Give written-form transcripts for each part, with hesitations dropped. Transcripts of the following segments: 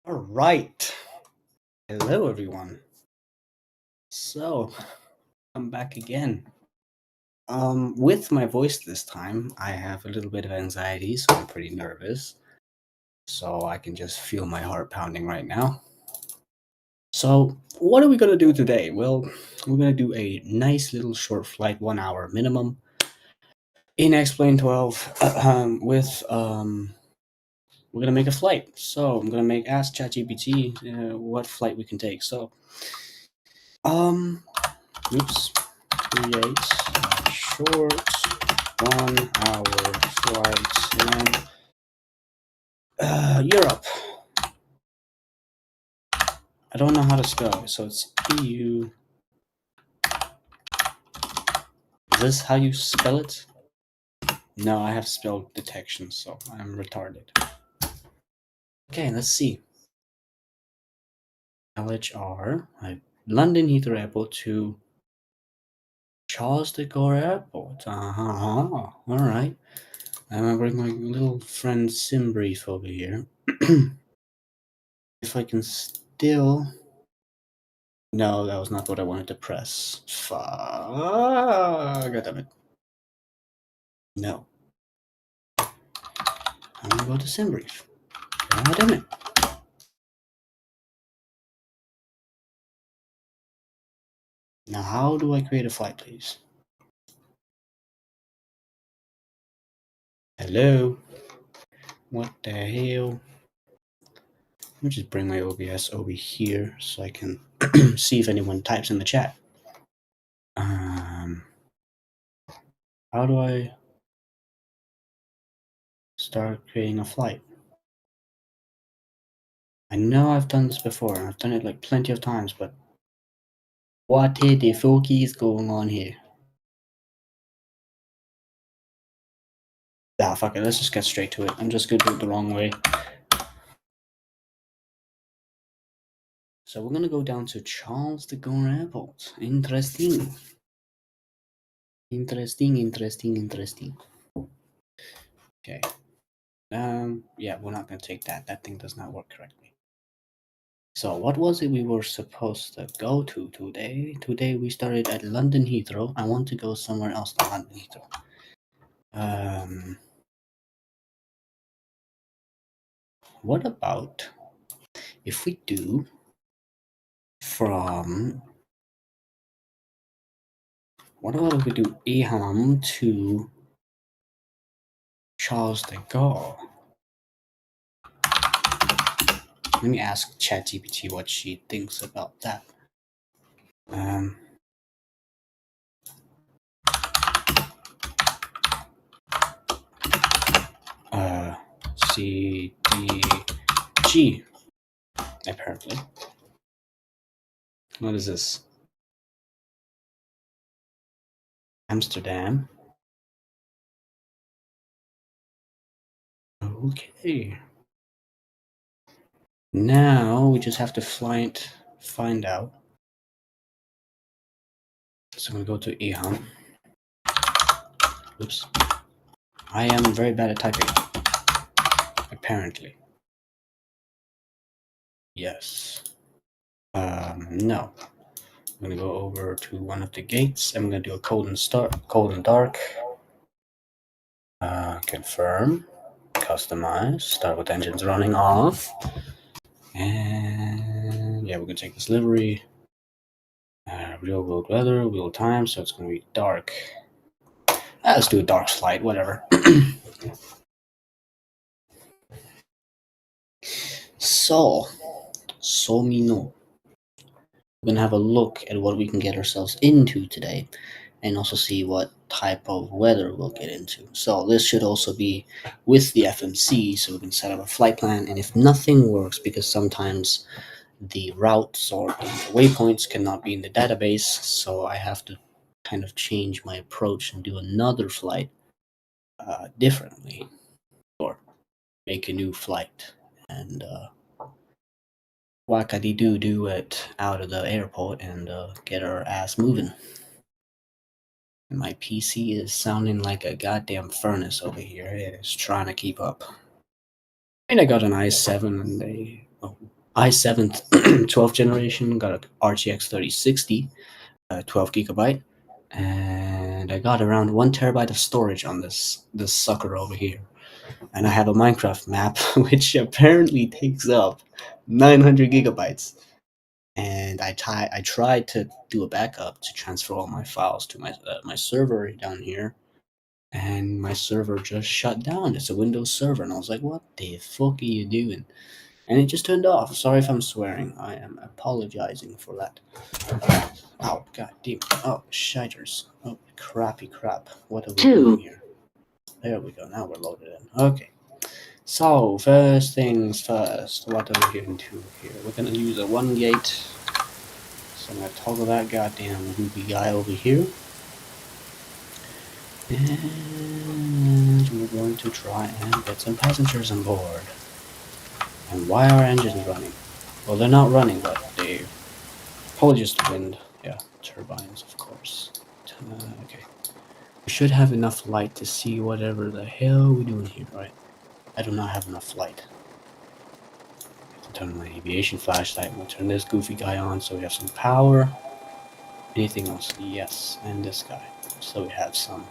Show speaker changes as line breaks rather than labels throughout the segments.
All right. Hello, everyone. So, I'm back again. With my voice this time, I have a little bit of anxiety, so I'm pretty nervous. So I can just feel my heart pounding right now. So, what are we gonna do today? Well, we're gonna do a nice little short flight, 1 hour minimum, in X-Plane 12. We're gonna make a flight. So I'm gonna ask ChatGPT what flight we can take. So, um, oops. Create a short 1 hour flight in Europe. I don't know how to spell it, so it's EU. Is this how you spell it? No, I have spell detection, so I'm retarded. Okay, let's see. LHR, London Heathrow Airport to Charles de Gaulle Airport. Alright. I'm gonna bring my little friend Simbrief over here. If I can still... No, that was not what I wanted to press. Fuck. God damn it. No. I'm gonna go to Simbrief. God damn it. Now, how do I create a flight, please? Hello? What the hell? Let me just bring my OBS over here so I can see if anyone types in the chat. How do I start creating a flight? I know I've done this before. I've done it like plenty of times, but what the fuck is going on here? Ah, fuck it. Let's just get straight to it. I'm just gonna do it the wrong way. So we're gonna go down to Charles de Gaulle Airport. Interesting. Okay. Yeah, we're not gonna take that. That thing does not work correctly. So what was it we were supposed to go to today? Today we started at London Heathrow. I want to go somewhere else than London Heathrow. What about if we do from... What about if we do Eham to Charles de Gaulle? Let me ask ChatGPT what she thinks about that. C, D, G, apparently. What is this? Amsterdam. Okay. Now we just have to find out. So I'm gonna go to Eham. Oops. I am very bad at typing. Apparently. Yes. No. I'm gonna go over to one of the gates. I'm gonna do a cold and dark. Confirm. Customize. Start with engines running off. And yeah, we're gonna take this livery. Real world weather, real time, so it's gonna be dark. Let's do a dark slide, whatever. So me know. We're gonna have a look at what we can get ourselves into today, and also see what type of weather we'll get into. So this should also be with the FMC, so we can set up a flight plan. And if nothing works, because sometimes the routes or the waypoints cannot be in the database, so I have to kind of change my approach and do another flight differently, or make a new flight and wackady-doo-doo it out of the airport and get our ass moving. And my PC is sounding like a goddamn furnace over here. It is trying to keep up. I mean, I got an i7 and i7 12th generation, got a RTX 3060, 12 gigabyte, and I got around 1 terabyte of storage on this sucker over here. And I have a Minecraft map which apparently takes up 900 gigabytes. And I tried to do a backup to transfer all my files to my server down here, and my server just shut down. It's a Windows server, and I was like, "What the fuck are you doing?" And it just turned off. Sorry if I'm swearing. I am apologizing for that. Oh god damn! Oh shiters! Oh crappy crap! What are we doing here? There we go. Now we're loaded in. Okay. So first things first. What are we going to do here? We're gonna use a 1 gate. So I'm gonna toggle that goddamn goopy guy over here. And we're going to try and get some passengers on board. And why are engines running? Well, they're not running, but they probably just wind. Yeah, turbines, of course. Okay. We should have enough light to see whatever the hell we're doing here, right? I do not have enough light. I have to turn my aviation flashlight. I'm gonna turn this goofy guy on so we have some power. Anything else? Yes, and this guy. So we have some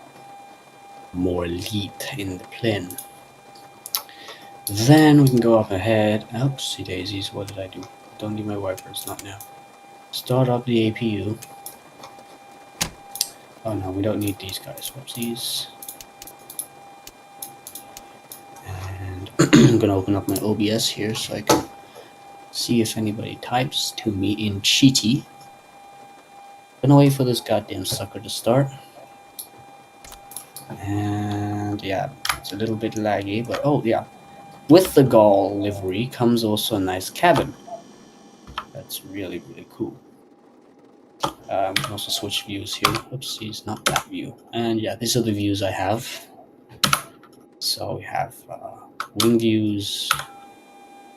more light in the plane. Then we can go up ahead. Oopsie daisies, what did I do? Don't need my wipers, not now. Start up the APU. Oh no, we don't need these guys. Whoopsies. And I'm gonna open up my OBS here so I can see if anybody types to me in cheaty. Gonna wait for this goddamn sucker to start. And yeah, it's a little bit laggy, but oh yeah. With the Gaul livery comes also a nice cabin. That's really, really cool. We can also switch views here. Oopsies, not that view. And yeah, these are the views I have. So we have wing views,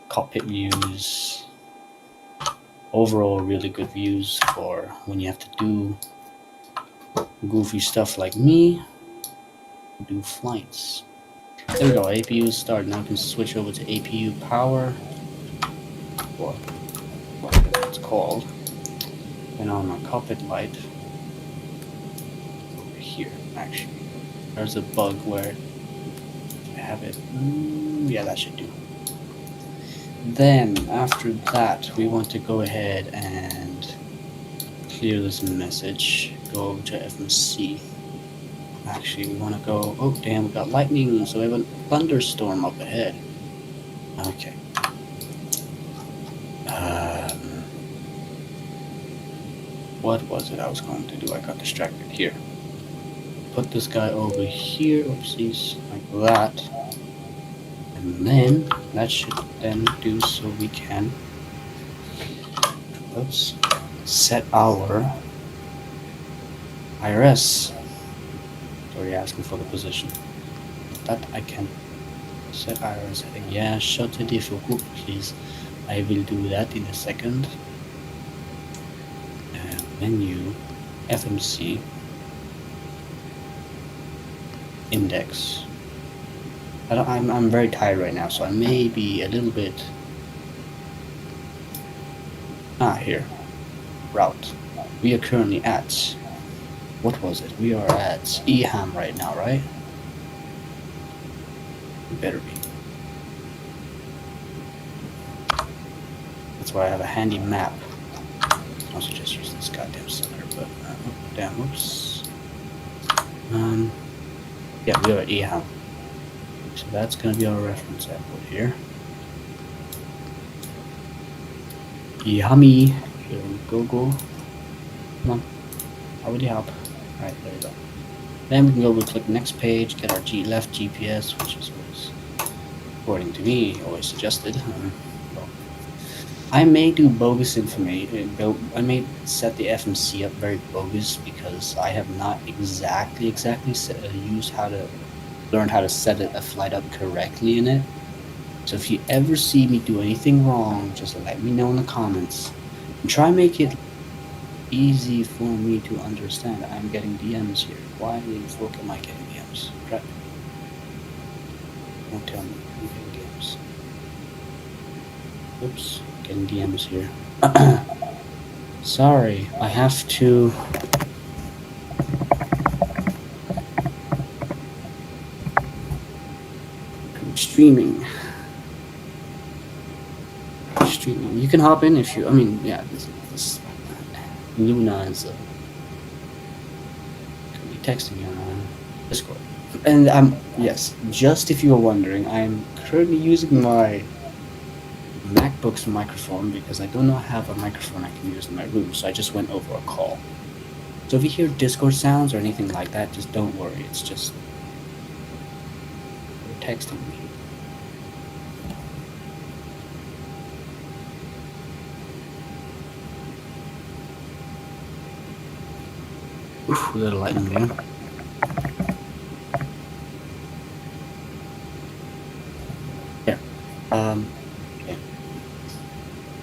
cockpit views, overall really good views for when you have to do goofy stuff like me, do flights. There we go, APU start. Now we can switch over to APU power, or what it's called. And on my cockpit light, over here, actually. There's a bug where I have it. Yeah, that should do. Then, after that, we want to go ahead and clear this message. Go over to FMC. Actually, we want to go... Oh, damn, we got lightning, so we have a thunderstorm up ahead. Okay. What was it I was going to do? I got distracted here. Put this guy over here, oopsies, like that. And then, that should then do so we can, oops, set our IRS. It's already asking for the position. That I can set IRS heading. Yeah, shut the difficult, please. I will do that in a second. Menu, FMC, index. I'm very tired right now, so I may be a little bit... here. Route. We are currently at... What was it? We are at Eham right now, right? It better be. That's why I have a handy map. I also just use this goddamn center, but... damn, whoops. Yeah, we are at Eham. So that's going to be our reference airport here. Yummy. Here we go. Come on. How would you help? Alright, there we go. Then we can go over click next page, get our left GPS, which is always, according to me, always suggested. Well, I may do bogus information. I may set the FMC up very bogus because I have not exactly learned how to set a flight up correctly in it. So if you ever see me do anything wrong, just let me know in the comments. And try and make it easy for me to understand. I'm getting DMs here. Why the fuck am I getting DMs? Right. Don't tell me I'm getting DMs. Oops. getting DMs here. Sorry, I have to. Streaming. Streaming. You can hop in if you. I mean, yeah. This Luna is gonna be texting you on Discord. And yes, just if you were wondering, I'm currently using my MacBook's microphone because I do not have a microphone I can use in my room, so I just went over a call. So if you hear Discord sounds or anything like that, just don't worry. It's just they're texting me. Oof, a little lightning there. Okay.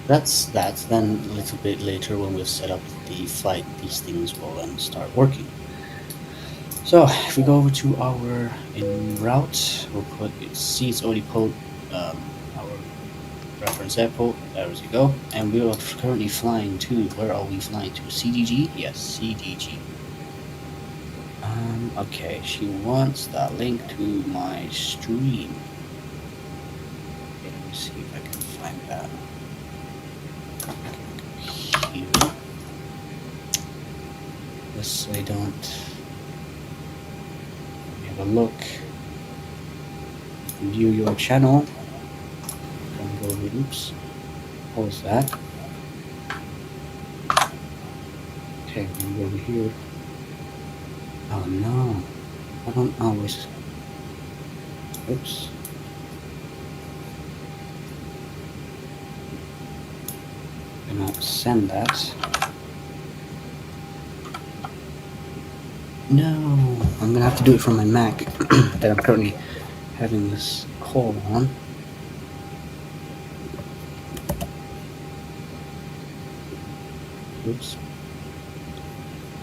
That's that. Then a little bit later when we've set up the flight, these things will then start working. So if we go over to our en route, we'll put see it's already pulled our reference airport. There we go. And we are currently flying to, where are we flying to? CDG? Yes, CDG. Okay, she wants that link to my stream. Okay, let me see if I can find that. Here. This I don't. Have a look. View your channel. Go over, oops. What was that? Okay, I'm gonna go over here. Oh no. I don't always. Oops. I'm gonna send that. No, I'm gonna have to do it from my Mac that I'm currently having this call on. Oops.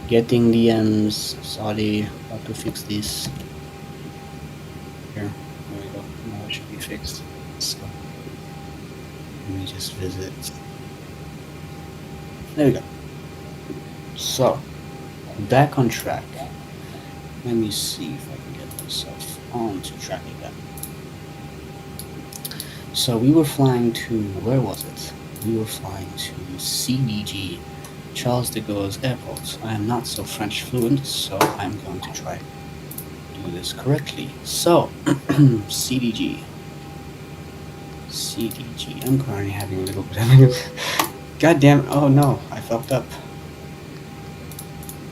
Getting DMs. Sorry, how to fix this. Here, there we go. Now it should be fixed. So let me just visit. There we go. So back on track. Let me see if I can get myself onto track again. So we were flying to, where was it? We were flying to CDG, Charles de Gaulle's airport. I am not so French fluent, so I'm going to try to do this correctly. So, CDG. CDG. I'm currently having a little bit of God damn it. Oh no, I fucked up.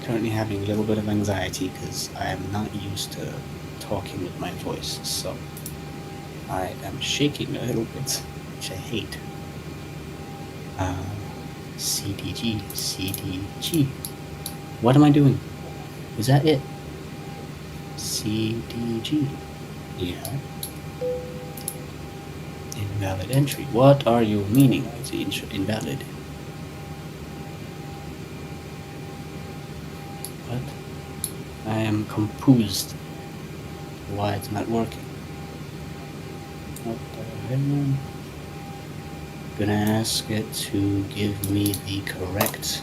Currently having a little bit of anxiety because I am not used to talking with my voice, so I am shaking a little bit, which I hate. CDG, CDG. What am I doing? Is that it? CDG. Yeah. Invalid entry. What are you meaning? It's invalid. What? I am confused. Why it's not working? What the hell? Gonna ask it to give me the correct,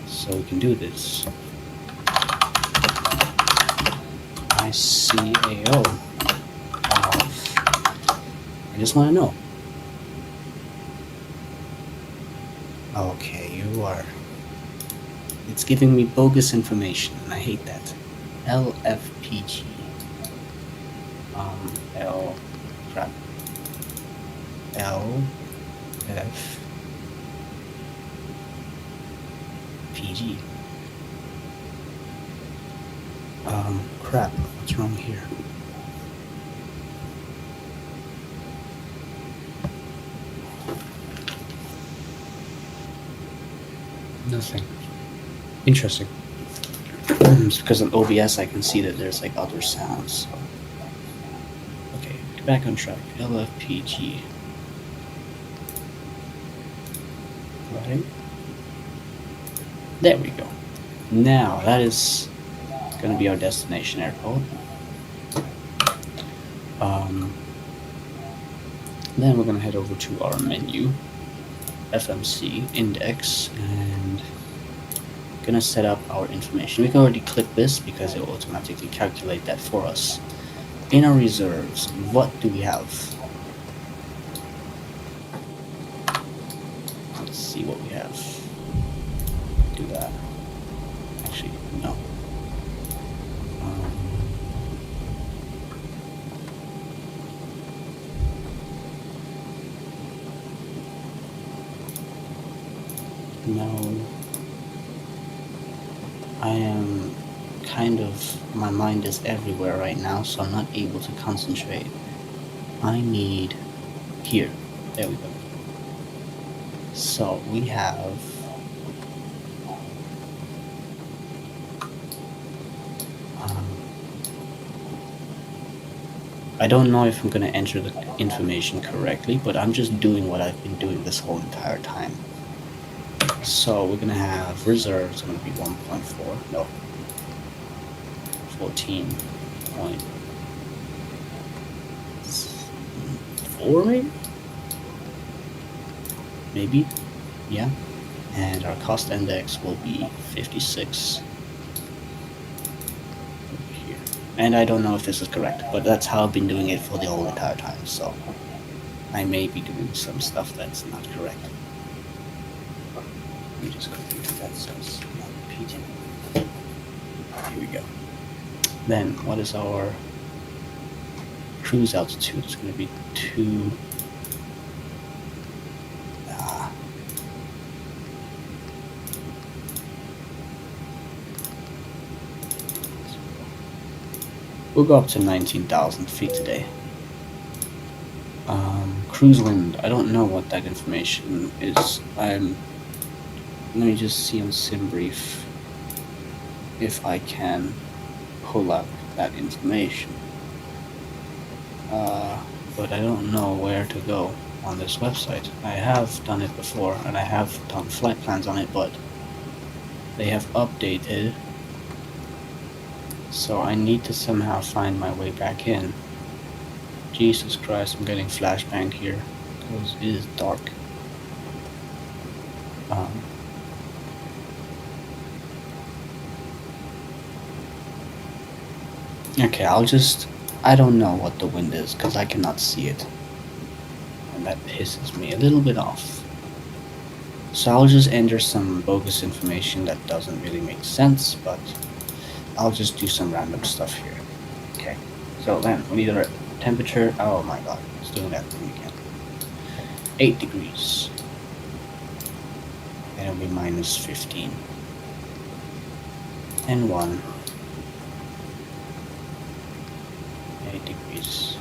so we can do this. ICAO off. I just want to know. Okay, you are. It's giving me bogus information, and I hate that. LFPG. L. Crap. L. F. PG. Crap. What's wrong here? Nothing. Interesting. It's because on OBS I can see that there's like other sounds. So. Okay, back on track. LFPG. Right. There we go. Now that is gonna be our destination airport. Then we're going to head over to our menu, FMC index, and going to set up our information. We can already click this because it will automatically calculate that for us. In our reserves, what do we have? Let's see what we have. Do that. Actually, no. No. I am kind of, my mind is everywhere right now, so I'm not able to concentrate. I need, here, there we go. So we have, I don't know if I'm going to enter the information correctly, but I'm just doing what I've been doing this whole entire time. So we're going to have reserves, going to be 1.4, no, 14.4 maybe? Maybe, yeah. And our cost index will be 56. Here. And I don't know if this is correct, but that's how I've been doing it for the whole entire time, so I may be doing some stuff that's not correct. Let me just go through that so it's not repeating. Here we go. Then, what is our cruise altitude? It's going to be 2. We'll go up to 19,000 feet today. Cruise wind, I don't know what that information is. Let me just see on SimBrief if I can pull up that information. But I don't know where to go on this website. I have done it before, and I have done flight plans on it, but they have updated. So I need to somehow find my way back in. Jesus Christ, I'm getting flashbang here because it is dark. Okay, I don't know what the wind is because I cannot see it. And that pisses me a little bit off. So I'll just enter some bogus information that doesn't really make sense, but I'll just do some random stuff here. Okay, so then we need a temperature. Oh my god, it's doing that thing again. 8 degrees. And it'll be minus 15. And 1. 8 degrees.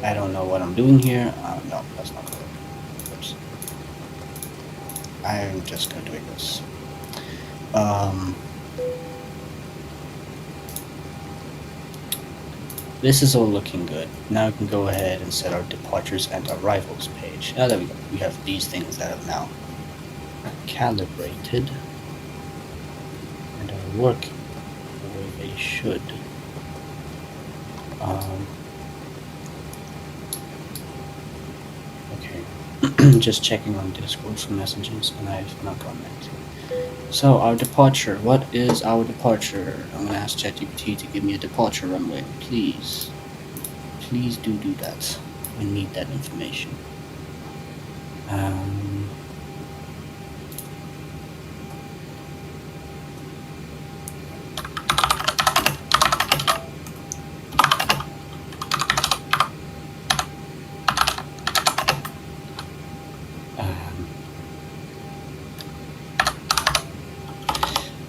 I don't know what I'm doing here. No, that's not good. Oops. I'm just gonna do this. This is all looking good. Now we can go ahead and set our departures and arrivals page. Now that we have these things that are now calibrated and are working the way they should. Okay, just checking on Discord for messages, and I've not gotten anything. So our departure, what is our departure? I'm gonna ask ChatGPT to give me a departure runway, please. Please do that. I need that information.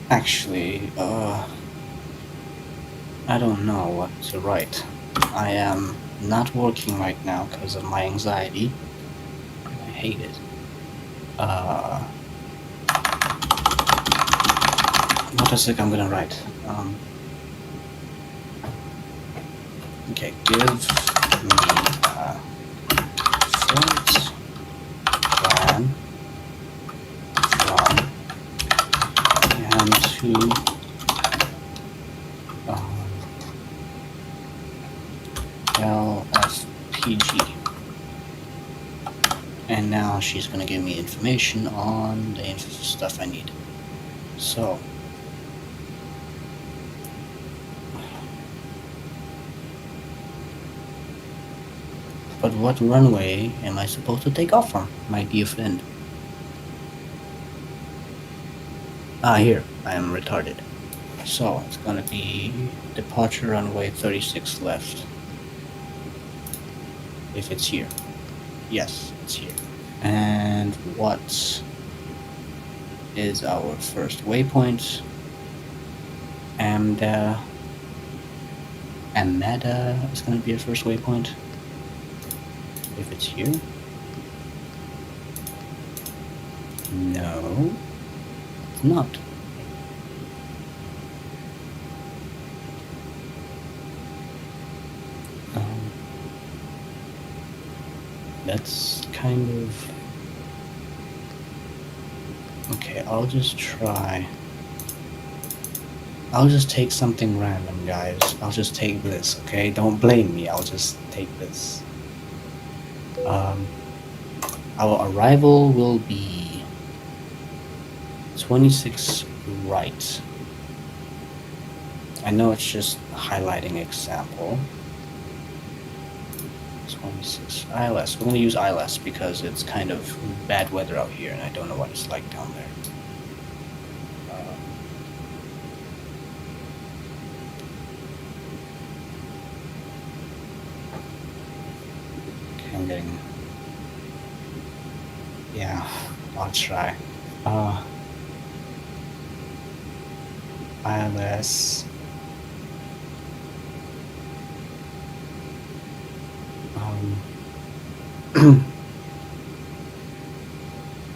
Actually, I don't know what to write. I am not working right now because of my anxiety. I hate it. What is it I'm gonna write? Okay, give me a flight plan from and to LFPG. And now she's gonna give me information on the stuff I need. So, but what runway am I supposed to take off from, my dear friend? Ah, here. I am retarded. So, it's gonna be departure runway 36 left. If it's here. Yes, it's here. And what is our first waypoint? Amada is gonna be our first waypoint. If it's here. No, it's not. That's kind of... Okay, I'll just try. I'll just take something random, guys. I'll just take this, okay? Don't blame me, I'll just take this. Our arrival will be 26 right. I know it's just highlighting example. 26 ILS. We're going to use ILS because it's kind of bad weather out here and I don't know what it's like down there. Okay, I'm getting... Yeah, I'll try. ILS.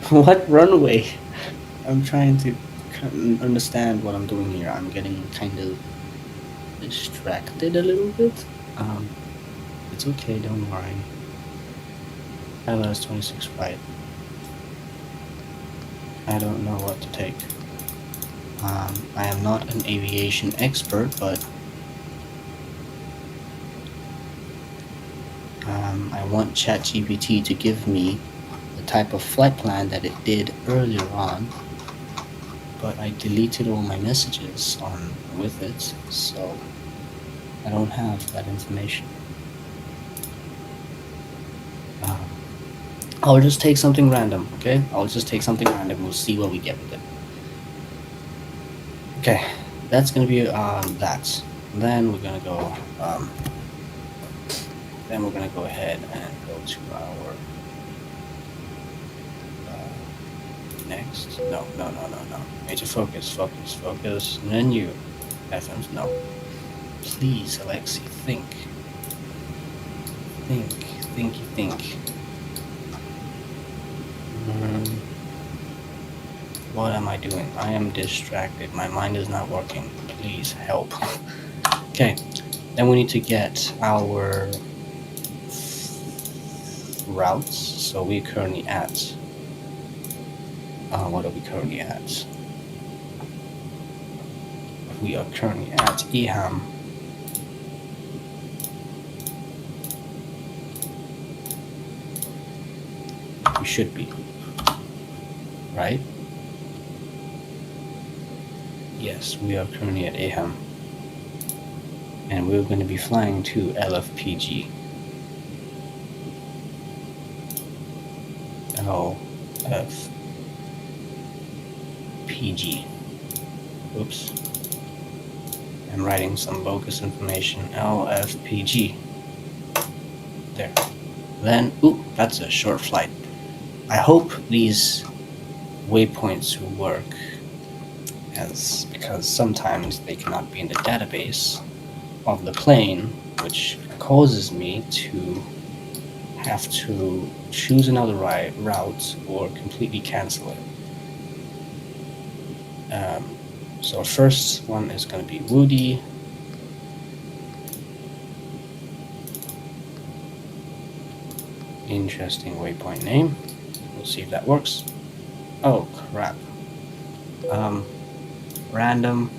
What runway? I'm trying to understand what I'm doing here. I'm getting kind of distracted a little bit. It's okay, don't worry. ILS 26 right. I don't know what to take. I am not an aviation expert, but I want ChatGPT to give me the type of flight plan that it did earlier on, but I deleted all my messages with it, so I don't have that information. I'll just take something random, okay? I'll just take something random. We'll see what we get with it. Okay, that's gonna be that. Then we're gonna go. Then we're gonna go ahead and go to our next. No. Major focus. Menu. FMs. No. Please, Alexi, think. What am I doing? I am distracted. My mind is not working. Please help. Okay, then we need to get our routes. So we're currently at... what are we currently at? We are currently at EHAM. We should be. Right? Yes, we are currently at EHAM. And we're going to be flying to LFPG. LFPG. Oops. I'm writing some bogus information. LFPG. There. Then, ooh, that's a short flight. I hope these waypoints will work, because sometimes they cannot be in the database of the plane, which causes me to have to choose another route or completely cancel it. So first one is going to be Woody. Interesting waypoint name. We'll see if that works. Oh crap. Random,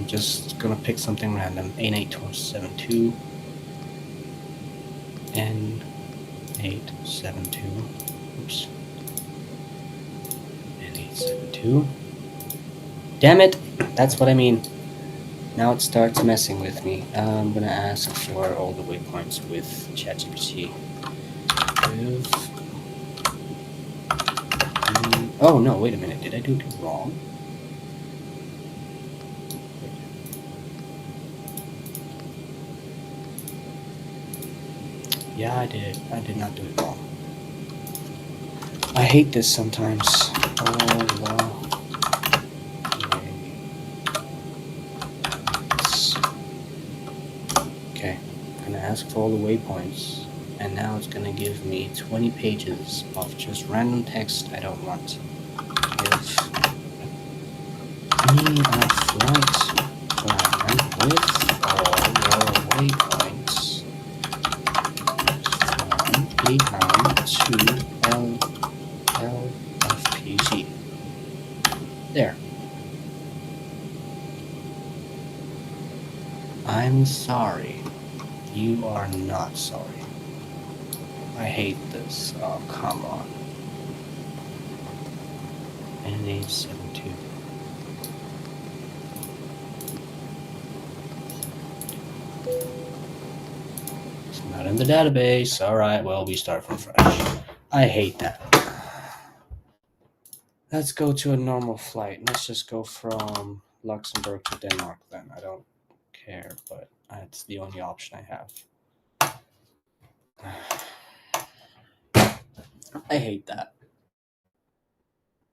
just gonna pick something random. 88272 and 872. Oops. And 872. Damn it! That's what I mean. Now it starts messing with me. I'm gonna ask for all the waypoints with ChatGPT. Oh no, wait a minute. Did I do it wrong? Yeah, I did. I did not do it wrong. I hate this sometimes. Oh, wow. Okay, I'm gonna ask for all the waypoints, and now it's gonna give me 20 pages of just random text I don't want. Give me a flight plan with all your waypoints from Eham to LFPG. There. I'm sorry. You are not sorry. I hate this. Oh, come on. And 872. It's not in the database. Alright, well, we start from fresh. I hate that. Let's go to a normal flight. Let's just go from Luxembourg to Denmark then. I don't care, but that's the only option I have. I hate that.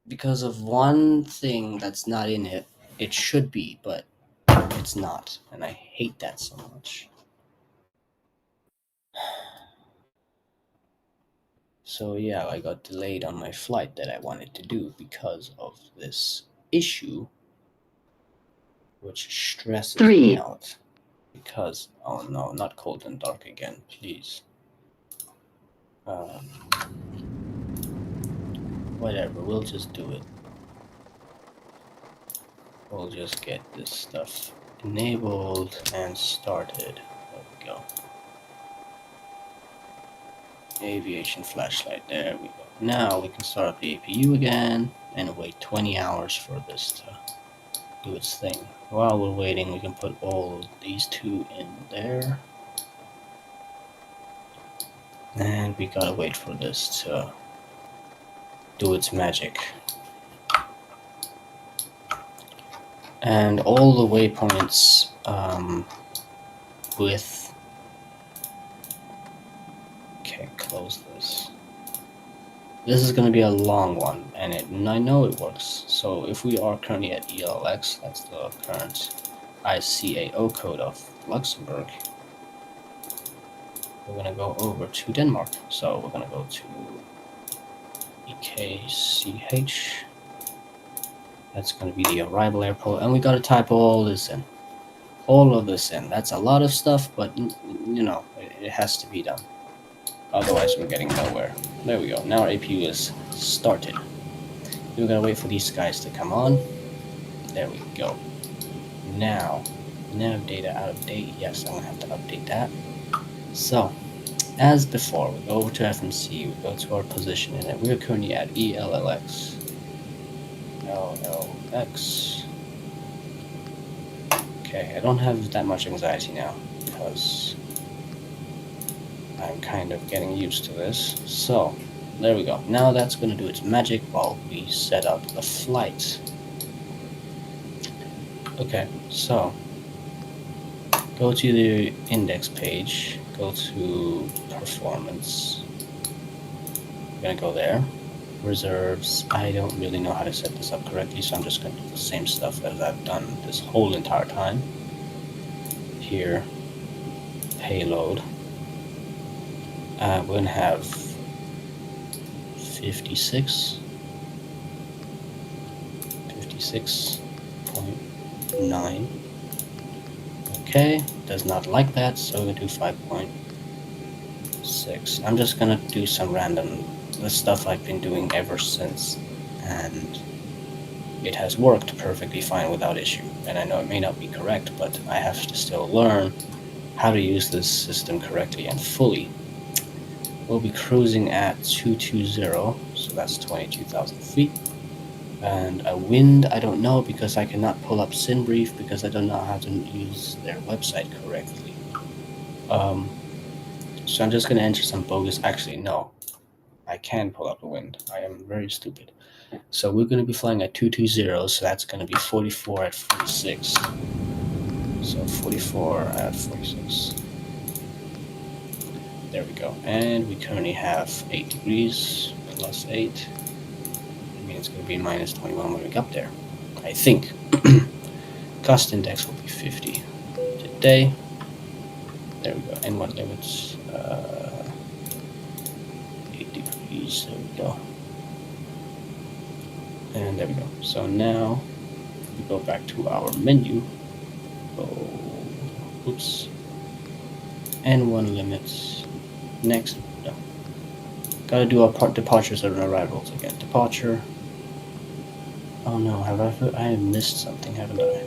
Because of one thing that's not in it, it should be, but it's not. And I hate that so much. So yeah, I got delayed on my flight that I wanted to do because of this issue, which stresses me out. Because, oh no, not cold and dark again, please. Whatever, we'll just do it. We'll just get this stuff enabled and started. There we go. Aviation flashlight, there we go. Now we can start up the APU again and wait 20 hours for this to do its thing. While we're waiting, we can put all of these two in there. And we gotta wait for this to do its magic. And all the waypoints with... Okay, close this. This is going to be a long one, and I know it works. So if we are currently at ELX, that's the current ICAO code of Luxembourg, we're going to go over to Denmark. So we're going to go to EKCH. That's going to be the arrival airport, and we got to type all this in. All of this in. That's a lot of stuff, but you know, it has to be done. Otherwise, we're getting nowhere. There we go. Now our APU is started. We're gonna wait for these guys to come on. There we go. Now, nav data out of date. Yes, I'm gonna have to update that. So, as before, we go over to FMC. We go to our position in it. We're currently at ELLX. LLX. Okay, I don't have that much anxiety now because I'm kind of getting used to this. So, there we go. Now that's going to do its magic while we set up the flight. Okay, so go to the index page, go to performance. I'm going to go there. Reserves. I don't really know how to set this up correctly, so I'm just going to do the same stuff as I've done this whole entire time. Here, payload. We're going to have 56.9. Okay, does not like that, so we're going to do 5.6. I'm just going to do some random the stuff I've been doing ever since, and it has worked perfectly fine without issue. And I know it may not be correct, but I have to still learn how to use this system correctly and fully. we'll be cruising at 220, so that's 22,000 feet. And a wind, I don't know, because I cannot pull up SynBrief because I don't know how to use their website correctly. So I'm just going to enter some bogus. Actually, no, I can pull up the wind. I am very stupid. So we're going to be flying at 220, so that's going to be 44 at 46. So 44 at 46. There we go. And we currently have 8 degrees plus 8. I mean, it's going to be minus 21 when we get up there, I think. Gust index will be 50 today. There we go. And what limits? 8 degrees. There we go. And there we go. So now we go back to our menu. Oh, oops. N1 limits. Next. No. Gotta do our departures and arrivals again. Departure. Oh no, I have missed something, haven't I?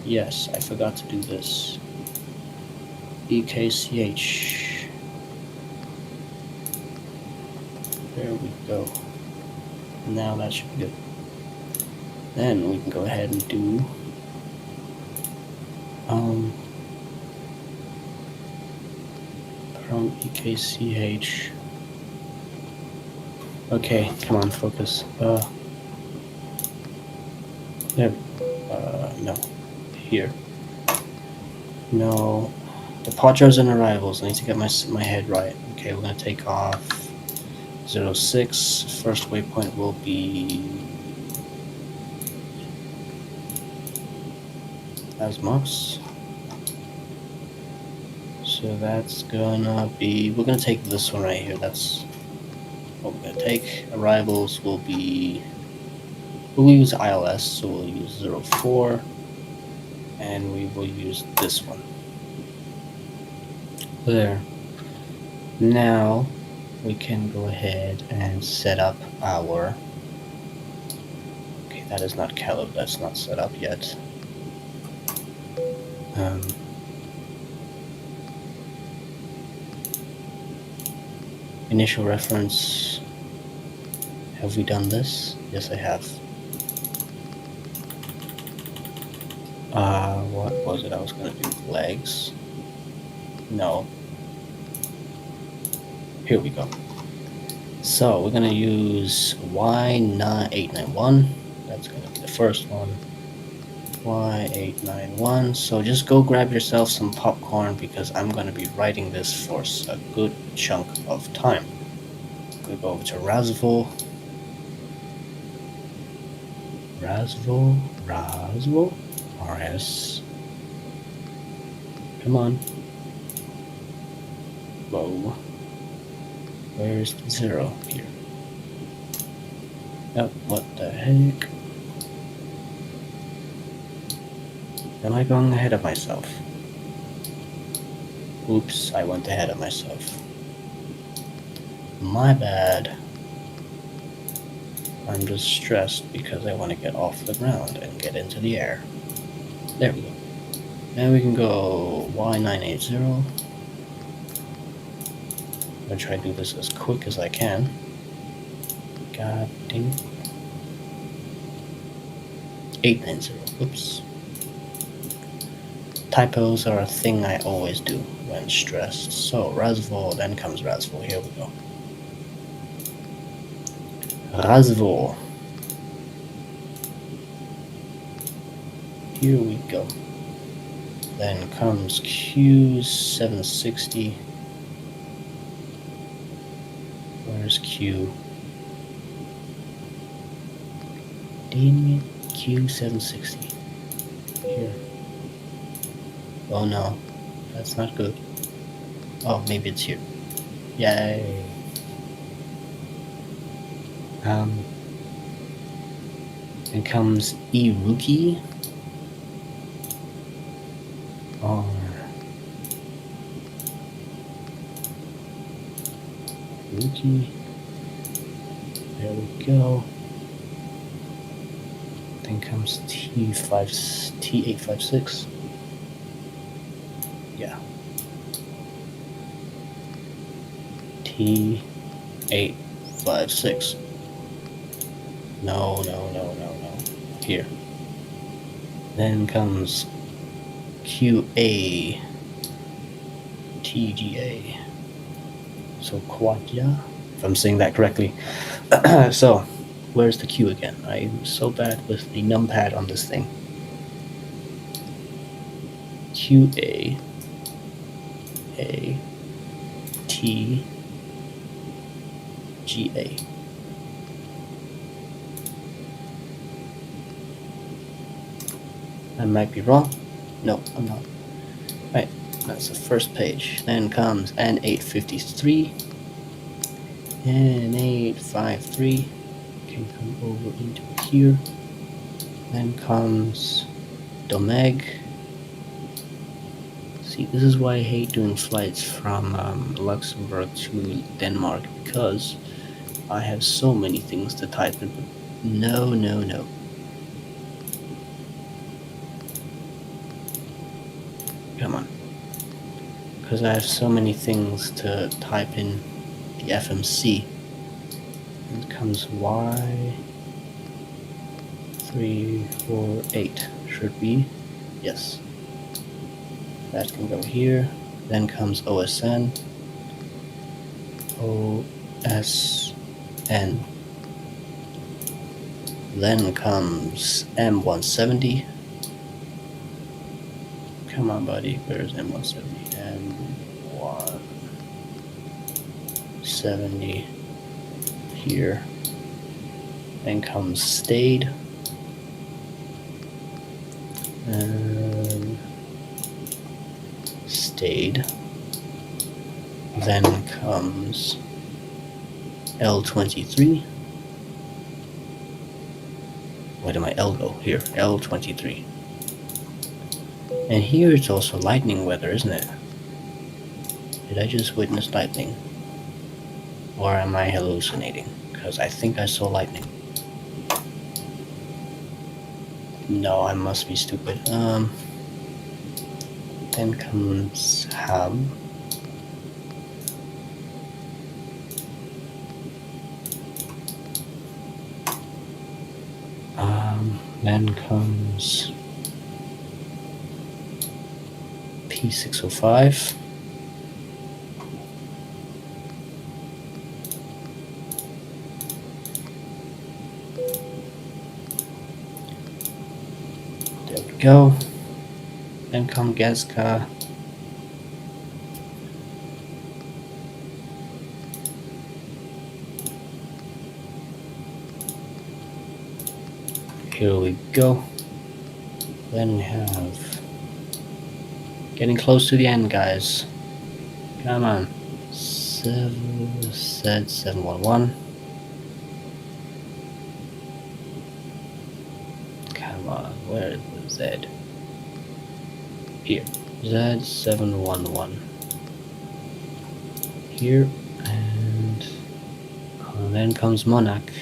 Yes, I forgot to do this. EKCH. There we go. Now that should be good. Then we can go ahead and do from EKCH. Okay, come on, focus. There. No. Here. No. Departures and arrivals. I need to get my head right. Okay, we're gonna take off 06. First waypoint will be Asmos. So that's gonna be, we're gonna take this one right here. That's what we're gonna take. Arrivals will be, we'll use ILS, so we'll use 04, and we will use this one. There. Now we can go ahead and set up our, okay, that is not calibrated, that's not set up yet. Initial reference, have we done this? Yes, I have. What was it I was gonna do? Legs? No. Here we go. So we're gonna use Y891. That's gonna be the first one. Y891. So just go grab yourself some popcorn because I'm gonna be writing this for a good chunk of time. I'm gonna go over to Rasval. RS. Come on. Whoa. Where's the 0 here? Oh, what the heck? Am I going ahead of myself? Oops, I went ahead of myself. My bad. I'm just stressed because I want to get off the ground and get into the air. There we go. Now we can go Y980. I'm gonna try to do this as quick as I can. God dang it. 890. Oops. Typos are a thing I always do when stressed. So Rasval, then comes Rasval. Here we go. Rasval. Here we go. Then comes Q760. Where's Q? Dang it, Q760. Here. Oh no, that's not good. Oh, maybe it's here. Yay. Then comes E-Rookie. Or Rookie. There we go. Then comes T856. Yeah. T856. No. Here. Then comes QA TGA. So Quadja, if I'm saying that correctly. So, where's the Q again? I'm so bad with the numpad on this thing. QA A T GA. I might be wrong. No, I'm not. Right, that's the first page. Then comes N853. N853 can come over into here. Then comes Domeg. See, this is why I hate doing flights from Luxembourg to Denmark, because I have so many things to type in. No. Come on. Because I have so many things to type in the FMC. And it comes Y348. Should be. Yes. That can go here. Then comes OSN. OSN. Then comes M170. Come on, buddy. Where's M170? M170 here. Then comes Stayed. And Stayed. Then comes L23. Where did my L go? Here, L23. And here it's also lightning weather, isn't it? Did I just witness lightning? Or am I hallucinating? Because I think I saw lightning. No, I must be stupid. Then comes Hab. Then comes P605. There we go. Then come Gazka. Here we go. Then we have getting close to the end, guys. Come on. Z711. Come on, where is the Z? Here. Z711. Here, and then comes Monarch.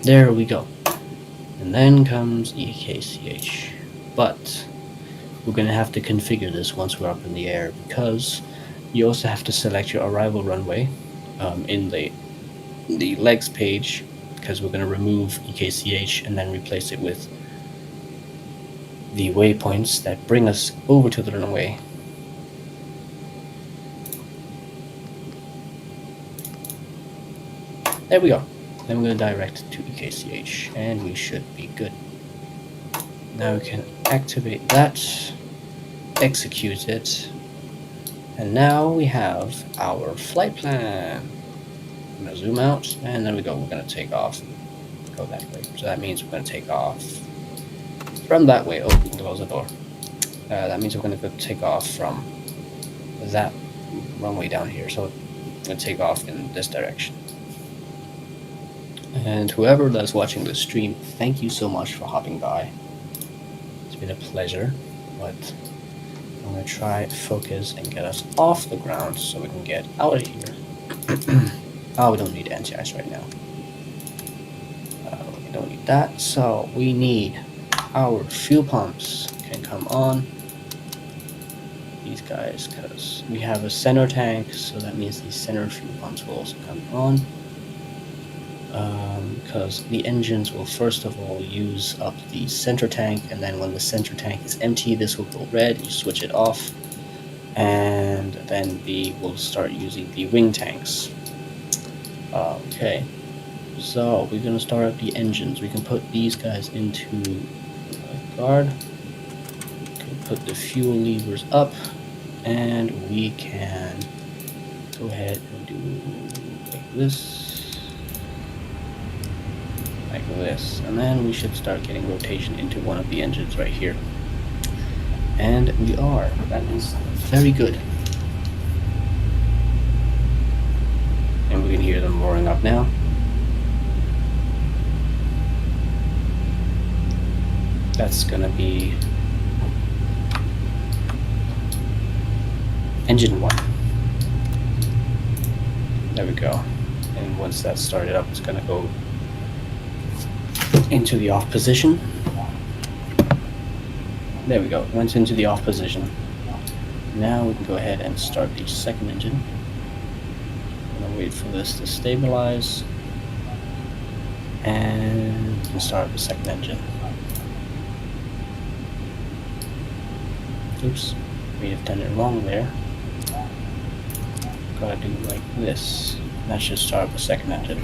There we go. And then comes EKCH. But we're going to have to configure this once we're up in the air, because you also have to select your arrival runway in the legs page, because we're going to remove EKCH and then replace it with the waypoints that bring us over to the runway. There we go. Then we're going to direct to EKCH, and we should be good. Now we can activate that, execute it, and now we have our flight plan. I'm going to zoom out, and there we go. We're going to take off, go that way. So that means we're going to take off from that way. Oh, close the door. That means we're going to go take off from that runway down here. So we're going to take off in this direction. And whoever that's watching the stream, thank you so much for hopping by. It's been a pleasure, but I'm going to try focus and get us off the ground so we can get out of here. Oh, we don't need anti-ice right now. We don't need that. So we need our fuel pumps can come on. These guys, because we have a center tank, so that means these center fuel pumps will also come on. Because the engines will first of all use up the center tank, and then when the center tank is empty, this will go red. You switch it off, and then we'll start using the wing tanks. Okay, so we're gonna start up the engines. We can put these guys into guard. We can put the fuel levers up, and we can go ahead and do like this, and then we should start getting rotation into one of the engines right here. And we are. That is very good. And we can hear them roaring up now. That's gonna be engine 1. There we go. And once that's started up, it's gonna go into the off position. There we go. It went into the off position. Now we can go ahead and start the second engine. I'm gonna wait for this to stabilize, and we can start the second engine. Oops, we have done it wrong there. Gotta do like this. That should start the second engine.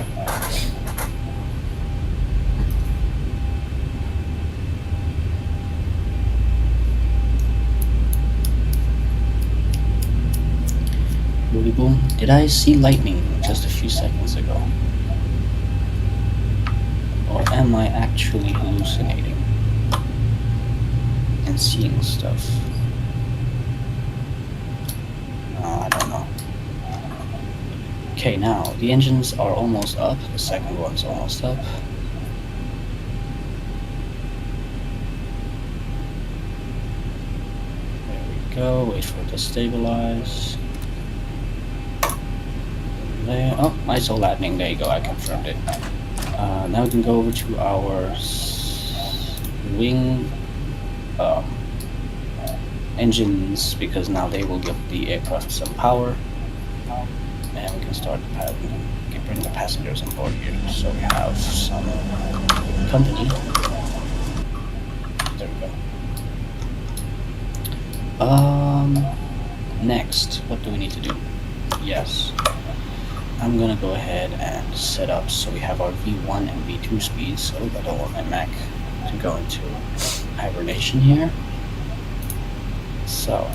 Boom, boom. Did I see lightning just a few seconds ago? Or am I actually hallucinating and seeing stuff? I don't know. Okay, now the engines are almost up. The second one's almost up. There we go. Wait for it to stabilize. There. Oh, I saw lightning. There you go. I confirmed it. Now we can go over to our wing engines, because now they will give the aircraft some power, and we can start we can bring the passengers on board here. So we have some company. There we go. Next, what do we need to do? Yes, I'm gonna go ahead and set up so we have our V1 and V2 speeds. So I don't want my Mac to go into hibernation here. So,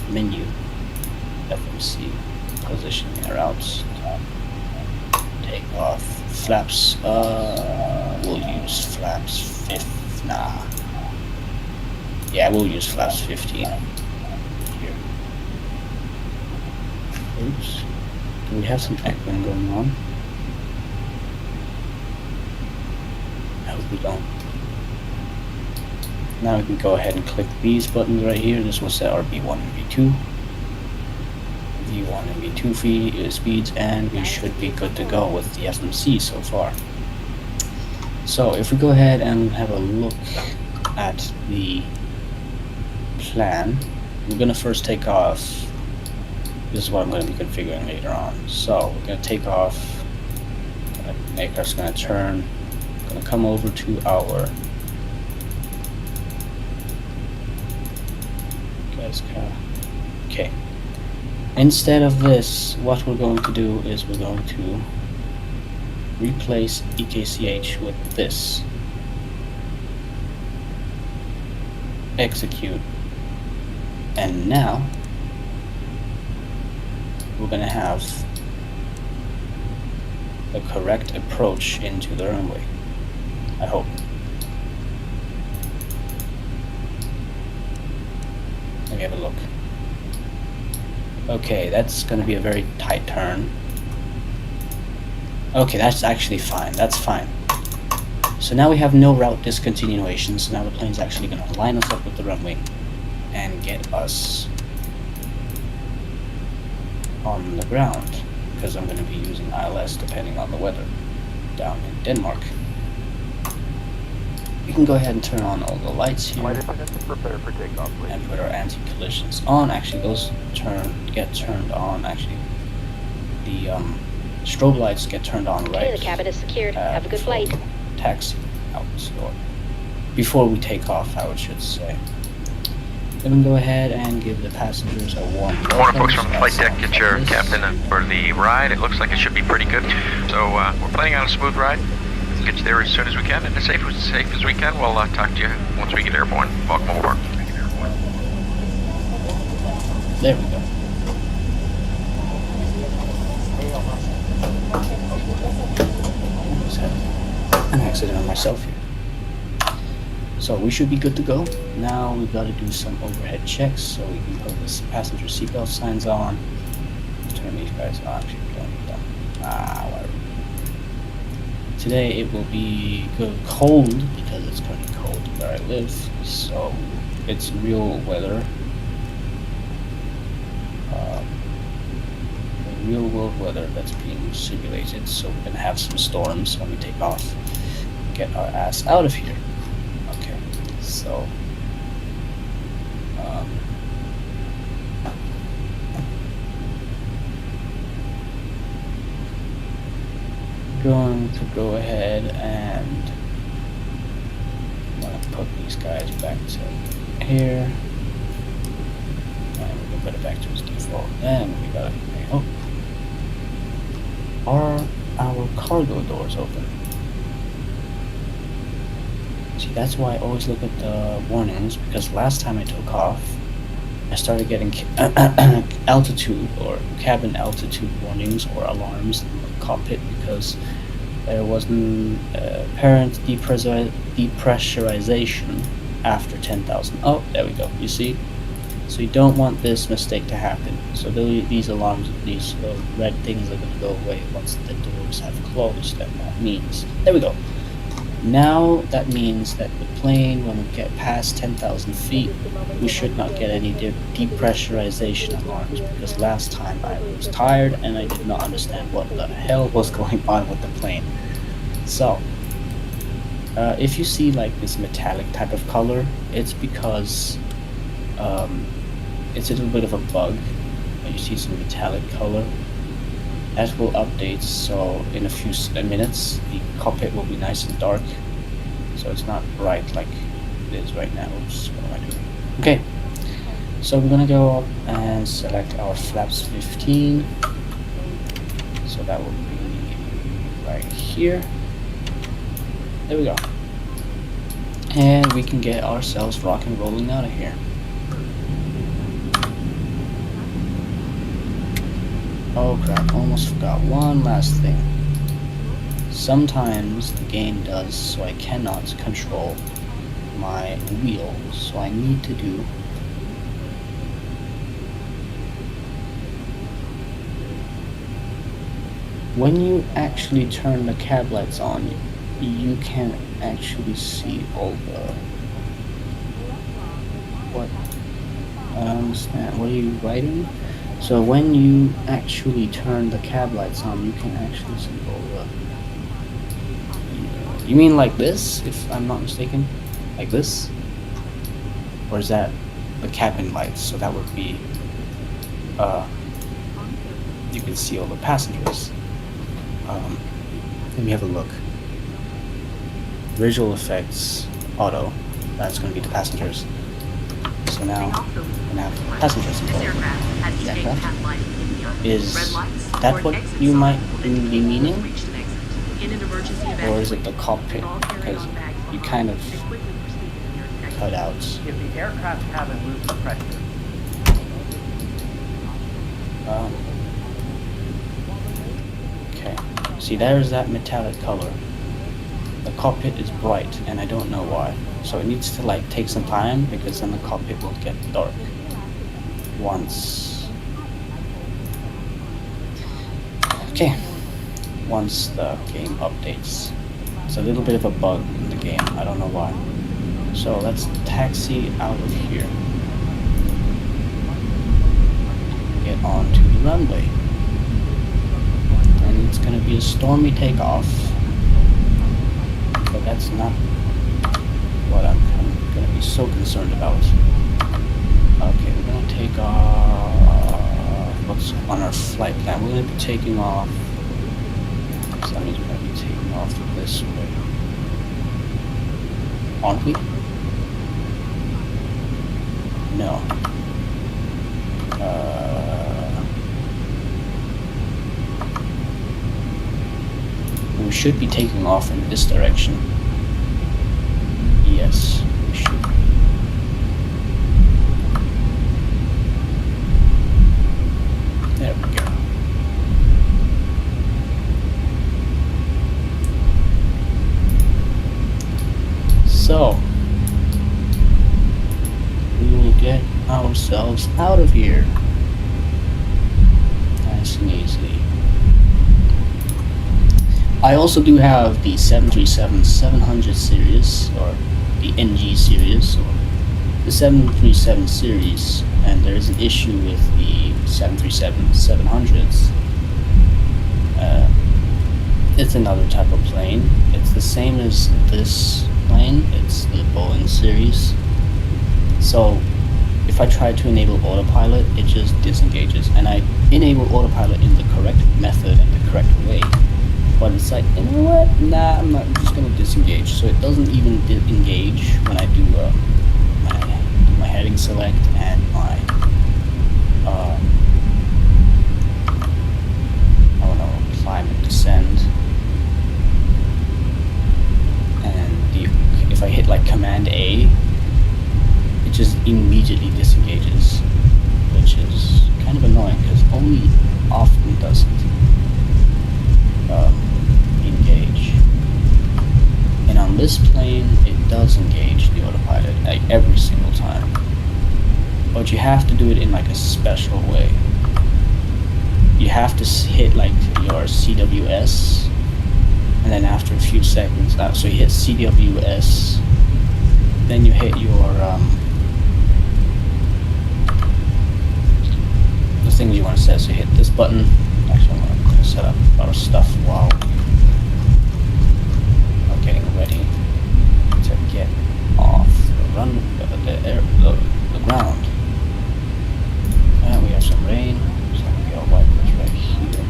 menu, FMC, positioning routes, take off, flaps, we'll use flaps 15, yeah, we'll use flaps 15 here. Oops, do we have some echoing going on? I hope we don't. Now we can go ahead and click these buttons right here. This will set our V1 and V2. V1 and V2 speeds, and we should be good to go with the FMC so far. So if we go ahead and have a look at the plan, we're going to first take off. This is what I'm going to be configuring later on. So we're going to take off. The aircraft's going to turn. Going to come over to our okay. Instead of this, what we're going to do is we're going to replace EKCH with this. Execute. And now we're going to have the correct approach into the runway. I hope. Let me have a look. Okay, that's going to be a very tight turn. Okay, that's actually fine. That's fine. So now we have no route discontinuation. So now the plane's actually going to line us up with the runway and get us on the ground, because I'm going to be using ILS depending on the weather. down in Denmark. We can go ahead and turn on all the lights here and put our anti-collisions on. Actually, those get turned on. Actually, the strobe lights get turned on right.
Okay, the cabin is secured. Have a good flight.
Taxi out, or before we take off, I should say. Then we can go ahead and give the passengers a warm welcome.
Morning, folks from the flight deck. Get your captain for the ride. It looks like it should be pretty good. So we're planning on a smooth ride. Get you there as soon as we can, and as safe as we can. We'll talk to you once we get airborne. Welcome aboard.
There we go. Just had an accident on myself here. So we should be good to go. Now we've got to do some overhead checks so we can put the passenger seatbelt signs on. Turn these guys on. Actually, don't need them. Whatever. Today it will be cold because it's going to be cold where I live, so it's real weather, real world weather that's being simulated. So we're gonna have some storms when we take off. Get our ass out of here. Okay, so going to go ahead and I'm gonna put these guys back to here, and we'll put it back to its default. Then we gotta are our cargo doors open? See, that's why I always look at the warnings, because last time I took off I started getting altitude or cabin altitude warnings or alarms in the cockpit because there wasn't apparent depressurization after 10,000. Oh, there we go. You see? So you don't want this mistake to happen. So these alarms, these red things are going to go away once the doors have closed. And that means, there we go. Now that means that the plane, when we get past 10,000 feet, we should not get any depressurization alarms, because last time I was tired and I did not understand what the hell was going on with the plane. So, if you see like this metallic type of color, it's because it's a little bit of a bug. You see some metallic color. That will update, so in a few minutes the cockpit will be nice and dark, so it's not bright like it is right now. Oops, what am I doing? Okay, so we're gonna go up and select our flaps 15, so that will be right here. There we go, and we can get ourselves rock and rolling out of here. Oh crap, almost forgot one last thing. Sometimes the game does so I cannot control my wheel, so I need to do when you actually turn the cab lights on, you can actually see all the what I don't understand. What are you writing? So when you actually turn the cab lights on, you can actually see all the... You mean like this, if I'm not mistaken? Like this? Or is that the cabin lights? So that would be... you can see all the passengers. Let me have a look. Visual effects, auto. That's going to be the passengers. So now we're going to have passengers involved. Is that what you might be meaning? Or is it the cockpit? Because you kind of cut out.
If the aircraft cabin loses pressure.
Okay. See, there's that metallic color. The cockpit is bright, and I don't know why. So it needs to like take some time, because then the cockpit will get dark once the game updates. It's a little bit of a bug in the game, I don't know why. So let's taxi out of here. Get onto the runway. And it's gonna be a stormy takeoff. but that's not what I'm gonna be so concerned about. Okay, we're gonna take off. What's on our flight plan? We're gonna be taking off. So that means we're gonna be taking off this way. Aren't we? No. We should be taking off in this direction. Yes, we should be. There we go. So, we will get ourselves out of here. Nice and easy. I also do have the 737-700 series, or the NG series, or the 737 series, and there is an issue with the 737-700s. It's another type of plane. It's the same as this plane. It's the Boeing series. So if I try to enable autopilot, it just disengages. And I enable autopilot in the correct method and the correct way. But it's like, you know what? Nah, I'm just gonna disengage. So it doesn't even engage when I do my heading select and my I don't know, climb and descend. And if I hit like Command A, it just immediately disengages, which is kind of annoying because only often does it engage. And on this plane, it does engage the autopilot like every single time. But you have to do it in like a special way. You have to hit like your CWS, and then after a few seconds, so you hit CWS, then you hit your the things you want to set. So you hit this button. Actually, I'm going to set up our stuff while I'm getting ready to get off the ground. And we have some rain, so we got wipers right here.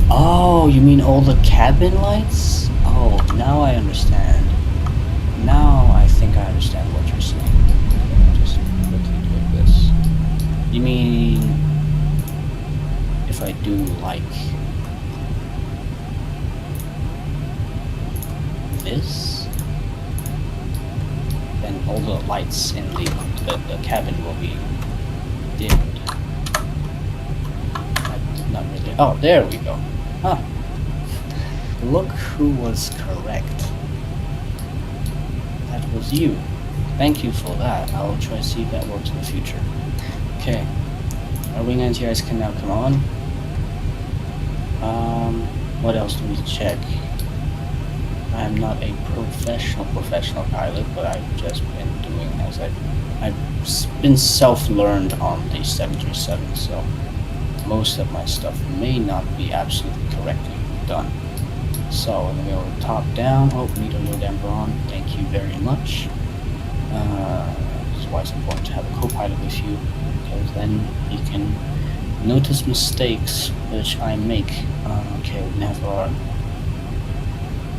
Oh, you mean all the cabin lights? Oh, now I understand. Now I think I understand what you're saying. Just quickly do this. You mean if I do like this, then all the lights in the cabin will be dimmed. Not really. Oh, there we go. Huh. Look who was correct. That was you. Thank you for that. I will try to see if that works in the future. Okay. Our wing anti-ice can now come on. What else do we check? I'm not a professional pilot, but I've just been doing as I've been self-learned on the 737, so most of my stuff may not be absolutely correctly done. So we're gonna go top down. Oh, needle no damper on. Thank you very much. That's why it's important to have a co-pilot with you, because then you can notice mistakes which I make. Okay, we have our.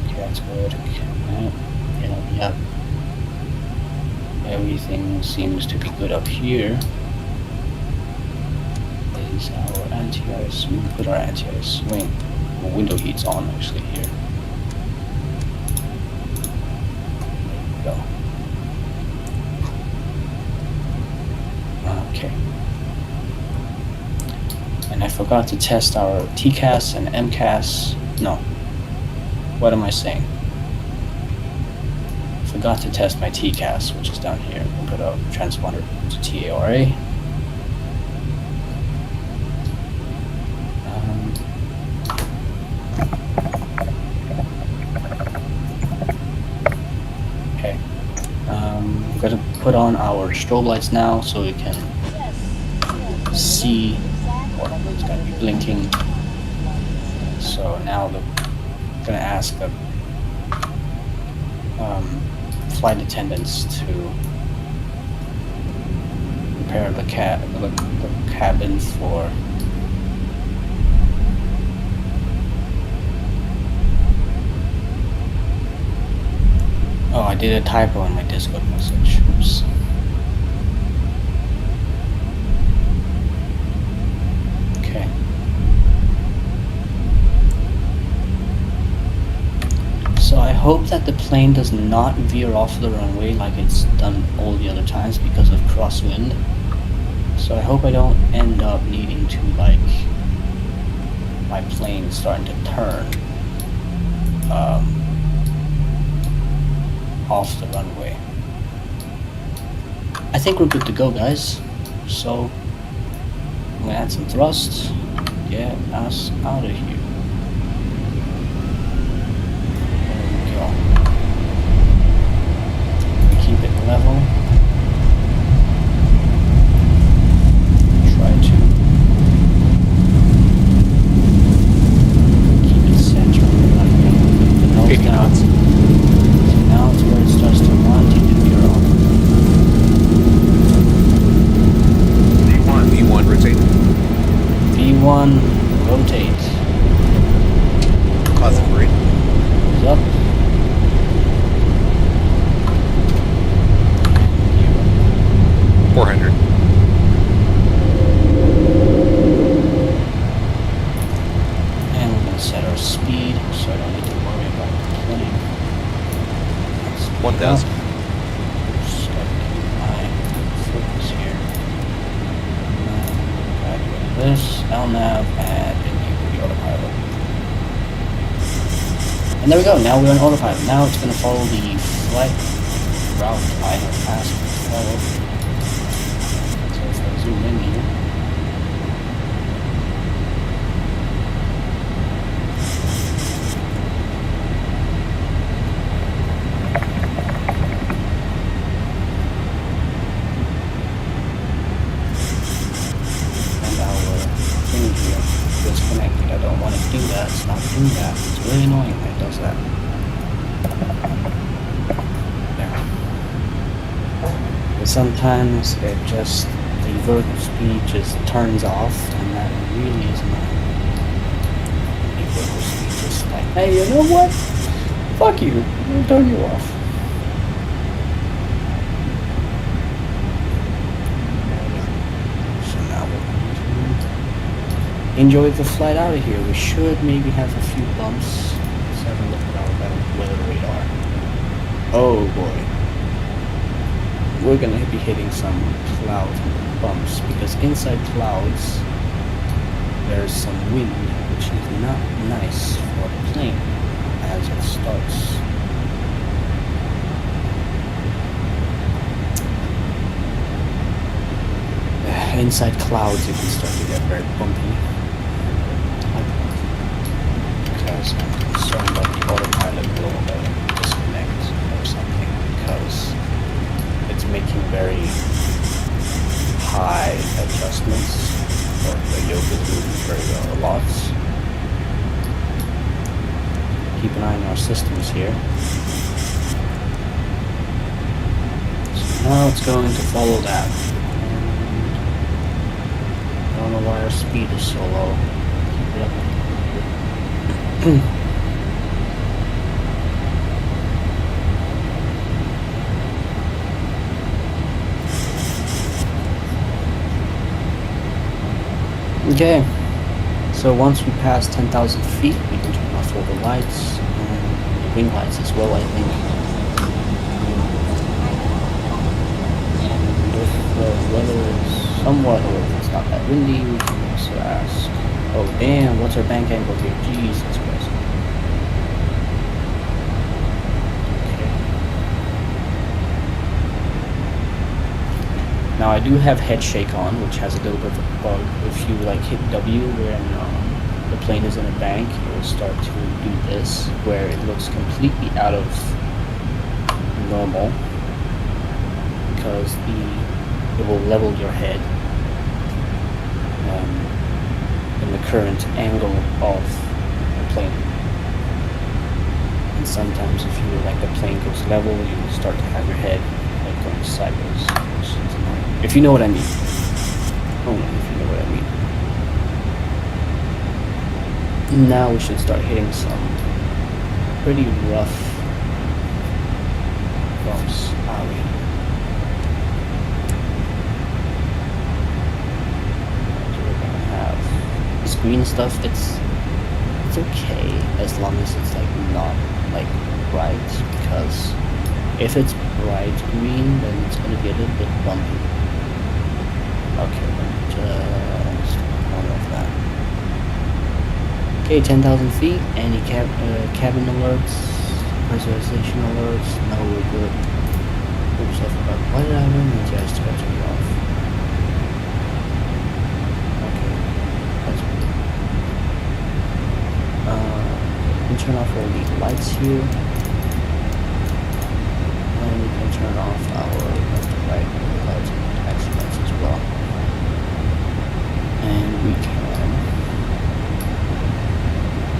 Okay, that's good. Okay, yeah. Everything seems to be good up here. Is our anti-ice? We can put our anti-ice wing. Well, window heat's on actually here. There we go. Okay. And I forgot to test our TCAS and MCAS. No. What am I saying? Forgot to test my TCAS, which is down here. We'll put a transponder to TARA. Okay. I'm going to put on our strobe lights now so we can see or it's going to be blinking. So now they're going to ask the flight attendants to prepare the cabin for oh, I did a typo in my Discord message. Oops. Okay. So I hope that the plane does not veer off the runway like it's done all the other times because of crosswind. So I hope I don't end up needing to, like, my plane starting to turn off the runway. I think we're good to go, guys. So I'm gonna add some thrust. Get us out of here. There we go. Keep it level. Try to keep it centered. The nose
80
down.
knots.
So now it's where it starts to want to veer off.
V1 rotate.
V1 rotate.
Positive green.
Is up.
400.
And we're gonna set our speed so I don't need to worry about the plane.
1000.
Just gotta keep my focus here. Graduate this, LNAV, and enable the autopilot. And there we go, now we're on autopilot. Now it's gonna follow the flight route I have asked it to follow. So if I zoom in here, and our thing here disconnected. I don't want to do that. Stop doing that. It's really annoying when it does that. There. But sometimes it just, the vertical speed just turns off, and that really is annoying. The vertical speed just like, hey, you know what? Fuck you. I'll turn you off. So now we're going to enjoy the flight out of here. We should maybe have a few bumps. Let's have a look at our weather radar. Oh boy. We're gonna be hitting some cloud bumps because inside clouds there's some wind, which is not nice for the plane as it starts. Inside clouds you can start to get very bumpy. Because I'm concerned that the autopilot will disconnect or something because it's making very high adjustments, or the yoke is moving very well a lot. Keep an eye on our systems here. So now it's going to follow that. And I don't know why our speed is so low. Keep it up. Okay, so once we pass 10,000 feet, we can turn off all the lights and the wing lights as well, I think. And if the weather is somewhat, or if it's not that windy, we can also ask, oh damn, what's our bank angle here? Jesus Christ. Okay. Now I do have head shake on, which has a little bit of a bug. If you like hit W when the plane is in a bank, it will start to do this, where it looks completely out of normal, because it will level your head. than the current angle of the plane. And sometimes if you like the plane goes level, you start to have your head like going sideways, which is annoying. If you know what I mean. Only if you know what I mean. Now we should start hitting some pretty rough bumps. We're gonna have this green stuff. It's okay as long as it's like not like bright, because if it's bright green, then it's gonna be a little bit bumpy. Okay, let me just turn off that. Okay, 10,000 feet. Any cabin alerts, pressurization alerts? No, we're good. Oops, I forgot. Why did I run these guys to turn it off? Okay, that's good. We can turn off all the lights here, and we can turn off our left and right lights and taxi lights as well. And we can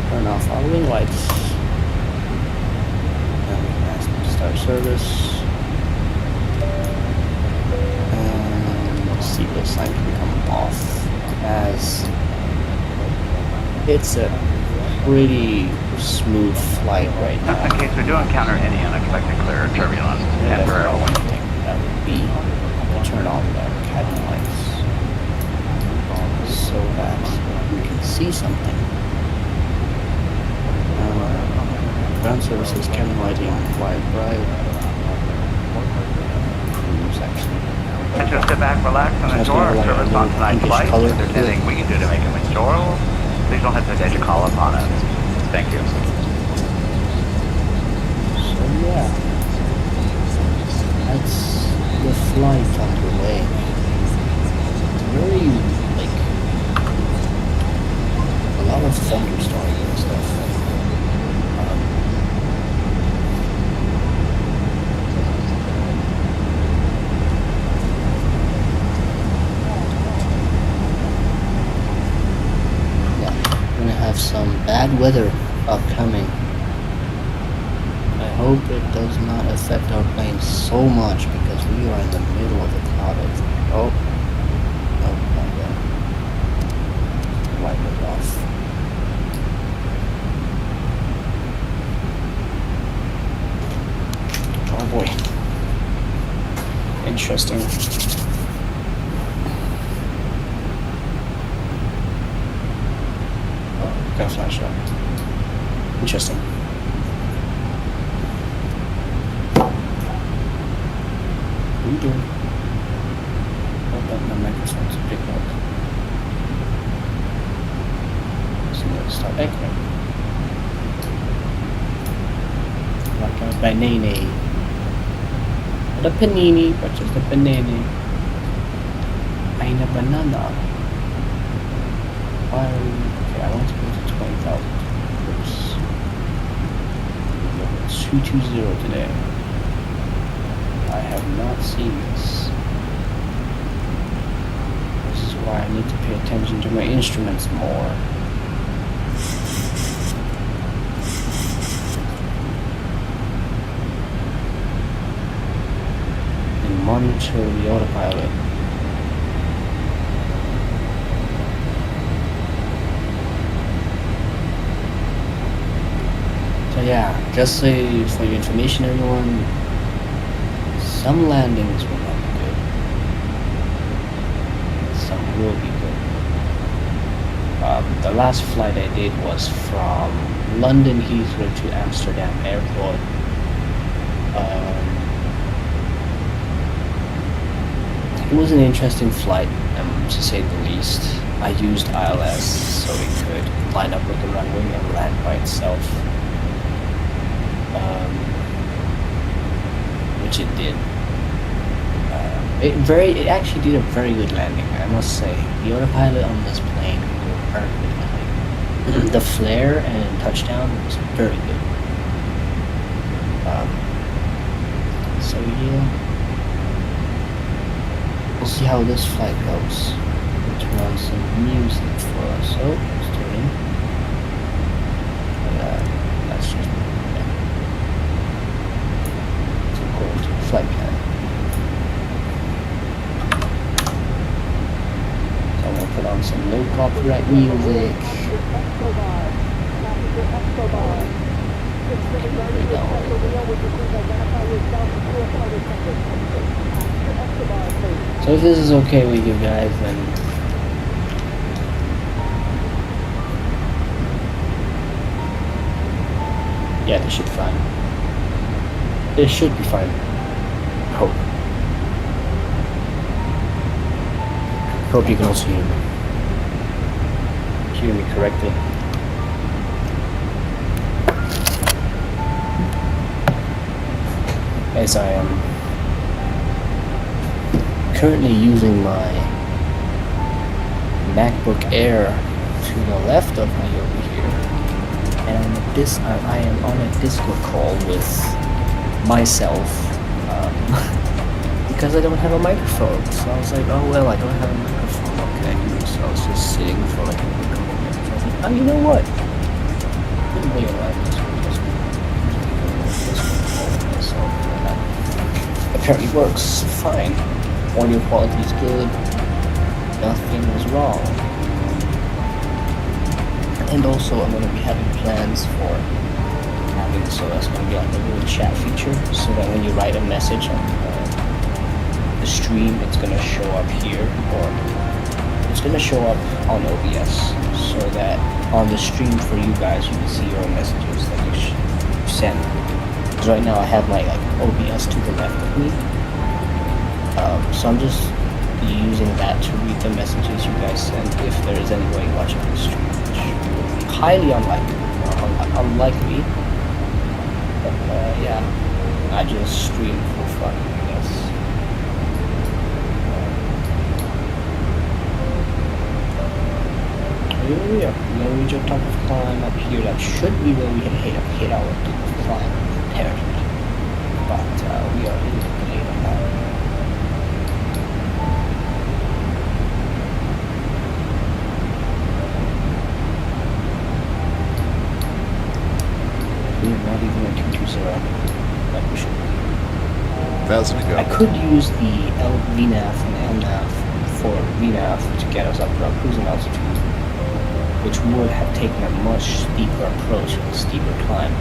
turn off our wing lights. And we can ask them to start service. And seatbelt sign can come off, as it's a pretty smooth flight right now.
Just in case we do encounter any unexpected clear or turbulence,
And
and
that's
for
the only thing that would be to turn on the cabin lights so that we can see something. Ground services, cabin lighting, wide bright. Cruise actually.
And just sit back, relax, and
So it's
enjoy
gonna
our
be like a
service
little
on tonight's
pinkish
flight.
color
If there's
to it.
anything we can do to make it enjoyable, please don't hesitate to call upon us. Thank you.
So yeah, that's the flight underway. Very like a lot of thunderstorms and stuff. Yeah, we're gonna have some bad weather upcoming. I hope it does not affect our plane so much, because we are in the middle of a cloud. Oh, no, not yet. Wipe it off. Oh boy. Interesting. Oh, got a flash up. Interesting. What are you doing? Oh, but my microphone's a big up. So let's start echoing. Like a banana. Not a panini, but just a banana. Ain't a banana. Why are we... Okay, I want to go to 20,000. Oops. 220 today. I have not seen this. This is why I need to pay attention to my instruments more. And monitor the autopilot. So yeah, just so for your information, everyone, some landings will not be good. Some will be good. The last flight I did was from London Heathrow to Amsterdam Airport. It was an interesting flight, to say the least. I used ILS so it could line up with the runway and land by itself. Which it did. It actually did a very good landing, I must say. The autopilot on this plane were very good landing. The flare and touchdown was very good. So yeah, we'll see how this flight goes. turn on some music for us. Oh, it's turning. That's just it's according to the flight plan. So I'm gonna put on some low copyright music. So if this is okay with you guys, then yeah, this should be fine. This should be fine. Hope. Hope you can also hear me correctly. As I am currently using my MacBook Air to the left of me over here, and I am on a Discord call with myself because I don't have a microphone. So I was like, oh well, I don't have a microphone. Okay, so I was just sitting for like a couple minutes. I was like, oh, you know what? Didn't realize this one just apparently works fine. Audio quality is good. Nothing is wrong. And also, I'm going to be having plans for having so that's going to be on the little chat feature, so that when you write a message on the stream, it's going to show up here, or it's going to show up on OBS, so that on the stream for you guys, you can see your own messages that you send. Because right now I have my OBS to the left of me, so I'm just using that to read the messages you guys send if there is anybody watching the stream, which would be highly unlikely. But yeah, I just stream for fun, I guess. Here we are. We're gonna reach our top of climb up here. That should be where we can hit our top of climb territory. But we are in the later now. We're not even at 220 like we should be.
1,000 to go.
I could use the VNAV and LNAV for VNAV to get us up to our cruising altitude, which would have taken a much steeper approach and steeper climb.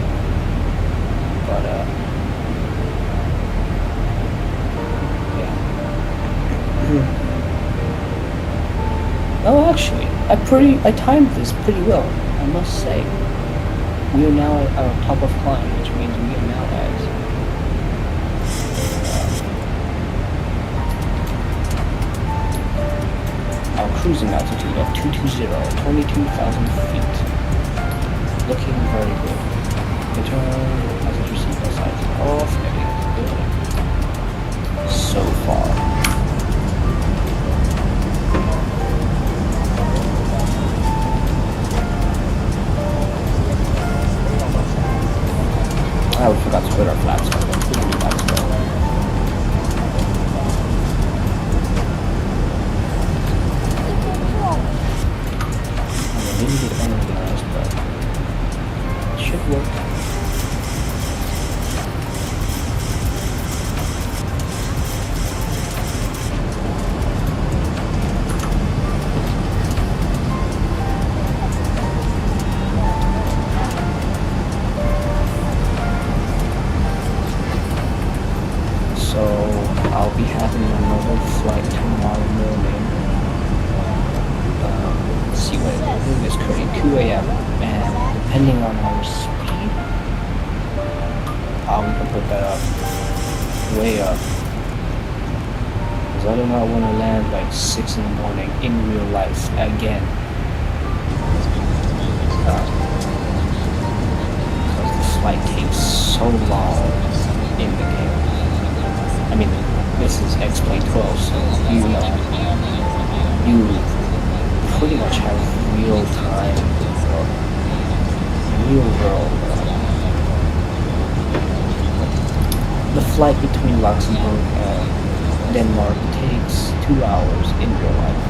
But yeah. Oh, actually, I timed this pretty well, I must say. We are now at our top of climb, which means we are now at our cruising altitude of 220, 22,000 feet. Looking very good. Return, passenger seatbelt signs off, everything good. So far. I forgot to put our flaps on. Put the flaps on. I'm a little bit unorganized, but it should work. I'll be having another flight tomorrow morning. Let's see what it is currently 2 a.m. and depending on our speed, we can put that up way up. Because I do not want to land like 6 in the morning in real life again. Because the flight takes so long in the game. I mean, this is X-Plane 12, so you know, you pretty much have real time, or real world. The flight between Luxembourg and Denmark takes 2 hours in real life.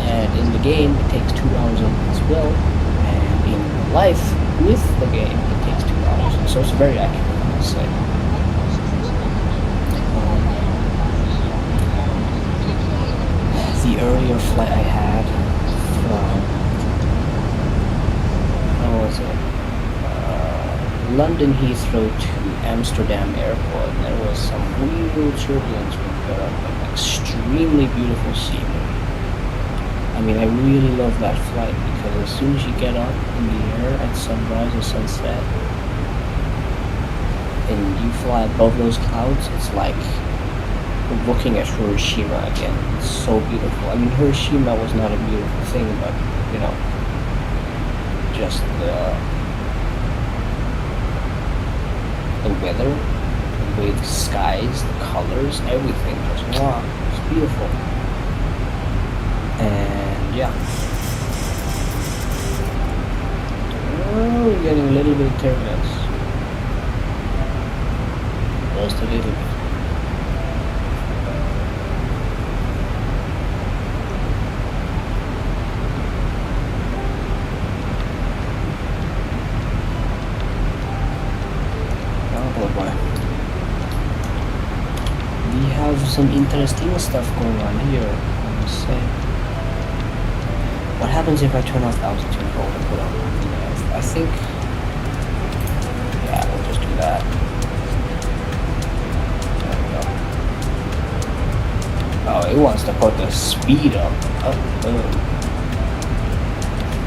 and in the game it takes 2 hours as well, and in real life with the game it takes 2 hours. So it's very accurate, I must say. The earlier flight I had from London Heathrow to Amsterdam Airport, there was some real turbulence when we got up, like extremely beautiful scenery. I mean, I really love that flight because as soon as you get up in the air at sunrise or sunset and you fly above those clouds, it's like looking at Hiroshima again. It's so beautiful. I mean, Hiroshima was not a beautiful thing, but you know, just the weather, the way the skies, the colors, everything just wow, it's beautiful. And yeah, we're getting a little bit of turbulence, just a little bit. We have some interesting stuff going on here, I must say. What happens if I turn off altitude hold and put on nothing? I think, yeah, we'll just do that. There we go. Oh, it wants to put the speed up. Oh.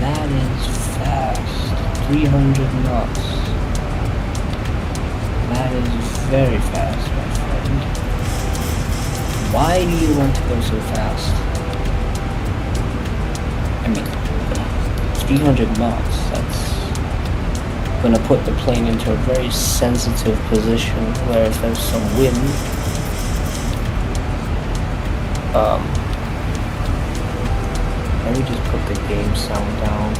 That is fast. 300 knots. That is very fast, my friend. Why do you want to go so fast? I mean, 300 knots, that's gonna put the plane into a very sensitive position where if there's some wind, let me just put the game sound down.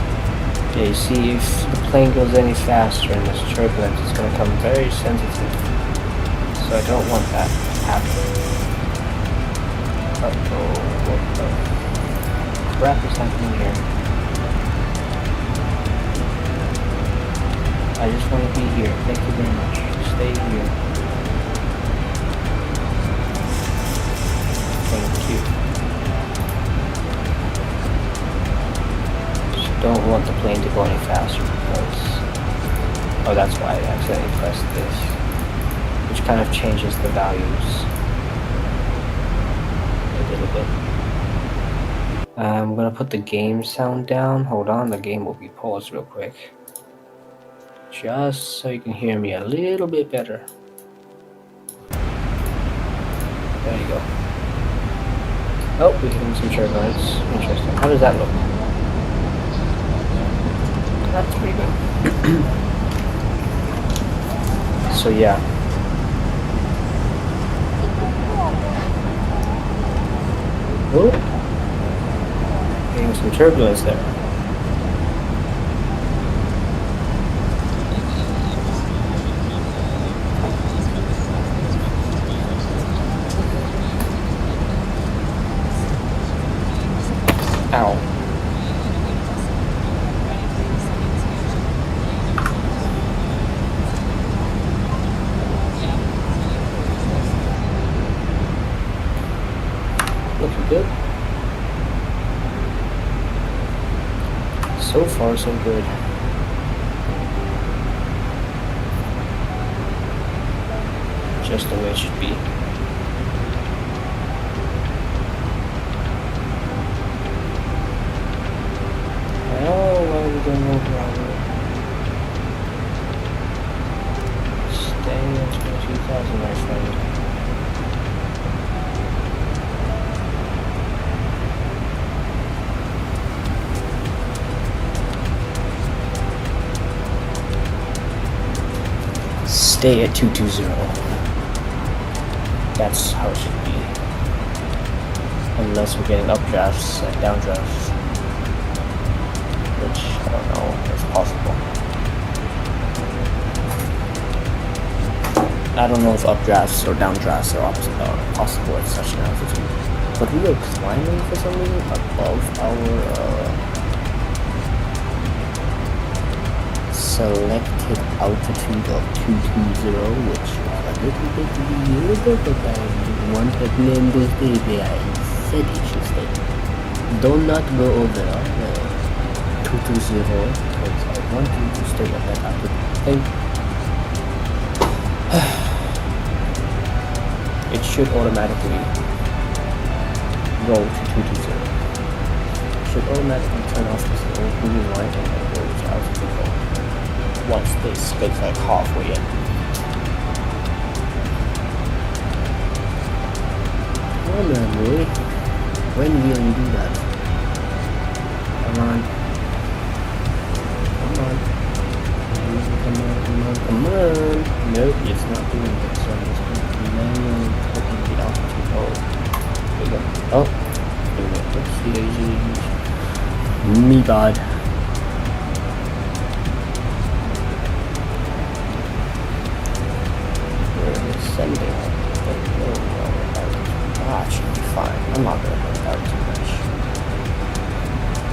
Yeah, you see, if the plane goes any faster in this turbulence, it's going to become very sensitive. So I don't want that to happen. Uh-oh, what the crap is happening here? I just want to be here. Thank you very much. Stay here. Thank you. Don't want the plane to go any faster because, oh, that's why I accidentally pressed this, which kind of changes the values a little bit. I'm gonna put the game sound down. Hold on, the game will be paused real quick, just so you can hear me a little bit better. There you go. Oh, we're hitting some turbulence. Interesting. How does that look? That's pretty good. So yeah. Oh, getting some turbulence there. Ow. Looking good. So far, so good. Just the way it should be. Oh, why are we going over our road? Stay at 22,000, my friend. Stay at 220. That's how it should be. Unless we're getting updrafts and downdrafts, which I don't know if possible. I don't know if updrafts or downdrafts are possible at such an altitude. but we are climbing for some reason above our selected altitude of 220, which is a little bit weird, but I want to blame this baby. I said it should stay. Do not go over 220 because I want you to stay at that altitude. It should automatically go to 220. It should automatically turn off this little green light and then go to altitude control once this gets like halfway in. Come on, boy. When will you do that? Come on. Come on. Come on, come on, come on. Nope, it's not doing it, so I'm just going to manually clicking the altitude. Oh, there you go. Oh, there we go. Oopsie daisy. Me bad. We're ascending. That should be fine. I'm not going to work out too much.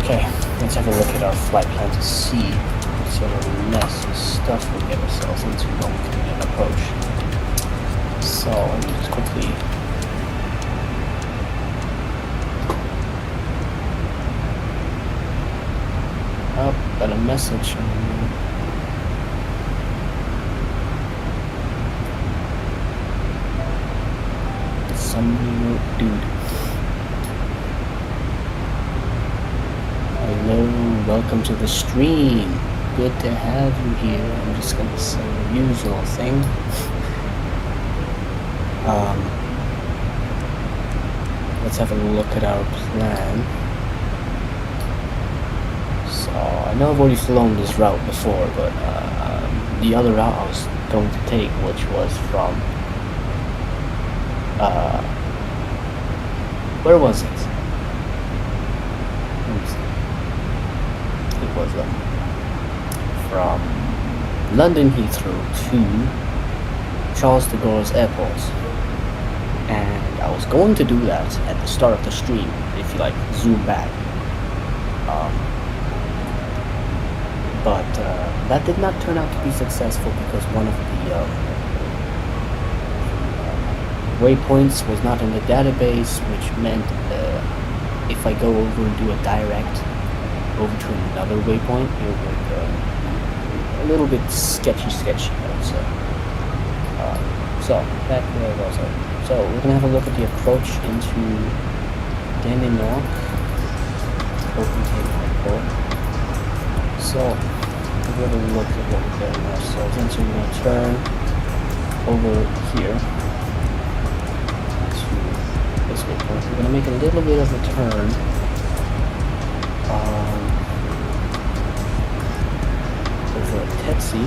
Okay, let's have a look at our flight plan to see what sort of mess and stuff we get ourselves into when we can get an approach. So, let me just quickly... Oh, got a message from you. Somebody wrote, dude. Hello, welcome to the stream. Good to have you here. I'm just gonna say the usual thing. Let's have a look at our plan. So, I know I've already flown this route before, but the other route I was going to take, which was from where was it? Let me see. It was from London Heathrow to Charles de Gaulle's airport, and I was going to do that at the start of the stream if you like zoom back, but that did not turn out to be successful because one of the waypoints was not in the database, which meant if I go over and do a direct over to another waypoint, it would a little bit sketchy, I would say. So back where I was at. So we're gonna have a look at the approach into Randonm open table airport. So we're gonna look at what we're getting ourselves into. We're gonna turn over here. We're going to make a little bit of a turn over at Tetsi.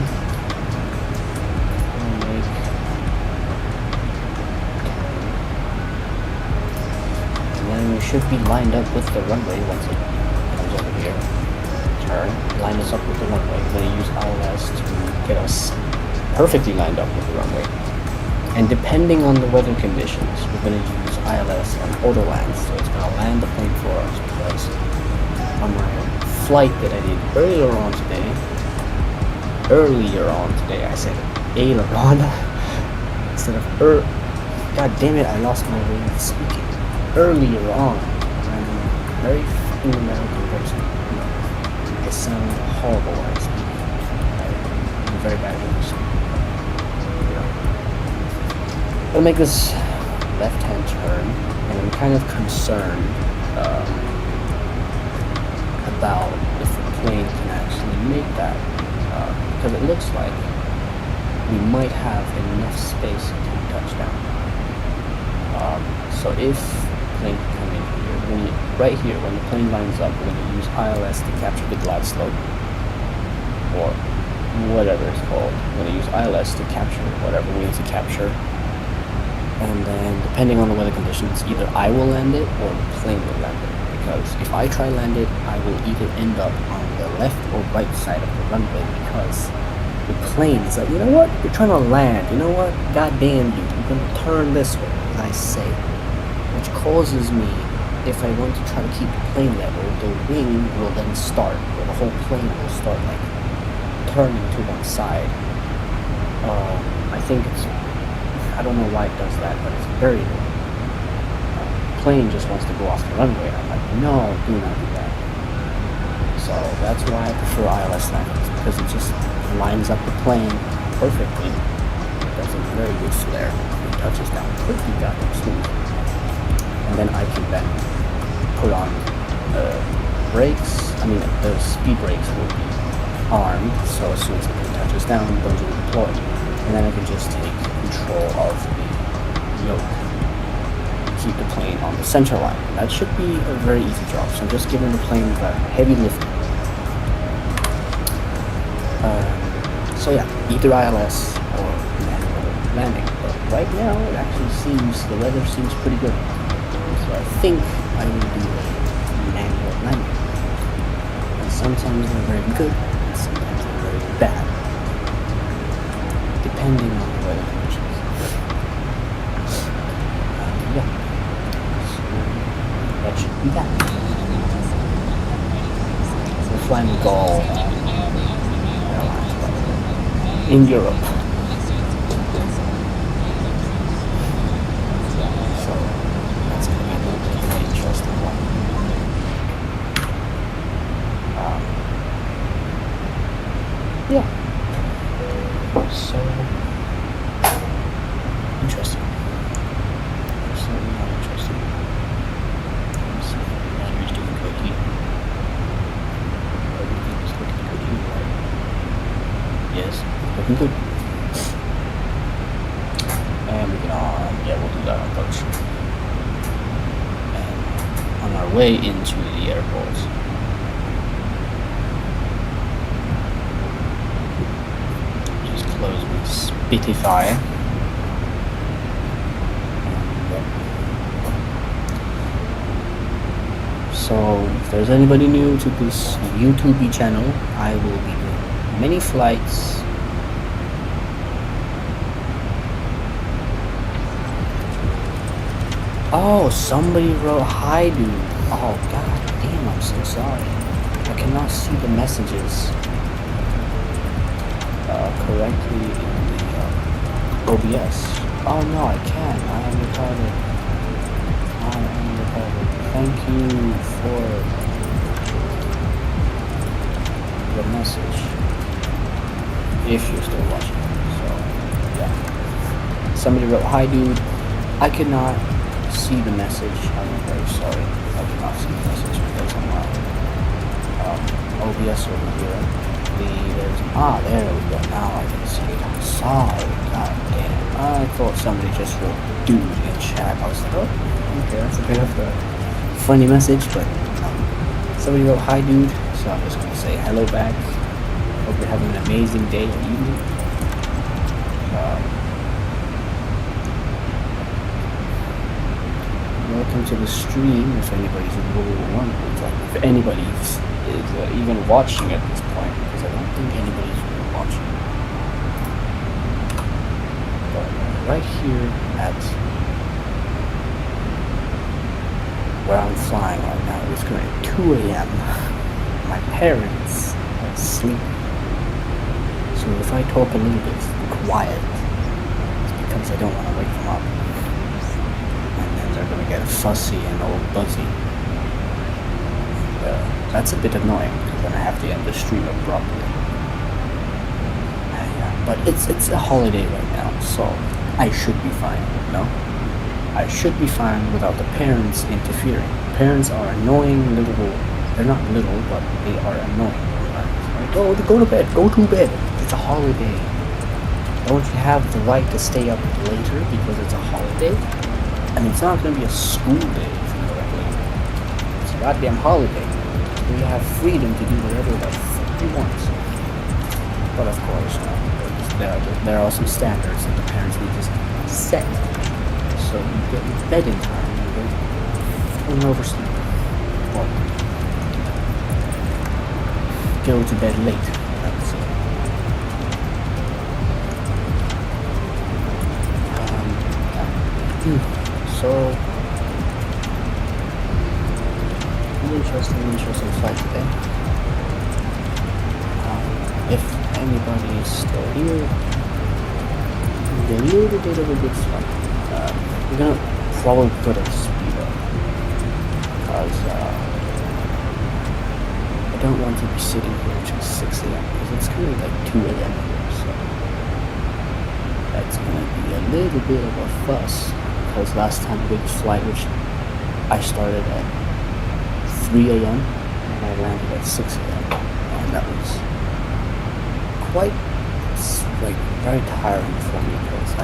And then we should be lined up with the runway once it comes over here. Turn, line us up with the runway. We're going to use ILS to get us perfectly lined up with the runway. And depending on the weather conditions, we're going to use ILS and auto land, so it's going to land the plane for us, because on my flight that I did earlier on today, I said aileron instead of god damn it, I lost my way of speaking. Earlier on, I'm a very fucking American person. I sound horrible when I speak. I'm very bad at English. I'll make this left-hand turn, and I'm kind of concerned about if the plane can actually make that, because it looks like we might have enough space to touch down. So if the plane can come in here, right here, when the plane lines up, we're going to use ILS to capture the glide slope, or whatever it's called. We're going to use ILS to capture whatever we need to capture. And then, depending on the weather conditions, either I will land it or the plane will land it. Because if I try land it, I will either end up on the left or right side of the runway, because the plane is like, you know what? You're trying to land. You know what? God damn you. You're going to turn this way, as I say. which causes me, if I want to try to keep the plane level, the wing will then start, or the whole plane will start like turning to one side. I think it's, I don't know why it does that, but it's very annoying. Plane just wants to go off the runway. I'm like, no, do not do that. So that's why I prefer ILS landings, because it just lines up the plane perfectly. It does a very good flare. It touches down pretty goddamn smooth. And then I can then put on the brakes. I mean, the speed brakes will be armed, so as soon as the plane touches down, those will deploy. And then I can just take control of the yoke. Keep the plane on the center line. That should be a very easy job. So I'm just giving the plane the heavy lift. So yeah, either ILS or manual landing. But right now, it actually seems, the weather seems pretty good. So I think I will do a manual landing. And sometimes they're very good, and sometimes they're very bad. Depending on the weather conditions. Yeah. That should be that. We're flying with Gall Airlines, by the way, in Europe. So that's going to be a very interesting one. Yeah. So interesting. Absolutely not interesting. Battery's doing good here. Everything's looking good here, right? Yes, looking good. And we can yeah, we'll do that on approach. And on our way into the airport. Just close with Spitify. So if there's anybody new to this YouTube channel, I will be doing many flights. Oh, somebody wrote hi dude. Oh god damn, I'm so sorry. I cannot see the messages correctly in the OBS. Oh no, I can. I am retarded. Thank you for the message. If you're still watching. So, yeah. Somebody wrote, hi dude. I could not see the message. I'm very sorry. I could not see the message because I'm on OBS over here. There we go. Now I can see it. I'm sorry. God damn. I thought somebody just wrote dude in chat. I was like, oh, okay, that's a bit of a funny message, but somebody wrote hi dude, so I'm just gonna say hello back. Hope you're having an amazing day or evening. Welcome to the stream. If anybody's wondering, if anybody's even watching at this point, because I don't think anybody's really watching. But right here at where I'm flying right now, it's currently 2 a.m. My parents are asleep. So if I talk a little bit quiet, it's because I don't want to wake them up. And then they're going to get fussy and all buzzy. That's a bit annoying, because then I have to end the stream abruptly. But it's a holiday right now, so I should be fine, no? I should be fine without the parents interfering. Parents are annoying little, they're not little, but they are annoying. Like, oh, go to bed, it's a holiday. Don't you have the right to stay up later because it's a holiday? I mean, it's not going to be a school day, correctly. It's a goddamn holiday. We have freedom to do whatever the fuck we want. But of course, there are some standards that the parents need to set. So you get to bed in time and don't oversleep. Or go to bed late. That's it. So interesting flight today. If anybody is still here, a little bit of a good flight. We're gonna probably put a speed up because I don't want to be sitting here until 6 a.m. because it's kind of like 2 a.m. here, so that's gonna be a little bit of a fuss. Because last time I did this flight, which I started at 3 a.m. and I landed at 6 a.m. and that was quite like very tiring for me because I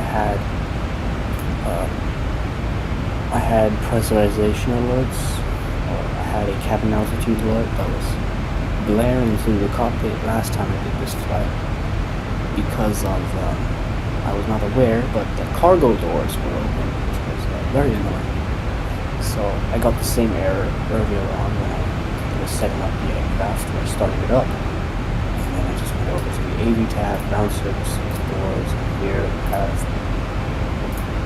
had pressurization alerts, or I had a cabin altitude alert that was blaring through the cockpit last time I did this flight because of I was not aware, but the cargo doors were open, which was very annoying. So I got the same error earlier on when I was setting up the aircraft or starting it up. And then I just went over to the AV tab, ground service doors, and here we have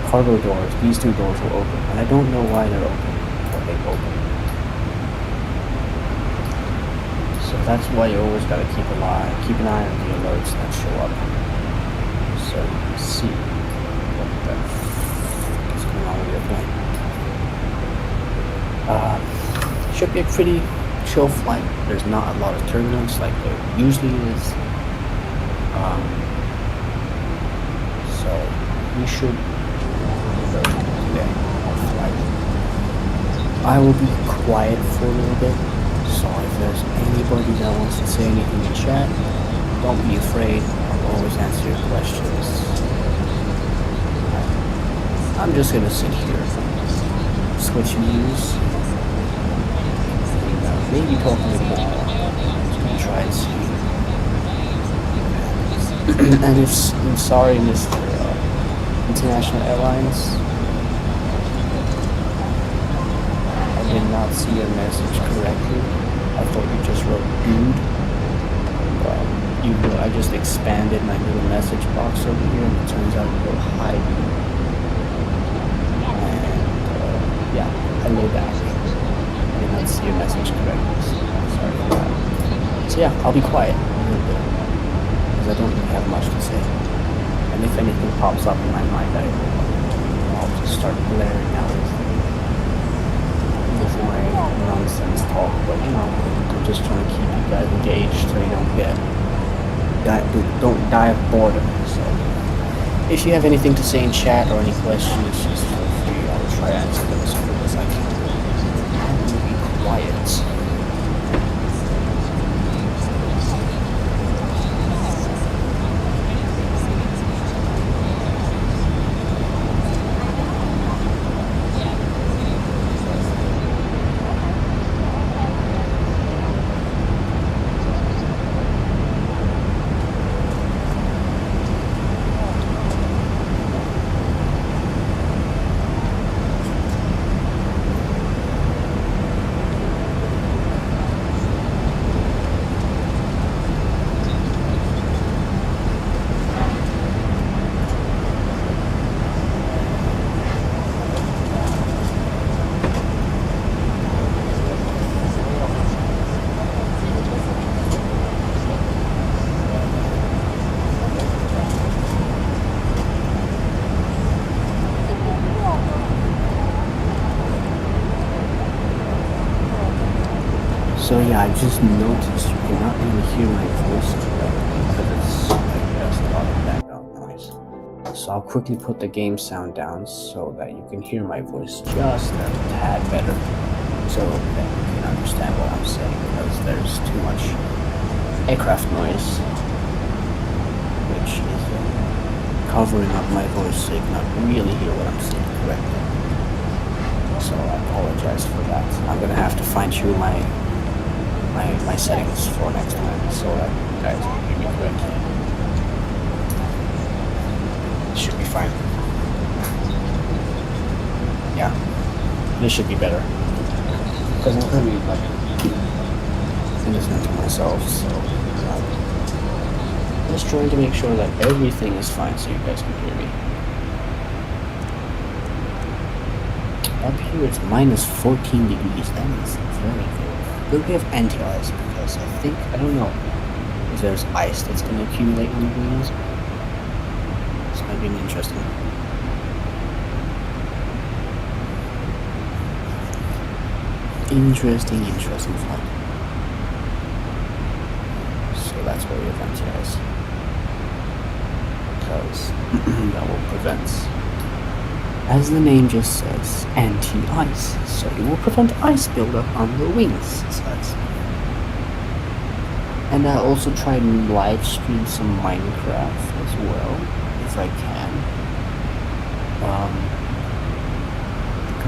cargo doors. These two doors were open, and I don't know why they're open, but they open. So that's why you always gotta keep an eye on the alerts that show up. So you can see what the f is going on with your plane. Should be a pretty chill flight. There's not a lot of turbulence like there usually is. So we should be very good today on flight. I will be quiet for a little bit, so if there's anybody that wants to say anything in chat, don't be afraid. I'll always answer your questions. I'm just gonna sit here, switching views, and maybe talk a little bit more. I'm just gonna try and see. And I'm sorry, Mr. International Airlines. I did not see your message correctly. I thought you just wrote dude. I just expanded my little message box over here, and it turns out you wrote hi dude. And yeah, hello back. I did not see your message correctly, so sorry for that. So yeah, I'll be quiet a little bit because I don't really have much to say. And if anything pops up in my mind, I'll just start blaring out with my nonsense talk. But you know, I'm just trying to keep you guys engaged so you don't die of boredom. So if you have anything to say in chat or any questions, just feel free. I will try to answer them as quick as I can. I'm going to be quiet. So yeah, I just noticed you cannot really hear my voice correctly because it's like just a lot of background noise. So I'll quickly put the game sound down so that you can hear my voice just a tad better, so that you can understand what I'm saying, because there's too much aircraft noise, which is covering up my voice so you cannot really hear what I'm saying correctly. So I apologize for that. I'm gonna have to fine tune my settings for next time so that you guys can hear me correctly. Should be fine. Yeah, this should be better because I'm gonna be like listening to myself, so I'm just trying to make sure that everything is fine so you guys can hear me. Up here it's minus 14 degrees. That is very, very Will we have anti-ice? Because I don't know if there's ice that's going to accumulate on the wings. This might be interesting. Interesting flight. So that's why we have anti-ice. Because that will prevent, as the name just says, anti-ice. So it will prevent ice buildup on the wings. So that's... And I'll also try and live stream some Minecraft as well, if I can.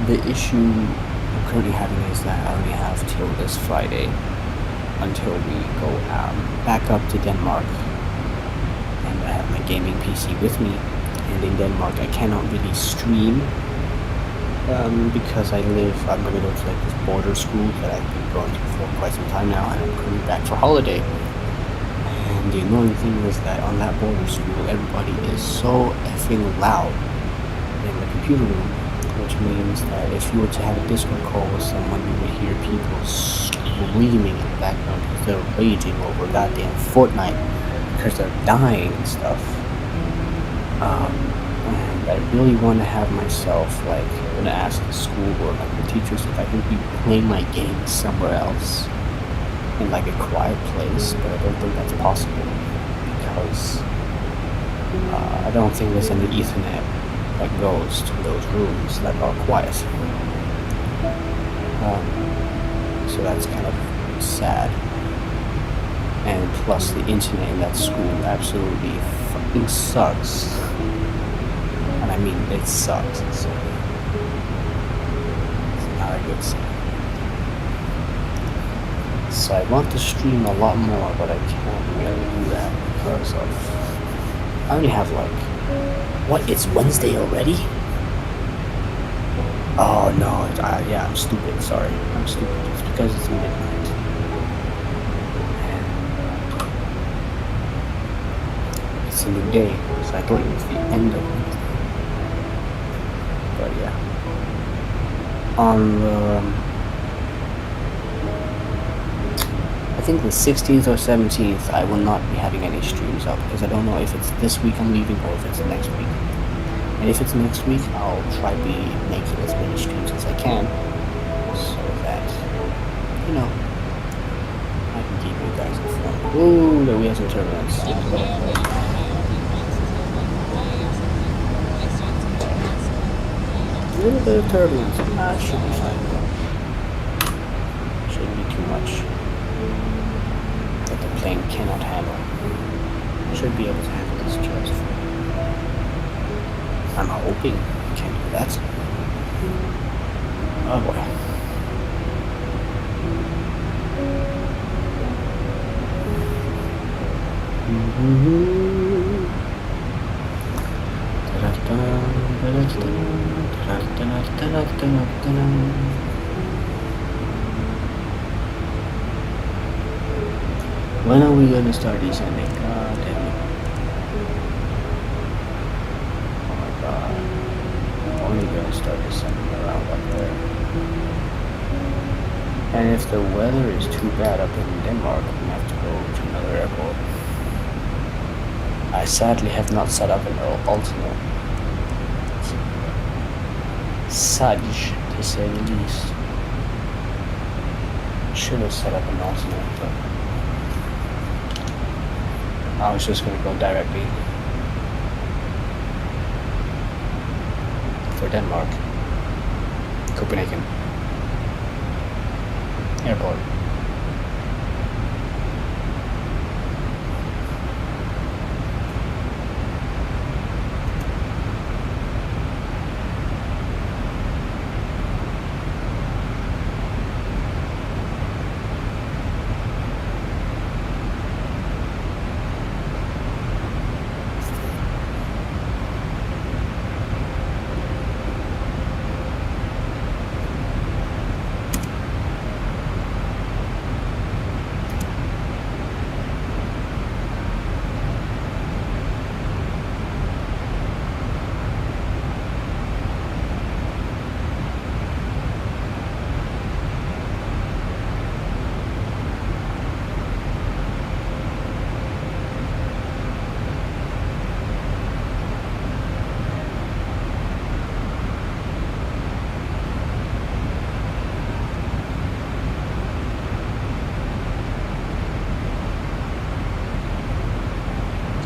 The issue I'm currently having is that I only have till this Friday until we go back up to Denmark. And I have my gaming PC with me. And in Denmark I cannot really stream because I'm going to go to like this border school that I've been going to for quite some time now, and I'm coming back for holiday. And the annoying thing is that on that border school everybody is so effing loud in the computer room, which means that if you were to have a Discord call with someone, you would hear people screaming in the background because they're raging over goddamn Fortnite because they're dying and stuff. And I really want to have myself, like, I'm going to ask the school or like the teachers if I can be playing my game somewhere else in like a quiet place, but I don't think that's possible because I don't think there's any Ethernet that goes to those rooms that are quiet. So that's kind of sad. And plus the internet in that school absolutely fucking sucks. And I mean, it sucks. It's not a good sign. So I want to stream a lot more, but I can't really do that because of... I only have like... What? It's Wednesday already? Oh no, yeah, I'm stupid, sorry. I'm stupid. It's because it's midnight. It's a new day, so I thought it was the end of Wednesday. But yeah. On the... I think the 16th or 17th I will not be having any streams up because I don't know if it's this week I'm leaving or if it's next week. And if it's next week, I'll try to be making as many streams as I can so that, you know, I can keep you guys informed. Ooh, there we have some turbulence. A little bit of turbulence. Should be fine. Shouldn't be too much that the plane cannot handle. Should be able to handle this just fine. I'm hoping I can do that. Oh boy. When are we gonna start descending? God damn it. Oh my god. I'm only gonna start descending around up there. And if the weather is too bad up in Denmark, I'm gonna have to go to another airport. I sadly have not set up an alternate. Sadge, to say the least. Should have set up an alternate, but I was just going to go directly for Denmark, Copenhagen Airport.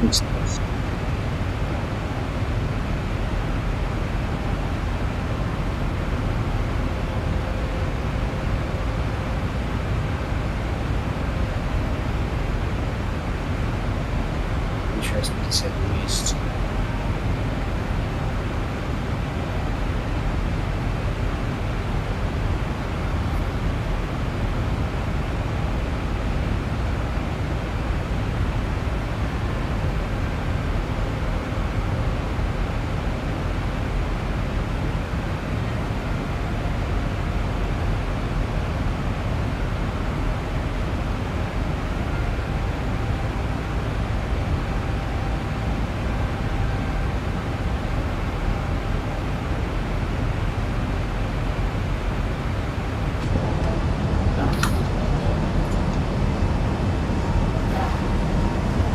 interesting stuff. Interesting to say the least.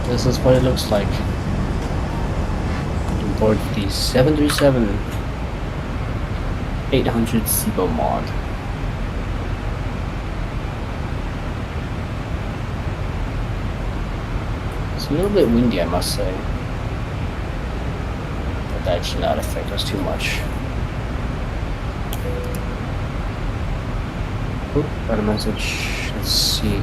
This is what it looks like on board the 737 800 SIBO mod. It's a little bit windy, I must say, but that should not affect us too much. Oop, got a message. Let's see.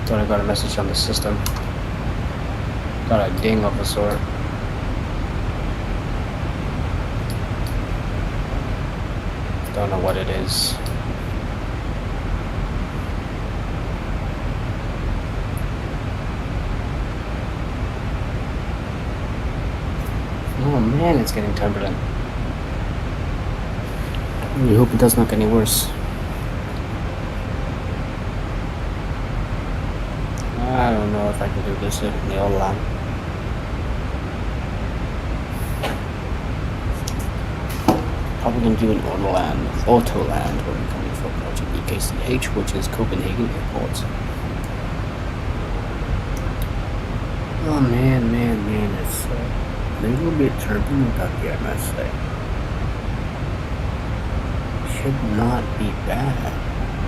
Thought I got a message on the system. Got a ding of a sort. Don't know what it is. Oh man, it's getting turbulent. We hope it does not get any worse. I don't know if I can do this in the old land. Probably gonna do an auto land where we're coming from Project EKCH, which is Copenhagen Airport. Oh man, it's a little bit turbulent out here, I must say. Should not be bad.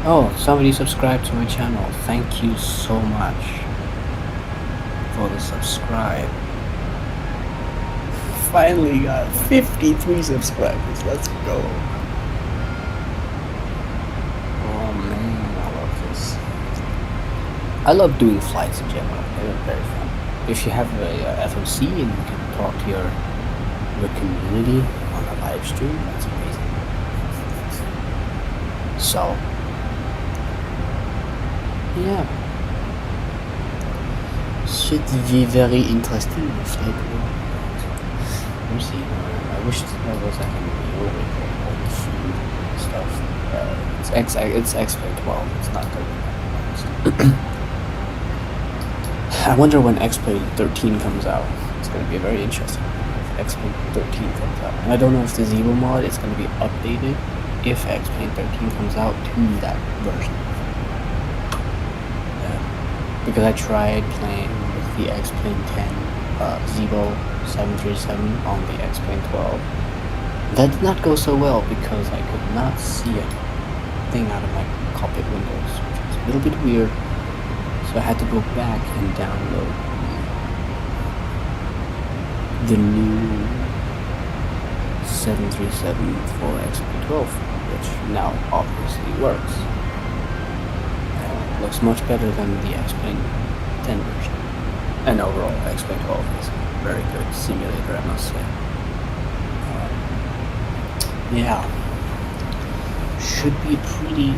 Oh, somebody subscribed to my channel. Thank you so much for the subscribe. Finally got 53 subscribers. Let's go. Oh man, I love this. I love doing flights in general. They're very fun. If you have a FOC and you can talk to your community on a live stream, that's amazing. So yeah, should be very interesting. Let me see. I wish there was like a new stuff. It's XP12. It's not good. I wonder when XP 13 comes out. It's going to be very interesting if XP 13 comes out. And I don't know if the Zero mod is going to be updated if XP 13 comes out to that version. Because I tried playing with the X-Plane 10 Zebo 737 on the X-Plane 12. That did not go so well because I could not see a thing out of my cockpit windows, which was a little bit weird. So I had to go back and download the new 737 for X-Plane 12, which now obviously works. Looks much better than the X-Plane 10 version. And overall, X-Plane 12 is a very good simulator, I must say. Yeah. Should be a pretty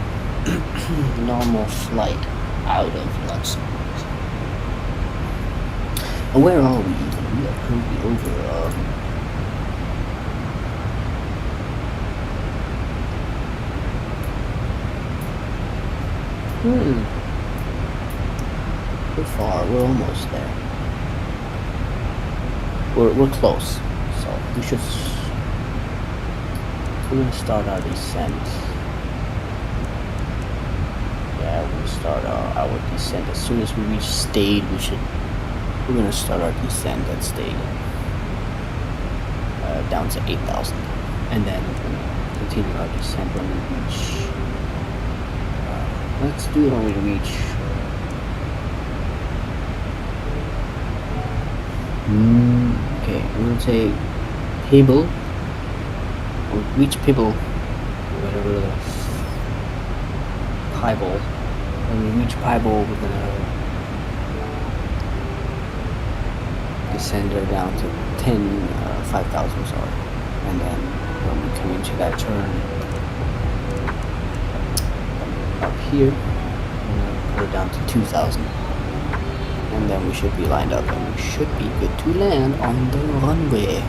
normal flight out of Luxembourg. And where are we even? We are currently over we're far. We're almost there. We're close. So we should. We're gonna start our descent. Yeah, we're gonna start our descent as soon as we reach Stade. We're gonna start our descent at Stade down to 8,000, and then we're gonna 15-hour descent when we reach. Let's do it when we reach. Okay, I'm gonna say Pebble. We'll reach Pebble, whatever the Piebble. When we reach Piebble, we're gonna descend her down to 5,000, sorry. And then when we come into that turn up here, we're gonna put it down to 2,000. And then we should be lined up and we should be good to land on the runway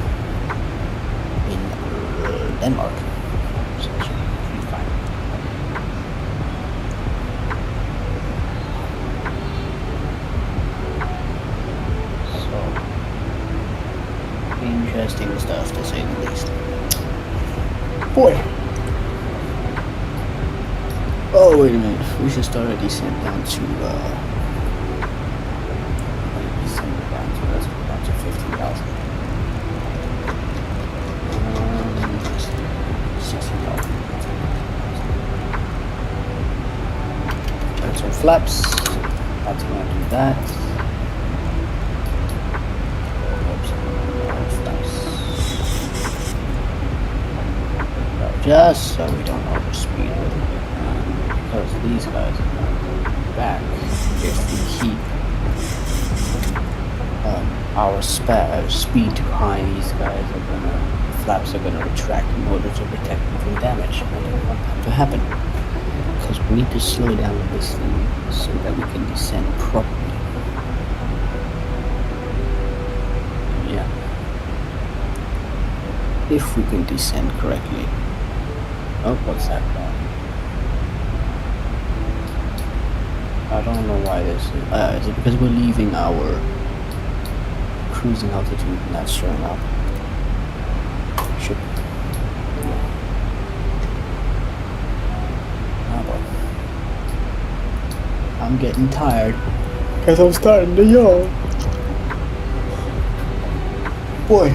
in Denmark. So it should be pretty fine. So, interesting stuff to say the least. Boy! Oh, wait a minute. We should start a descent down to, let's go down to 15,000. 16,000. Turn some flaps. That's gonna do that. Just so we don't overspeed it. Because these guys are going to go back if we keep our speed too high. These guys are gonna, flaps are gonna retract in order to protect them from damage. I don't want that to happen because we need to slow down this thing so that we can descend properly. Yeah, if we can descend correctly. Oh, what's that? I don't know why this is. Is it because we're leaving our cruising altitude and that's showing up? Should be. Oh boy. I'm getting tired because I'm starting to yawn. Boy.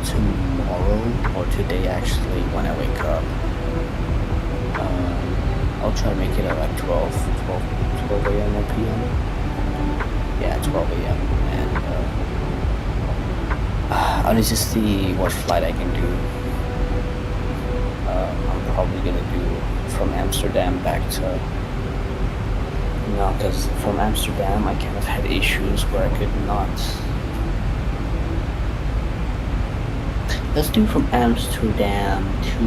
Tomorrow or today actually when I wake up. I'll try to make it at like 12 a.m. or p.m. Yeah, 12 a.m. and I'll need to see what flight I can do. I'm probably gonna do from Amsterdam back to because from Amsterdam I kind of had issues where I could not. Let's do from Amsterdam to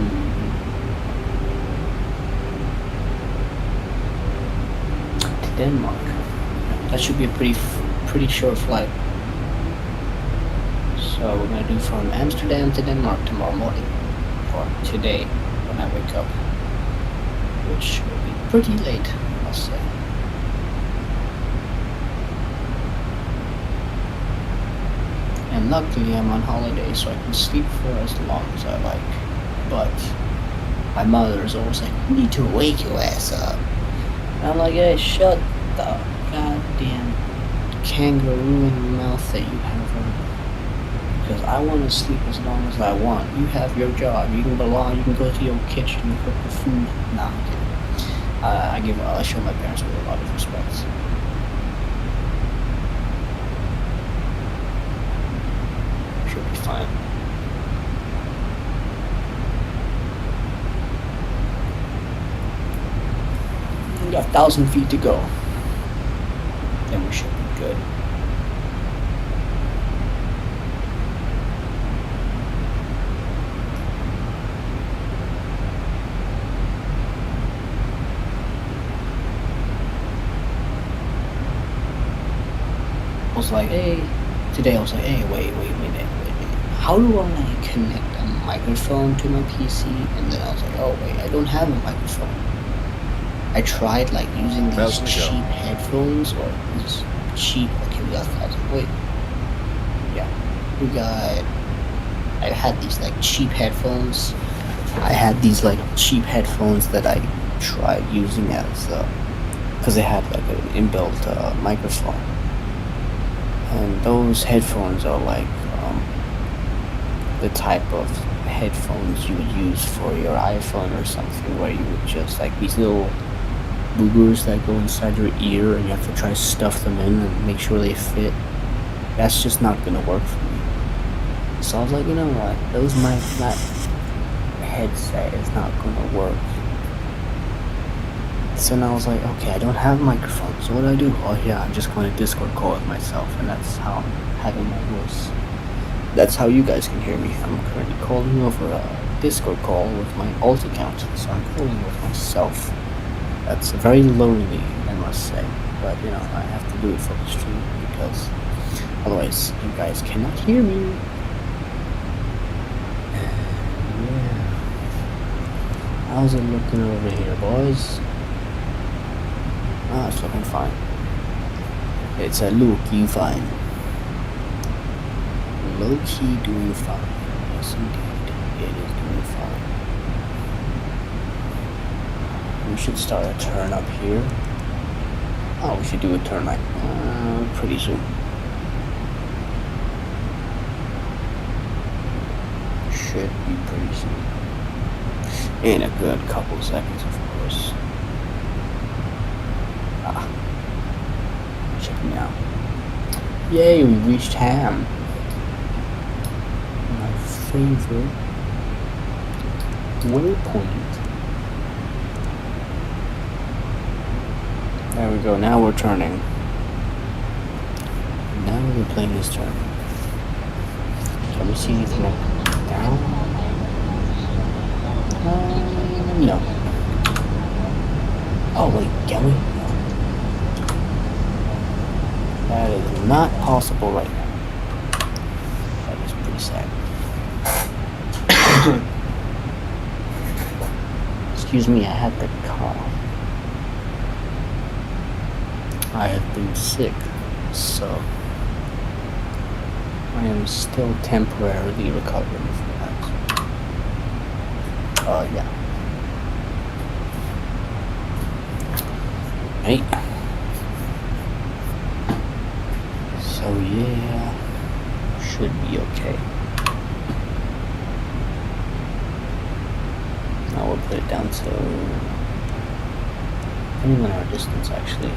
Denmark. That should be a pretty short flight. So we're gonna do from Amsterdam to Denmark tomorrow morning, or today when I wake up, which will be pretty late, I must say. And luckily I'm on holiday, so I can sleep for as long as I like. But my mother is always like, "You need to wake your ass up." And I'm like, "Hey, shut the goddamn kangaroo in your mouth that you have on." Because I want to sleep as long as I want. You have your job. You can belong. You can go to your kitchen and cook the food. Nah, I'm kidding. I show my parents with a lot of respect. Should be fine. We got 1,000 feet to go. Then we should be good. I was like, hey, today I was like, hey, wait a minute. how do I connect a microphone to my PC? And then I was like, oh wait, I don't have a microphone. I tried like using these
1,000 to go.
cheap headphones or these cheap. Okay, we got 1,000. Wait, yeah, we got. I had these like cheap headphones. I had these like cheap headphones that I tried using as because they had like an inbuilt microphone, and those headphones are like the type of headphones you would use for your iPhone or something, where you would just like these little boogers that go inside your ear and you have to try to stuff them in and make sure they fit. That's just not gonna work for me. So I was like, you know what, that headset is not gonna work. So now I was like, okay, I don't have a microphone, so what do? Oh yeah, I'm just going to Discord call with myself, and that's how I'm having my voice. That's how you guys can hear me. I'm currently calling over a Discord call with my alt account, so I'm calling with myself. That's very lonely, I must say, but you know, I have to do it for the stream because otherwise you guys cannot hear me. Yeah. How's it looking over here, boys? Ah, it's looking fine. It's a low-key fine. Low-key doing fine. Yes, indeed. It is doing fine. We should start a turn up here. Oh, we should do a turn like pretty soon. Should be pretty soon. In a good couple seconds, of course. Check me out. Yay, we reached Ham. My favorite waypoint. There we go, now we're turning. Now we're playing this turn. Can we see anything like down? No. Oh wait, can we? That is not possible right now. That is pretty sad. Excuse me, I had the cough. I have been sick, so I am still temporarily recovering from that. Yeah. Right. So yeah, should be okay. Now we'll put it down to depending on our distance actually.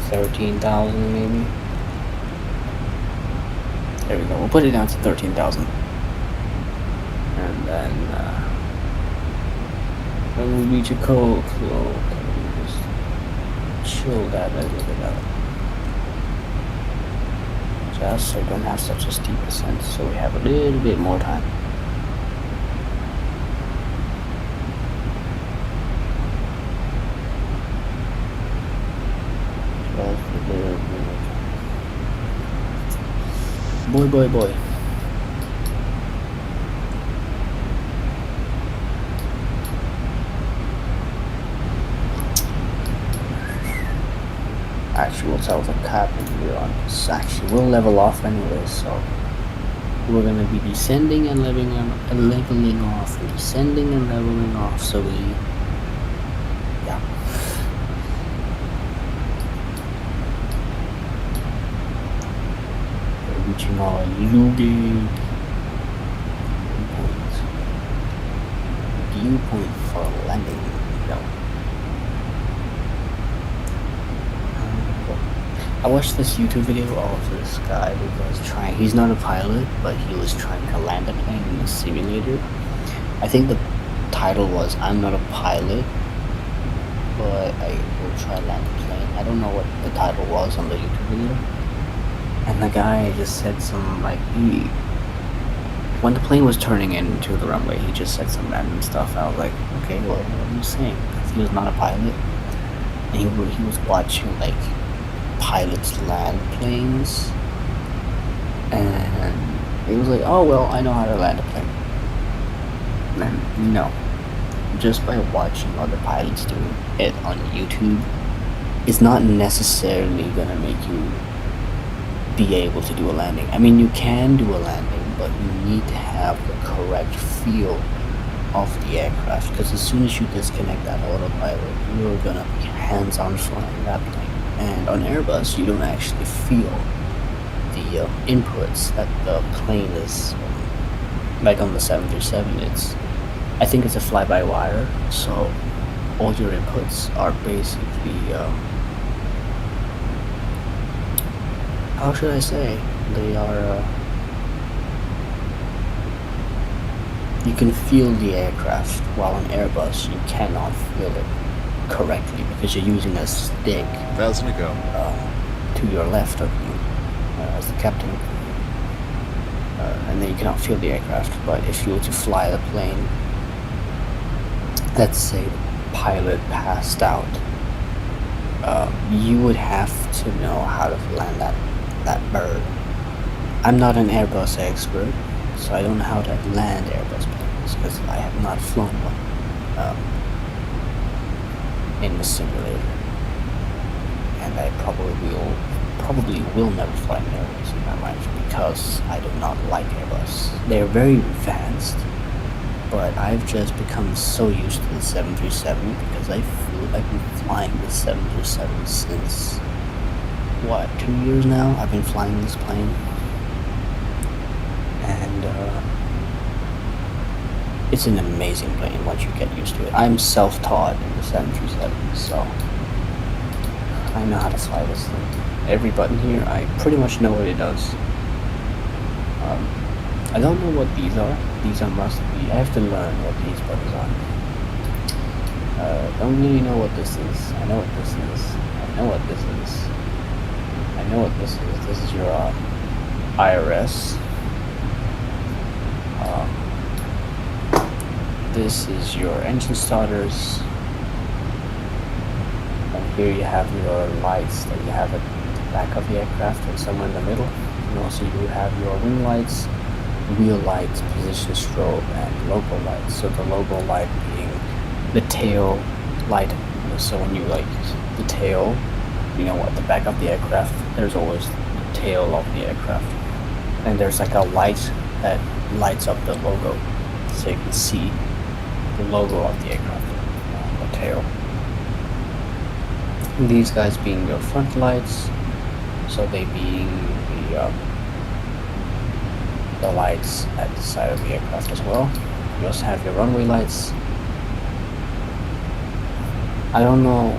13,000 maybe. There we go. We'll put it down to 13,000. And then when we reach a cold flow, just chill that a little bit out. Just so we don't have such a steep ascent, so we have a little bit more time. Boy. Actually, we'll tell the captain we're on this. Actually, we'll level off anyway, so we're gonna be descending and leveling off, descending and leveling off. So we, yeah. We're reaching our viewpoint for landing. No. I watched this YouTube video of this guy who was trying, he's not a pilot, but he was trying to land a plane in a simulator. I think the title was, I'm not a pilot, but I will try to land a plane. I don't know what the title was on the YouTube video. And the guy just said some, like, when the plane was turning into the runway, he just said some random stuff. I was like, okay, well, what are you saying? Because he was not a pilot. and he was watching like pilots land planes, and he was like, "Oh well, I know how to land a plane." And no, just by watching other pilots do it on YouTube, it's not necessarily gonna make you be able to do a landing. I mean, you can do a landing, but you need to have the correct feel of the aircraft, because as soon as you disconnect that autopilot, you're gonna be hands-on flying that plane. And on Airbus, you don't actually feel the inputs that the plane is, like on the 737, I think it's a fly-by-wire, so all your inputs are basically, how should I say, they are, you can feel the aircraft, while on Airbus you cannot feel it correctly because you're using a stick
1,000 to go.
to your left of you as the captain, and then you cannot feel the aircraft. But if you were to fly the plane, let's say the pilot passed out, you would have to know how to land that bird. I'm not an Airbus expert, so I don't know how to land Airbus planes because I have not flown one in the simulator, and I probably will never fly an Airbus in my life because I do not like Airbus. They're very advanced, but I've just become so used to the 737 because I feel like I've been flying the 737 since, what, 2 years now? I've been flying this plane, and it's an amazing plane once you get used to it. I'm self-taught in the 737, so I know how to fly this thing. Every button here, I pretty much know what it does. I don't know what these are. These must be. I have to learn what these buttons are. Don't really know what this is. I know what this is. I know what this is. I know what this is. This is your IRS. This is your engine starters. And here you have your lights that you have at the back of the aircraft and somewhere in the middle. And also you have your wing lights, wheel lights, position strobe, and logo lights. So the logo light being the tail light. So when you like the tail, you know, at the back of the aircraft, there's always the tail of the aircraft. And there's like a light that lights up the logo, so you can see the logo of the aircraft, the tail. And these guys being your front lights, so they being the lights at the side of the aircraft as well. You also have your runway lights. I don't know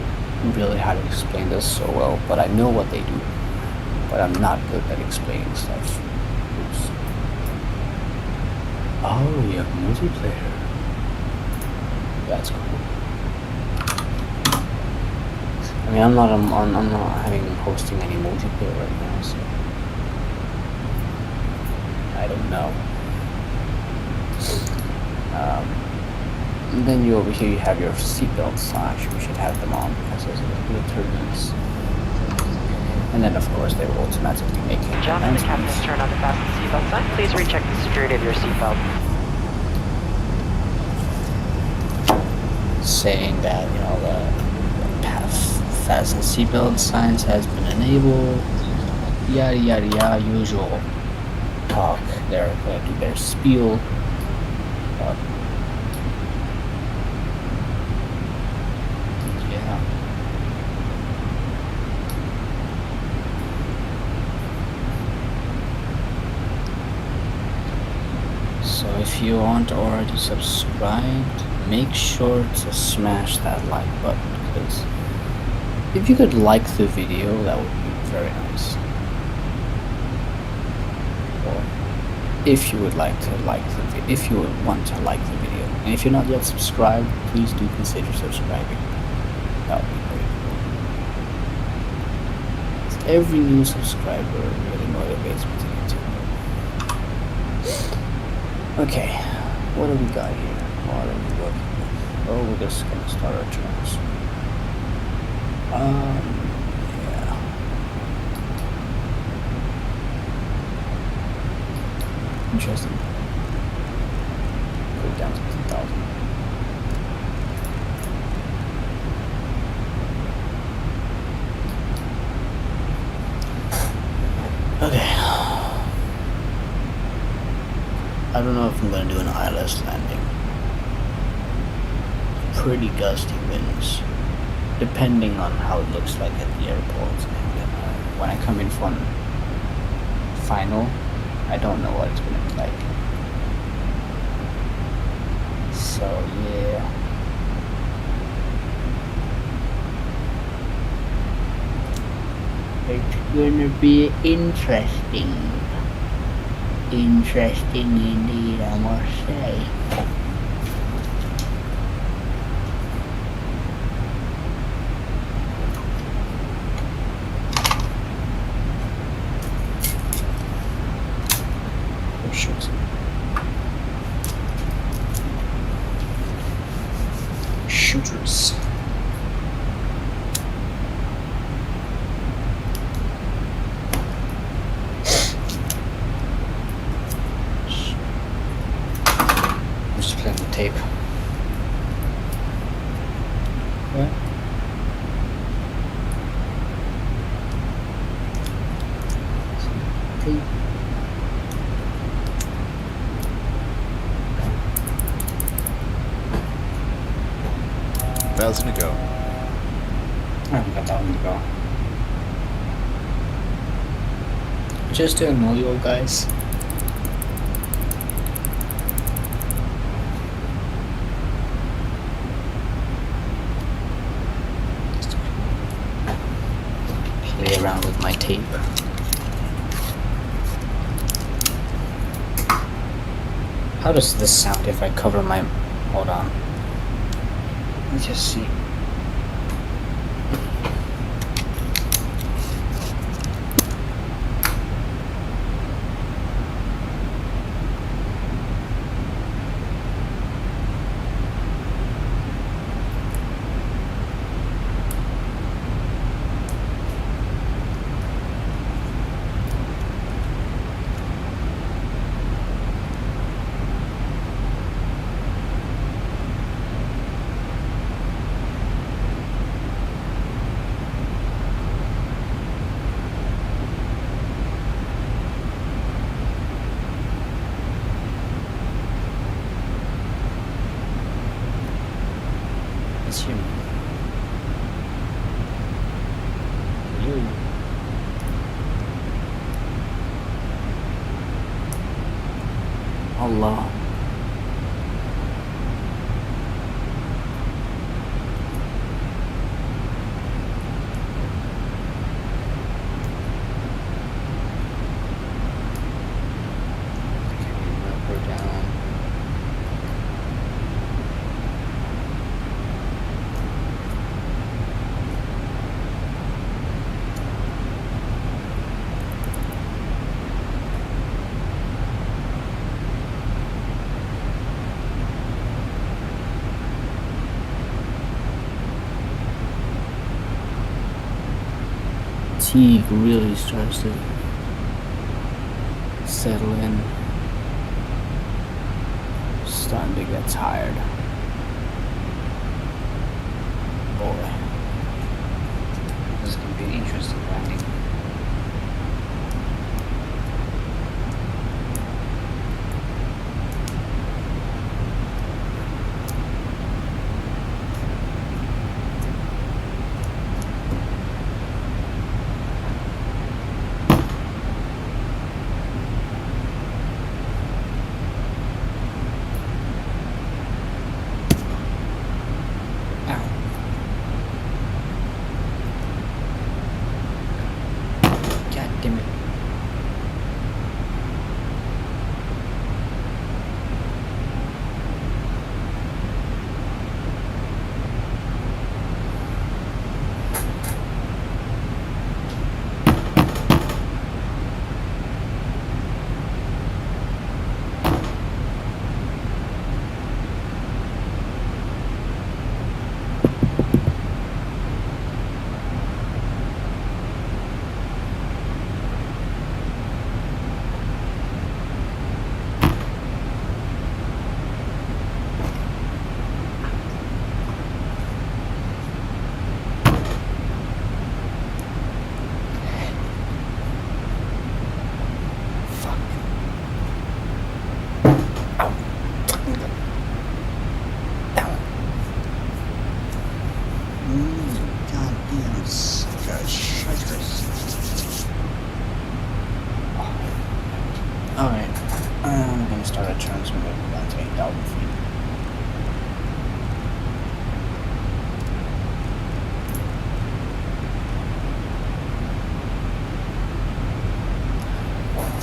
really how to explain this so well, but I know what they do, but I'm not good at explaining stuff. Oops. Oh, you have multiplayer. That's cool. I mean, I'm not hosting any multiplayer right now, so I don't know. And then over here you have your seatbelt signs. We should have them on because there's a little bit of turbulence. And then of course they will automatically make it.
John, the captain has turned on the fasten seatbelt sign. Please recheck the security of your seatbelt.
Saying that, you know, the fasten seatbelt signs has been enabled, yada yada yada, usual talk. They're going to do their spiel. Yeah. So if you aren't already subscribed, make sure to smash that like button, because if you could like the video, that would be very nice. Or if you would like to like the video, if you would want to like the video, and if you're not yet subscribed, please do consider subscribing. That would be great. Every new subscriber really motivates me to continue. Okay, what do we got here? What are we working with? Oh, we're just gonna start our turns. Yeah. Interesting. Put it down to 10,000. Okay. I don't know if I'm gonna do an ILS landing. Pretty gusty winds, depending on how it looks like at the airport. And when I come in from final, I don't know what it's gonna be like. So yeah. It's gonna be interesting. Interesting indeed, I must say. Oh shit. Shooters. Just playing the tape. Yeah. Tape.
1,000 to go.
I haven't got that one to go. Just to annoy you guys. Just play around with my tape. How does this sound if I cover my... Hold on. Let's just see. It's you. You. Allah. Fatigue really starts to settle in. Starting to get tired. Boy, this is gonna be an interesting landing.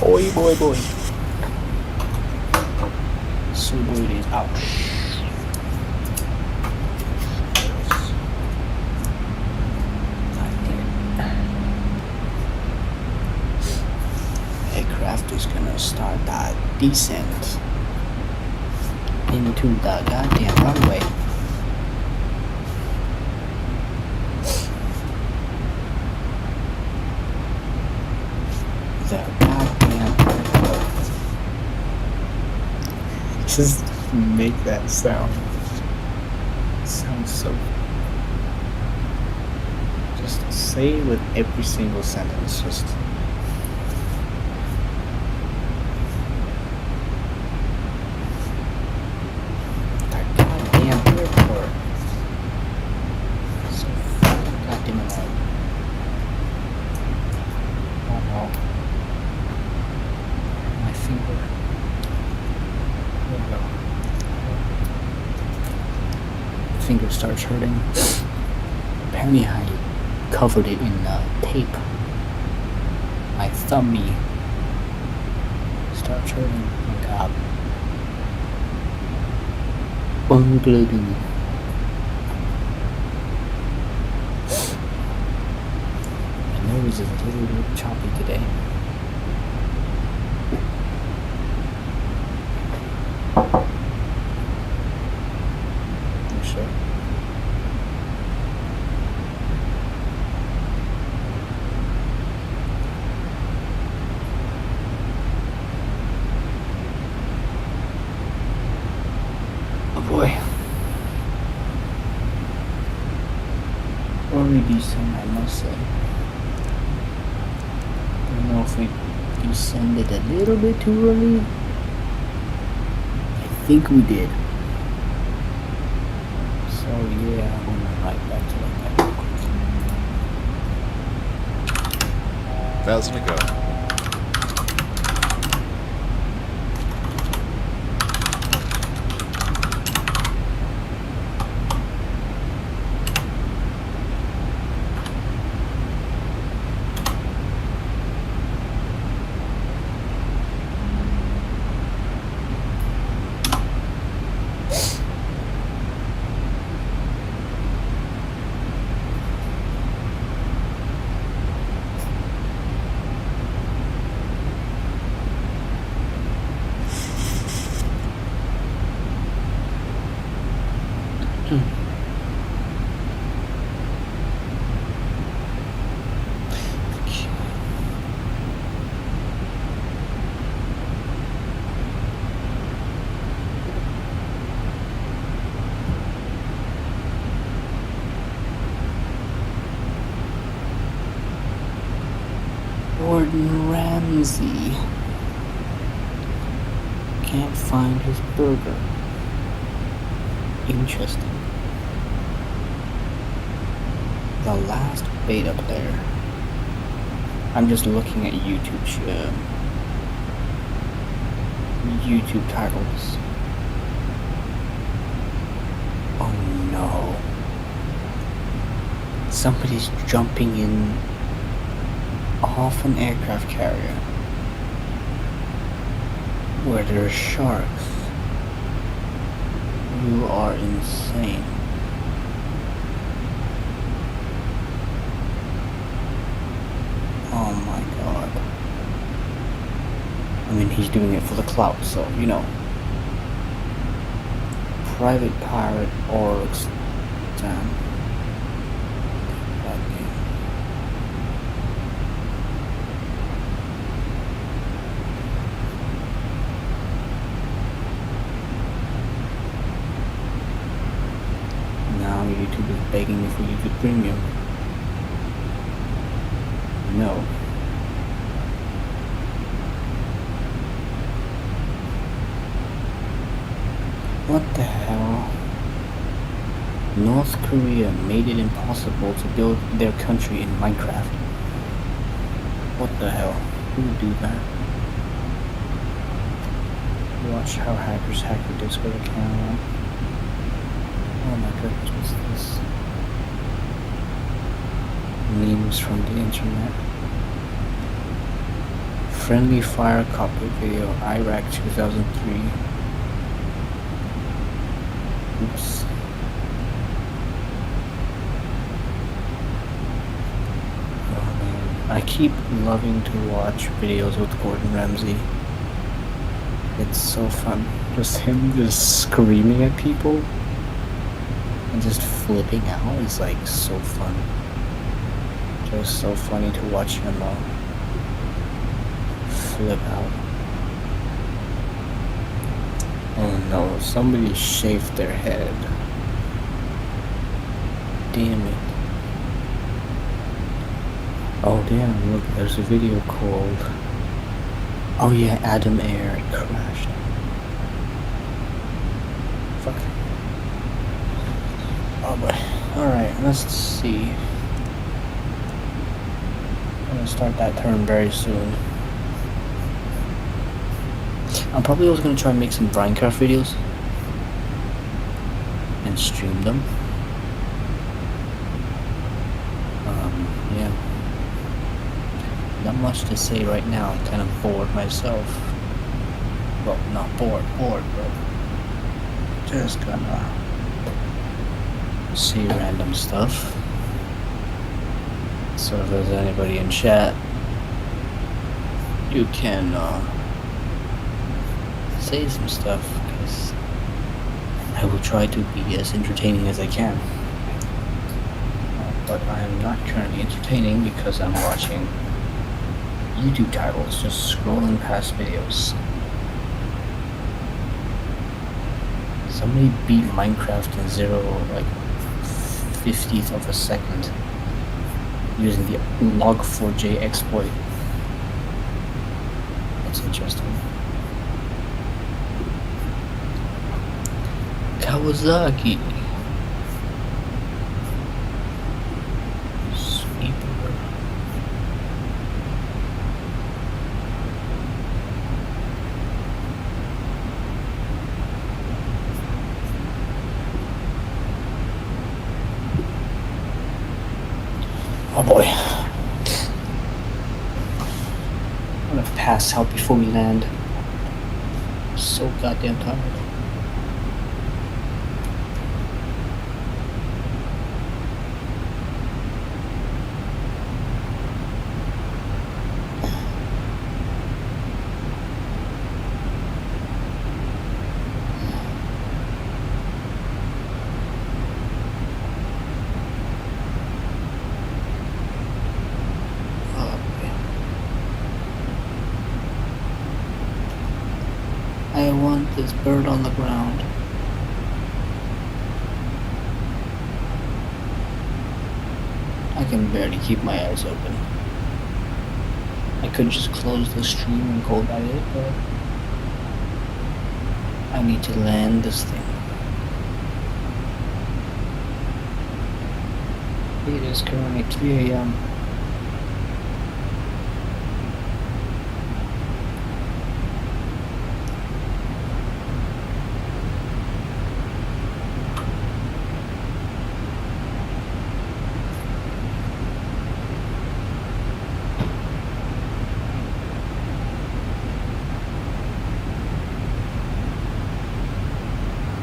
Boy. So boy it is. Ouch. Aircraft is gonna start that descent into the goddamn runway. The goddamn airport. Just make that sound. It sounds so. Just say it with every single sentence. Just. That goddamn airport. So fucking goddamn annoying. Oh no. My finger. There we go. Finger starts hurting. Apparently I covered it in tape. My thumb starts hurting. Oh my god. Bungalow. My nose is a little bit choppy today. You sure? Oh boy. Early descent, I must say. I don't know if we descended a little bit too early. I think we did. So yeah, I'm gonna right back to that real quick.
1,000 to go. Gordon Ramsay can't find his burger. Interesting. The last beta player. I'm just looking at YouTube titles. Oh no. Somebody's jumping in off an aircraft carrier where there's sharks. You are insane. Oh my god. I mean, he's doing it for the clout, so, you know. Private pirate orcs. Damn. That game. Now YouTube is begging me for YouTube Premium. No. What the hell? North Korea made it impossible to build their country in Minecraft. What the hell? Who would do that? Watch how hackers hack the Discord account. Oh my goodness, what's this? Memes from the internet. Friendly fire cockpit video, Iraq 2003. Oops. Oh man, I keep loving to watch videos with Gordon Ramsay. It's so fun. Just him just screaming at people and just flipping out is like so fun. Just so funny to watch him flip out. Oh no, somebody shaved their head. Damn it. Oh damn, look, there's a video called... Oh yeah, Adam Air, it crashed. Fuck. Oh boy. Alright, let's see. I'm gonna start that turn very soon. I'm probably also gonna try and make some Minecraft videos and stream them. Yeah. Not much to say right now. I'm kind of bored myself. Well, not bored, but just gonna see random stuff. So if there's anybody in chat, you can say some stuff, because I will try to be as entertaining as I can. But I am not currently entertaining because I'm watching YouTube titles, just scrolling past videos. Somebody beat Minecraft in 0.50th of a second using the log4j exploit. That's interesting. Kawasaki. Sweeper. Oh boy. I'm gonna pass out before we land. I'm so goddamn tired. I want this bird on the ground. I can barely keep my eyes open. I could just close the stream and go by it, but I need to land this thing. It is currently 3 a.m.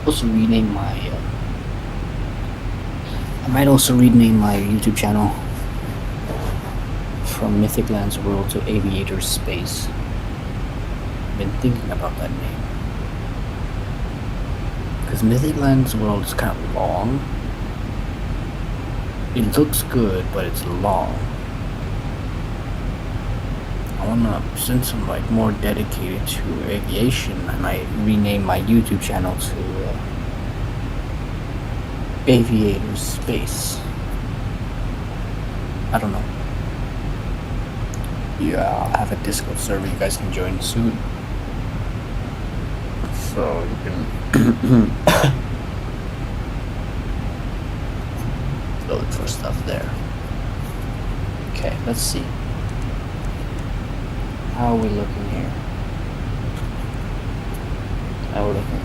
Also rename my I might also rename my YouTube channel from Mythic Lands World to Aviator Space. I've been thinking about that name because Mythic Lands World is kind of long. It looks good, but it's long. I wanna, since I'm like more dedicated to aviation, I might rename my YouTube channel to Aviator Space. I don't know. Yeah, I'll have a Discord server you guys can join soon. So you can look for stuff there. Okay, let's see. How are we looking here? How are we looking?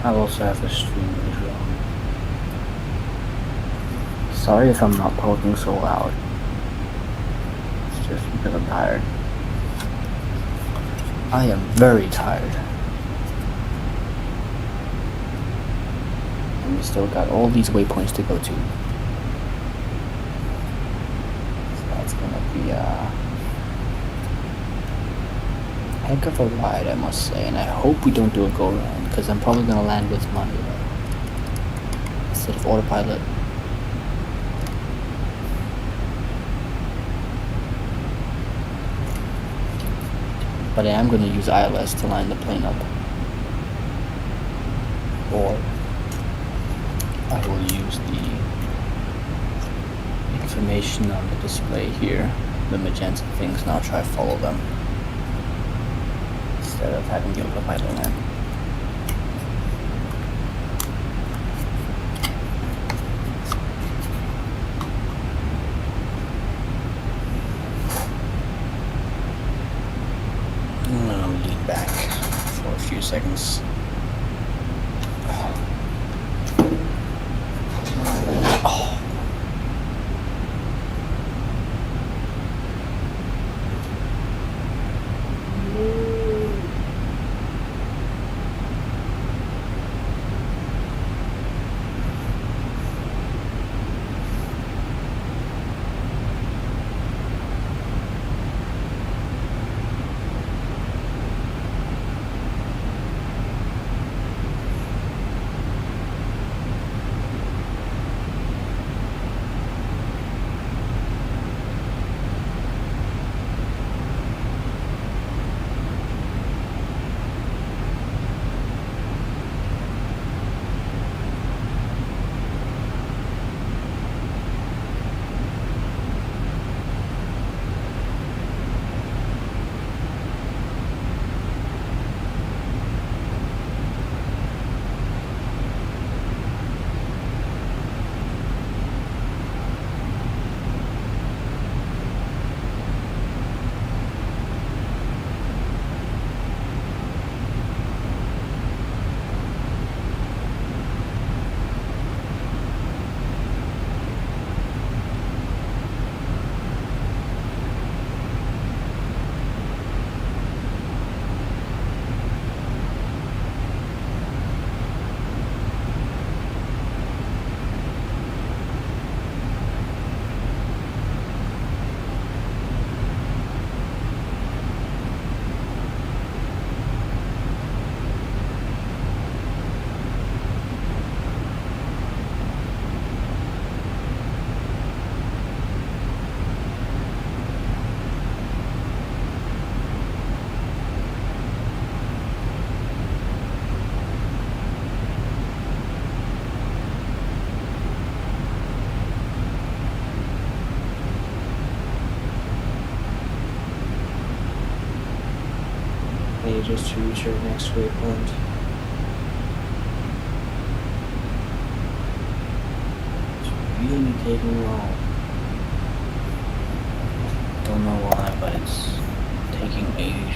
I'll also have the stream later on. Sorry if I'm not talking so loud. It's just because I'm tired. I am very tired. And we still got all these waypoints to go to. So that's gonna be a heck of a ride, I must say. And I hope we don't do a go-around, because I'm probably gonna land with my instead of autopilot. But I am going to use ILS to line the plane up. Or I will use the information on the display here, the magenta things, and I'll try to follow them instead of having the autopilot land. I'll lean back for a few seconds. Oh. Just to reach our next waypoint. It's really taking long. Don't know why, but it's taking ages.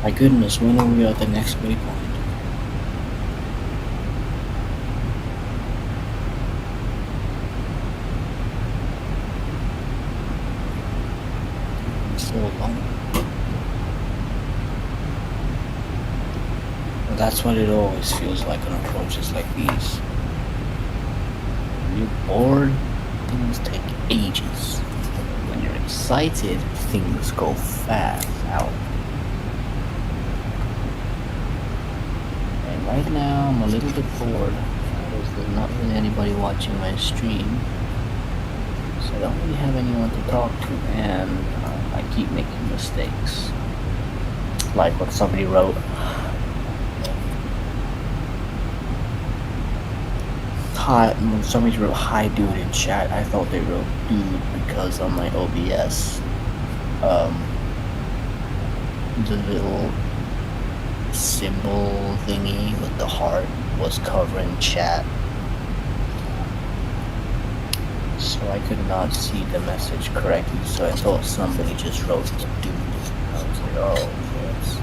My goodness, when are we at the next waypoint? It's so long. But that's what it always feels like on approaches like these. When you're bored, things take ages. When you're excited, things go fast out. right now I'm a little bit bored. There's not really anybody watching my stream, so I don't really have anyone to talk to, and I keep making mistakes. Like what somebody wrote. Hi, when somebody wrote hi dude in chat, I thought they wrote dude because on my OBS, the little symbol thingy with the heart was covering chat, so I could not see the message correctly, so I thought somebody just wrote dude. I was like, oh, okay, that's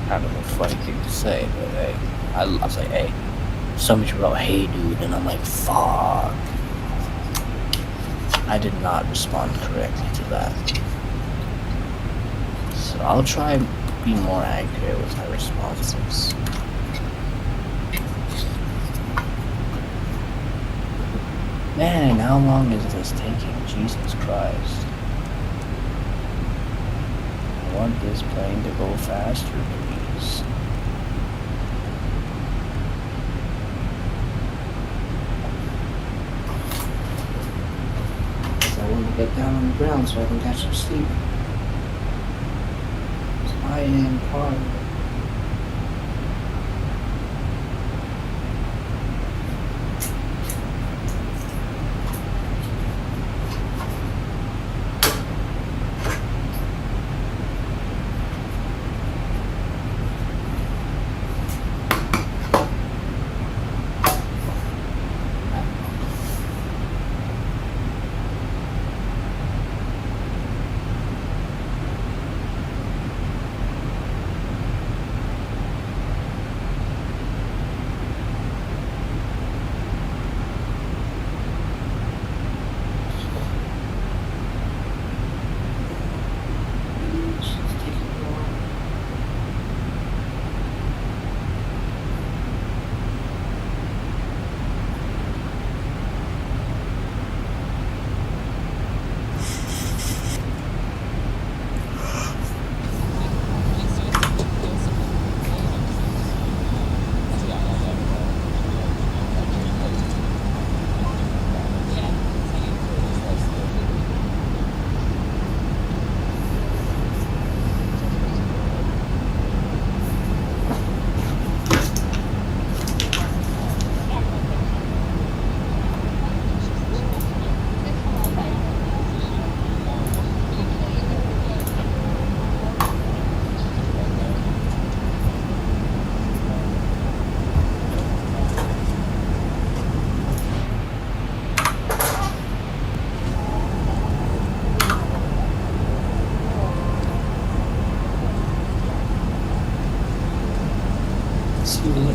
kind of a funny thing to say, but hey, I was like, hey, somebody wrote hey dude, and I'm like, fuck. I did not respond correctly to that. So I'll try and be more accurate with my responses. Man, how long is this taking? Jesus Christ. I want this plane to go faster, please.
I want to get down on the ground so I can catch some sleep. I am tired.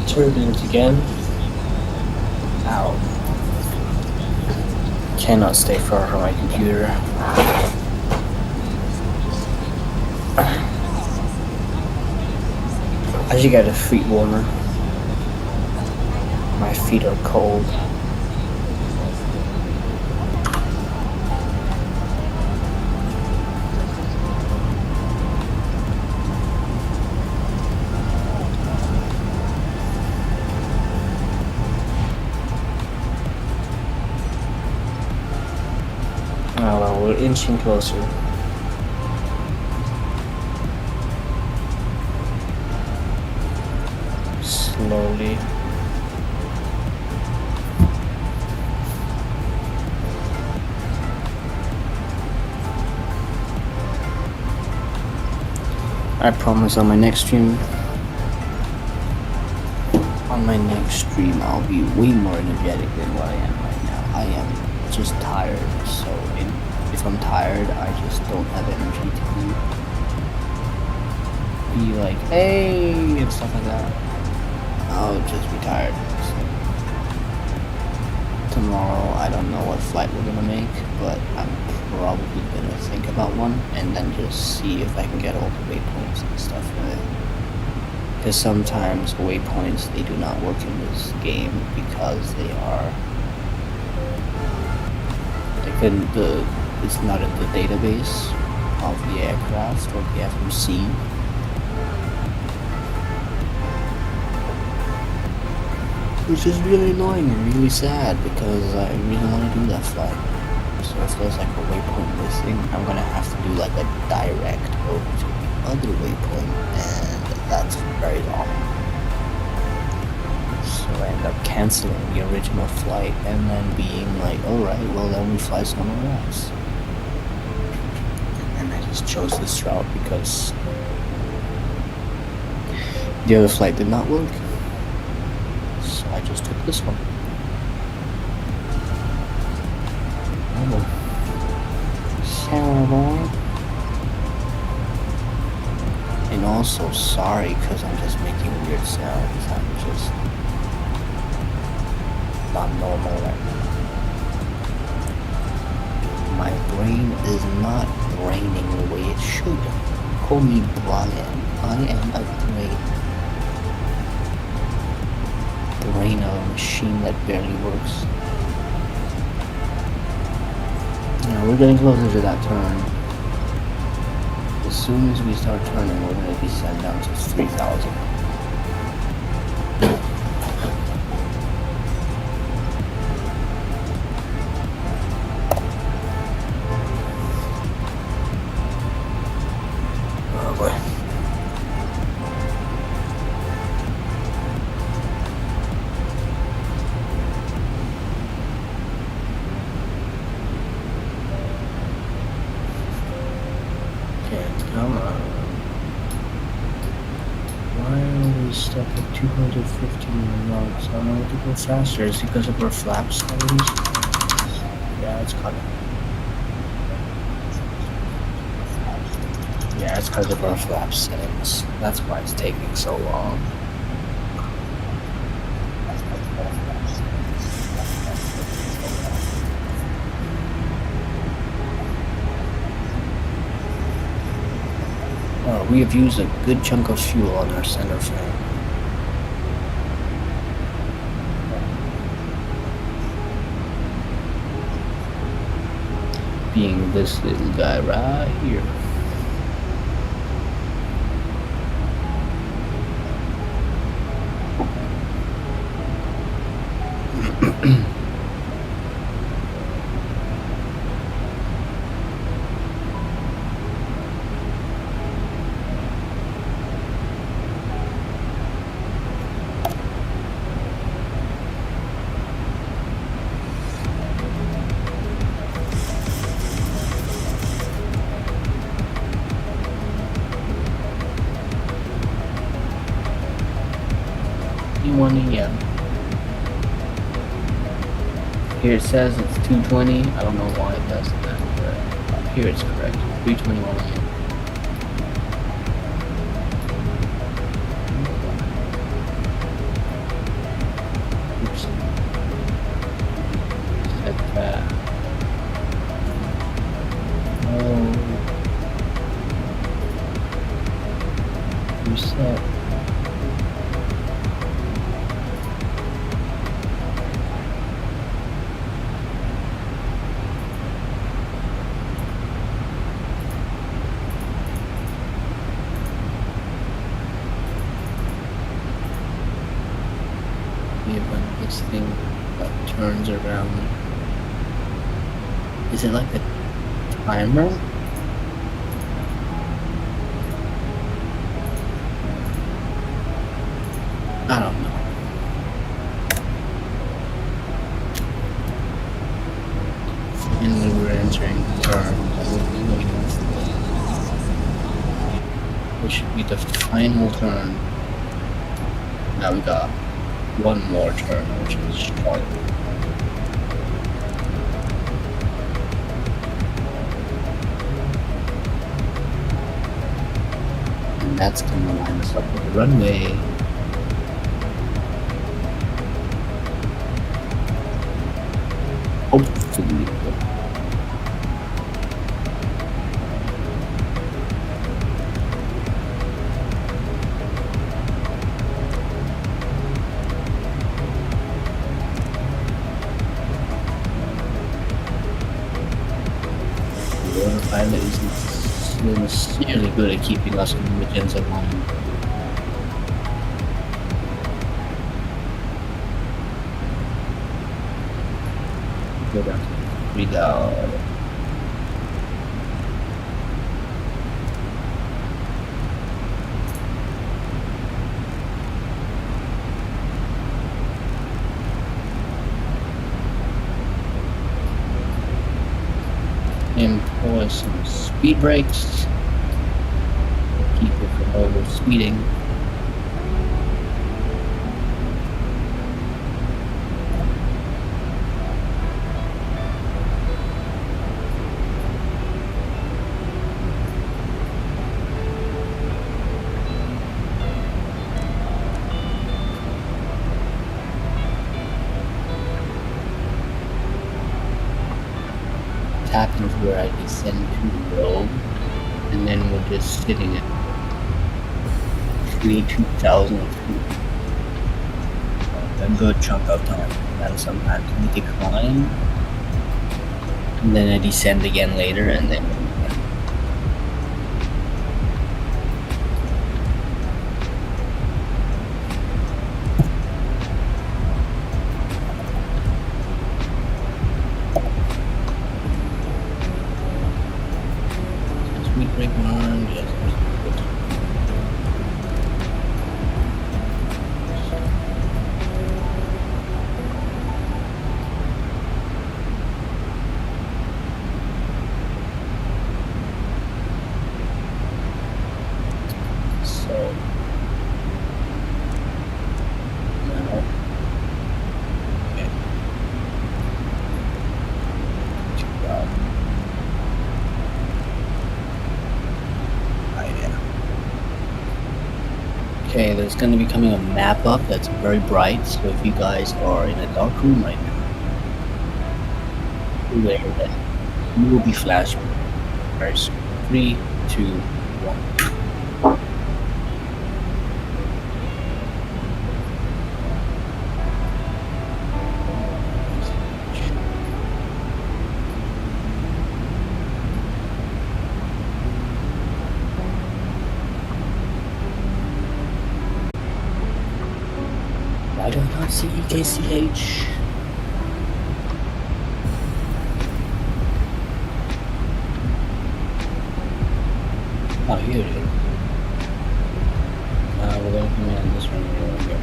Turbulence again. Ow. Cannot stay far from my computer. I should get a feet warmer. My feet are cold. Oh well, we're inching closer. Slowly. I promise on my next stream, I'll be way more energetic than what I am right now. I am just tired, so if I'm tired, I just don't have energy to be like, hey, and stuff like that. I'll just be tired. So tomorrow, I don't know what flight we're gonna make, but I'm probably gonna think about one and then just see if I can get all the waypoints and stuff with it. Because sometimes waypoints, they do not work in this game because they are it's not in the database of the aircraft or the FMC. which is really annoying and really sad because I really want to do that flight. So if there's like a waypoint missing, I'm gonna have to do like a direct over to the other waypoint, and that's very long. So I end up canceling the original flight and then being like, alright, well then we fly somewhere else. And I just chose this route because the other flight did not work. So I just took this one. Terrible. And also sorry because I'm just making weird sounds. I'm just not normal right now. My brain is not braining the way it should. Call me Brian. I am a brain of a machine that barely works. Yeah, we're getting closer to that turn. As soon as we start turning, we're going to be sent down to 3,000. Oh boy. Come on. Why are we stuck at 215 knots? I want to go faster. Is it because of our flap settings? Yeah, it's kind of. Yeah, it's because of our flap settings. That's why it's taking so long. We have used a good chunk of fuel on our center fan. Being this little guy right here. AM. Here it says it's 2:20. I don't know why it does that, but here it's correct. 3:21 AM. Oops. Set that. Oh. Reset. When this thing turns around, is it like a timer? I don't know. Finally, we're entering the turn that we'll be waiting for, which should be the final turn. Now we got one more turn, which is strong. And that's gonna line us up with the runway. Hopefully. The pilot is sincerely good at keeping us in the magenta line. Go down to 3,000. Employ some speed brakes. Keep it from over speeding. Happens where I descend to the road, and then we're just sitting at 22,000 feet. A good chunk of time. And sometimes we decline, and then I descend again later, and then. Break my arm, yes. So now, okay. Okay, there's going to be coming a map up that's very bright, so if you guys are in a dark room right now, aware that you will be flashed very soon. 3, 2, 1. I do not see EKCH. Oh, here it is. We're going to come in this one here.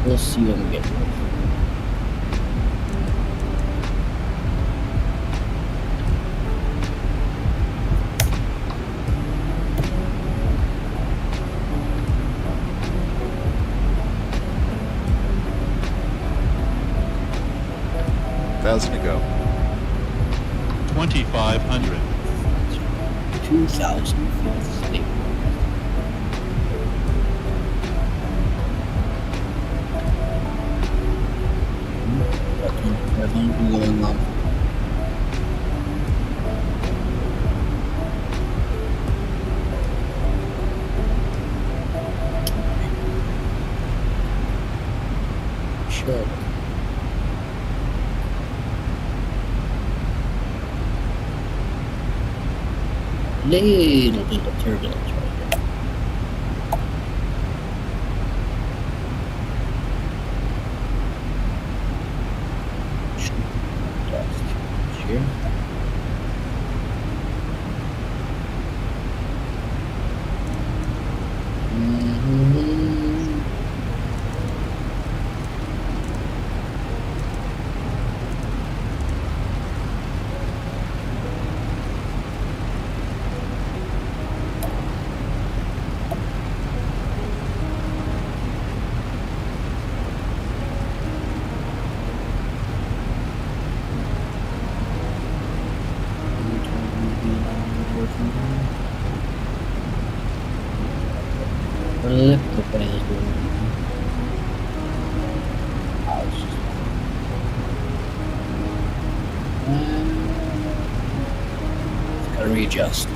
We'll see when we get to it.
Thousand to go.
2,500.
2,000 feet stable. What going on? Sure. Little bit of turbulence right there. Dust here. Flip the thing. Gotta readjust.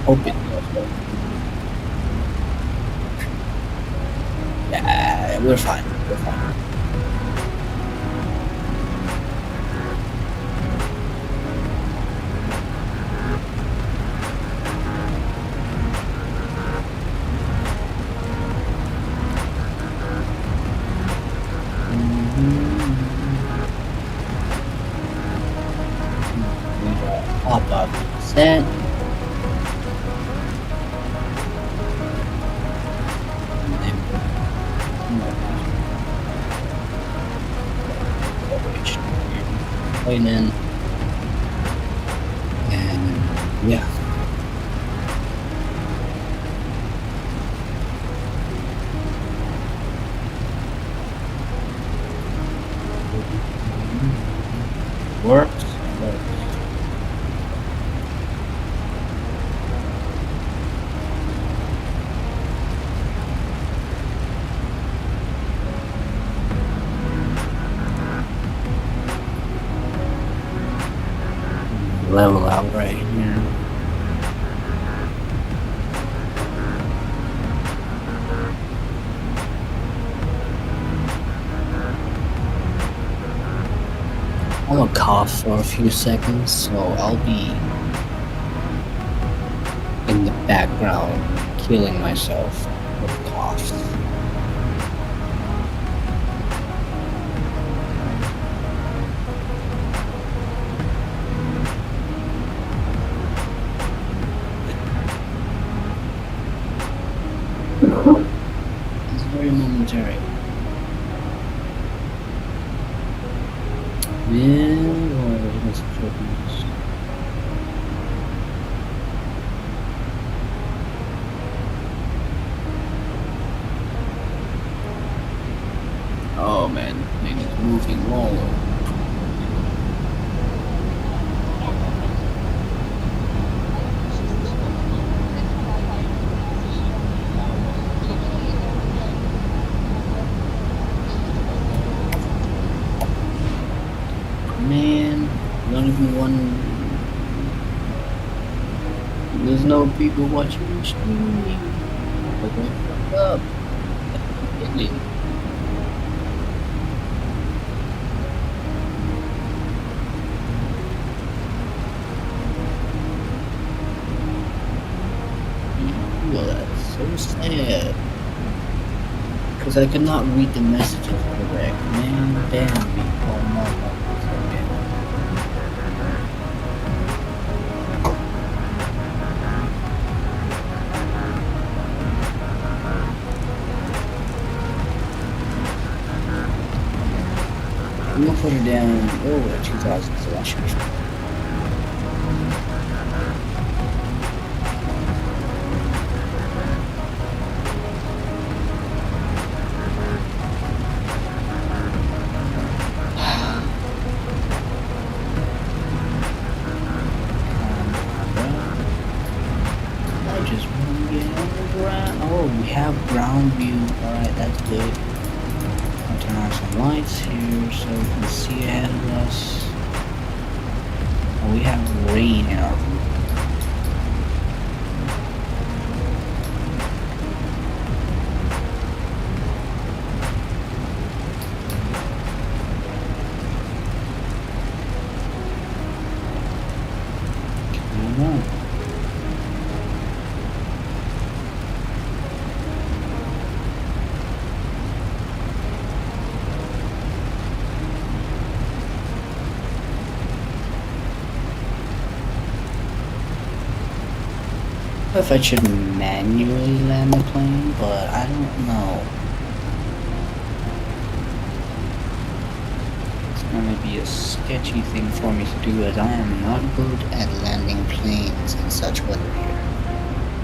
Hope it does. Yeah, we're fine. We're fine.
Set. Plane in. And yeah. Works. Level out right here. I'm gonna cough for a few seconds, so I'll be in the background killing myself with coughs. It's very momentary. Oh man, thing is moving all over. Man, not even one. There's no people watching the stream. Like, what's up? Well, that's so sad. Because I could not read the messages correct. Man, damn me. Oh no. I'm gonna put her down over 2,000, so that should be fine. I just want to get on the ground. Oh, we have ground view. Alright, that's good. I'll turn on some lights here so we can see ahead of us. Oh, we have rain in our view. Come on. If I should manually land the plane, but I don't know. It's gonna be a sketchy thing for me to do as I am not good at landing planes in such weather here.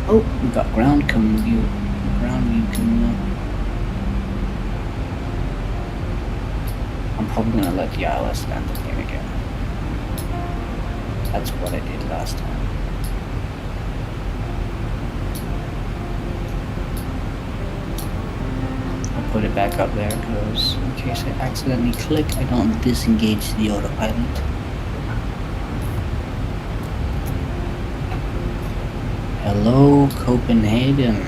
Oh, we got ground view coming up. I'm probably gonna let the ILS land the plane again. That's what I did last time. Put it back up there because in case I accidentally click, I don't disengage the autopilot. Hello, Copenhagen.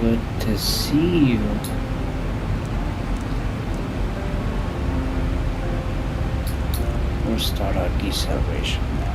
Good to see you. We'll start our deceleration now.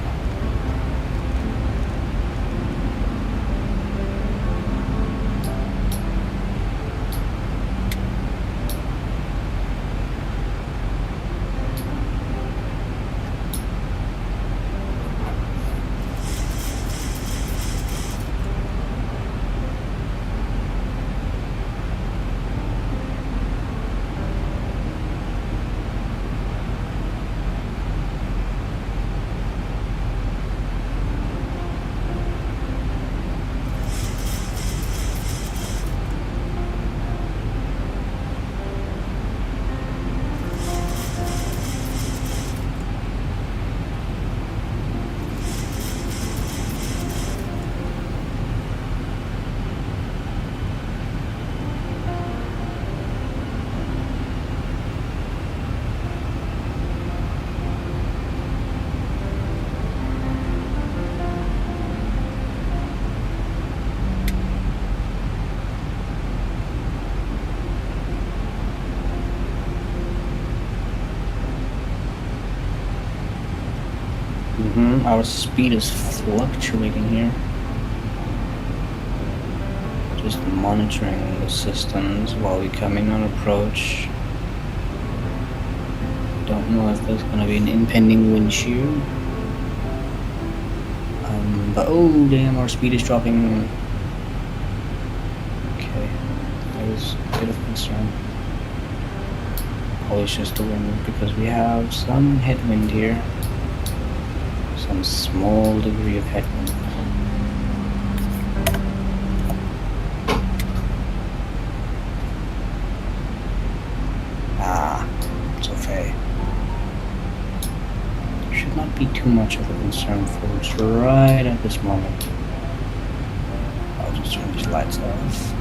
our speed is fluctuating here. Just monitoring the systems while we come in on approach. Don't know if there's gonna be an impending wind shear. But oh damn, our speed is dropping. Okay, that is a bit of concern. Probably it's just the wind because we have some headwind here. Some small degree of headwind. It's okay. There should not be too much of a concern for us right at this moment. I'll just turn these lights off.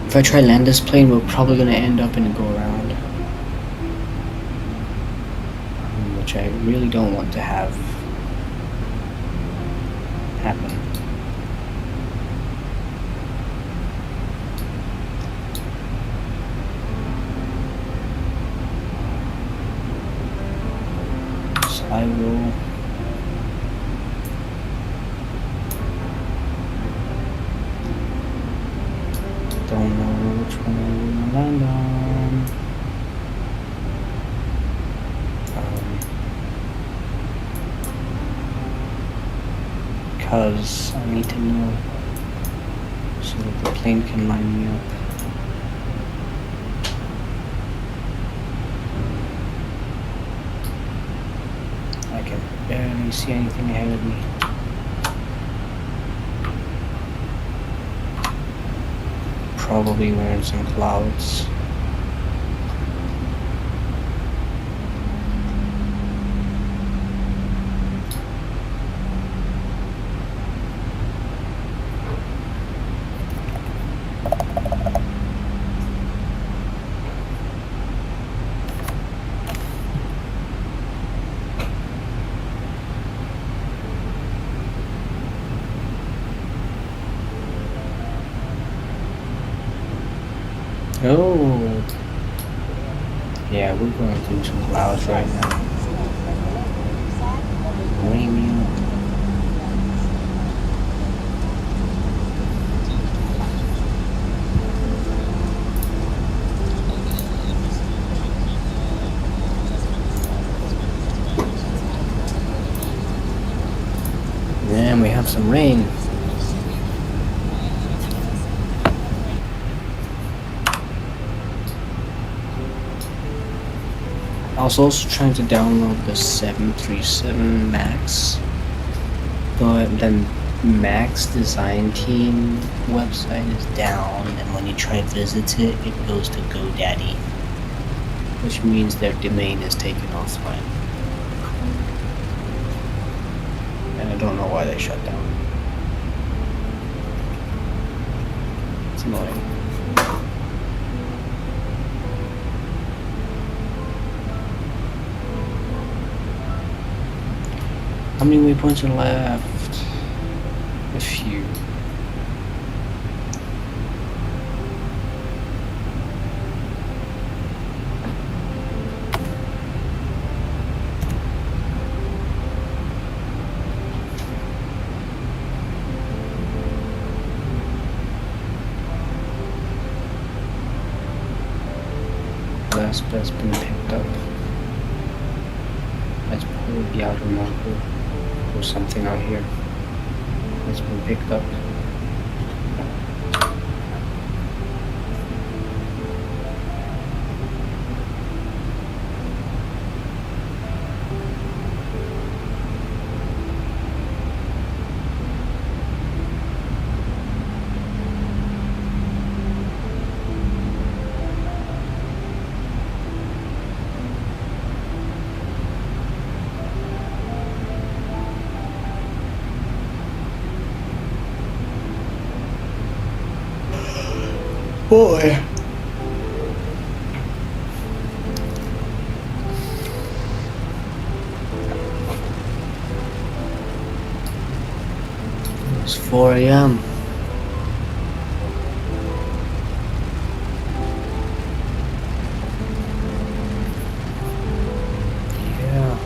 If I try land this plane, we're probably gonna end up in a go-around. Which I really don't want to have happen. So I will don't know which one I'm gonna land on. Because I need to know so that the plane can line me up. I can barely see anything ahead of me. Probably wearing some clouds. Oh, yeah, we're going through some clouds right now. Raining. And we have some rain. I was also trying to download the 737 Max, but the Max design team website is down, and when you try to visit it, it goes to GoDaddy, which means their domain is taken offline. And I don't know why they shut down. It's annoying. How many waypoints are left? A few. Last bet's been picked up. That's probably the outer marker. There's something out here. It's been picked up. Boy. It's 4 a.m. Yeah.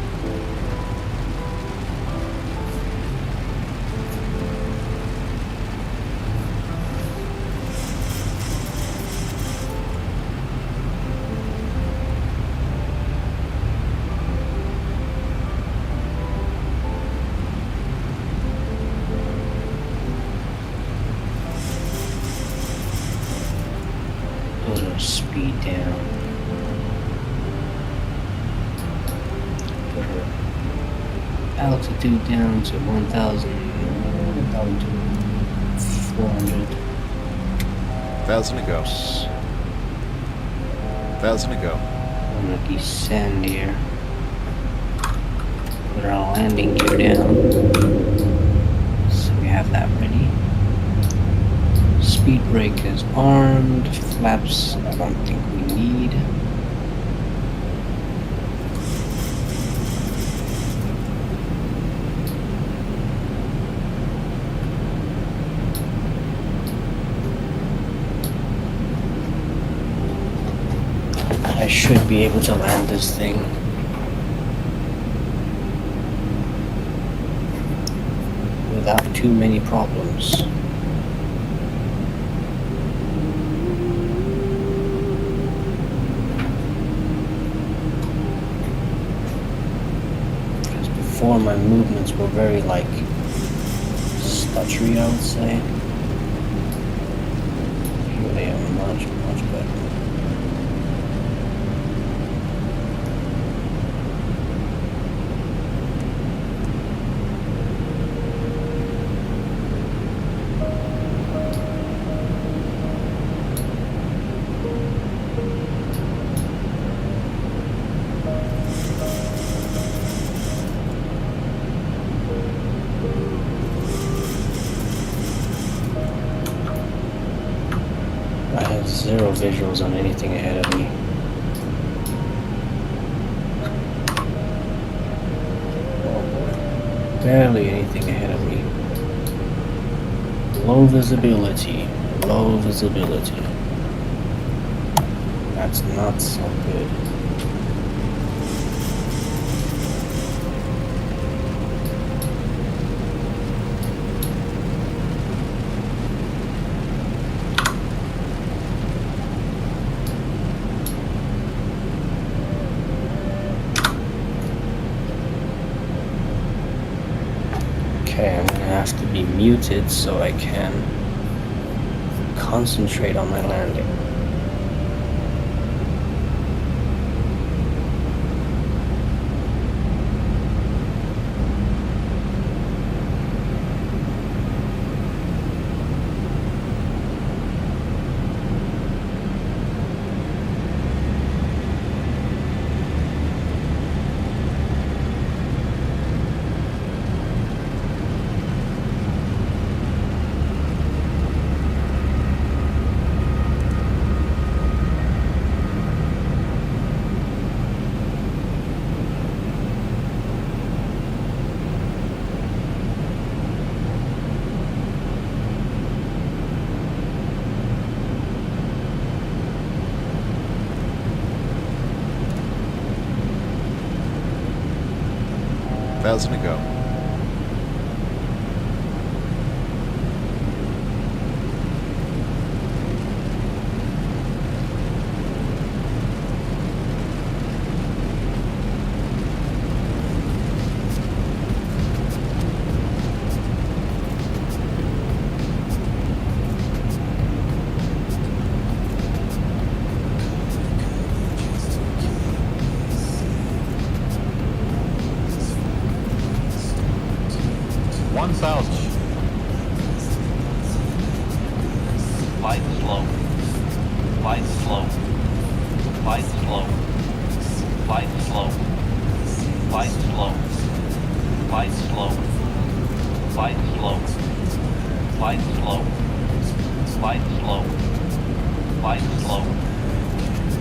Put our speed down. Put our altitude down to 1,000. Down to 400.
1,000 to go. 1,000 to go.
I'm gonna descend here. Put our landing gear down. So we have that ready. Speed brake is armed. Flaps, I don't think we need. I should be able to land this thing. Without too many problems. Because before my movements were very like stuttery, I would say. Here they are much better. I have zero visuals on anything ahead of me. Oh boy. Barely anything ahead of me. Low visibility. Low visibility. That's not so good. Okay, I'm gonna have to be muted so I can concentrate on my landing.
Thousand to go.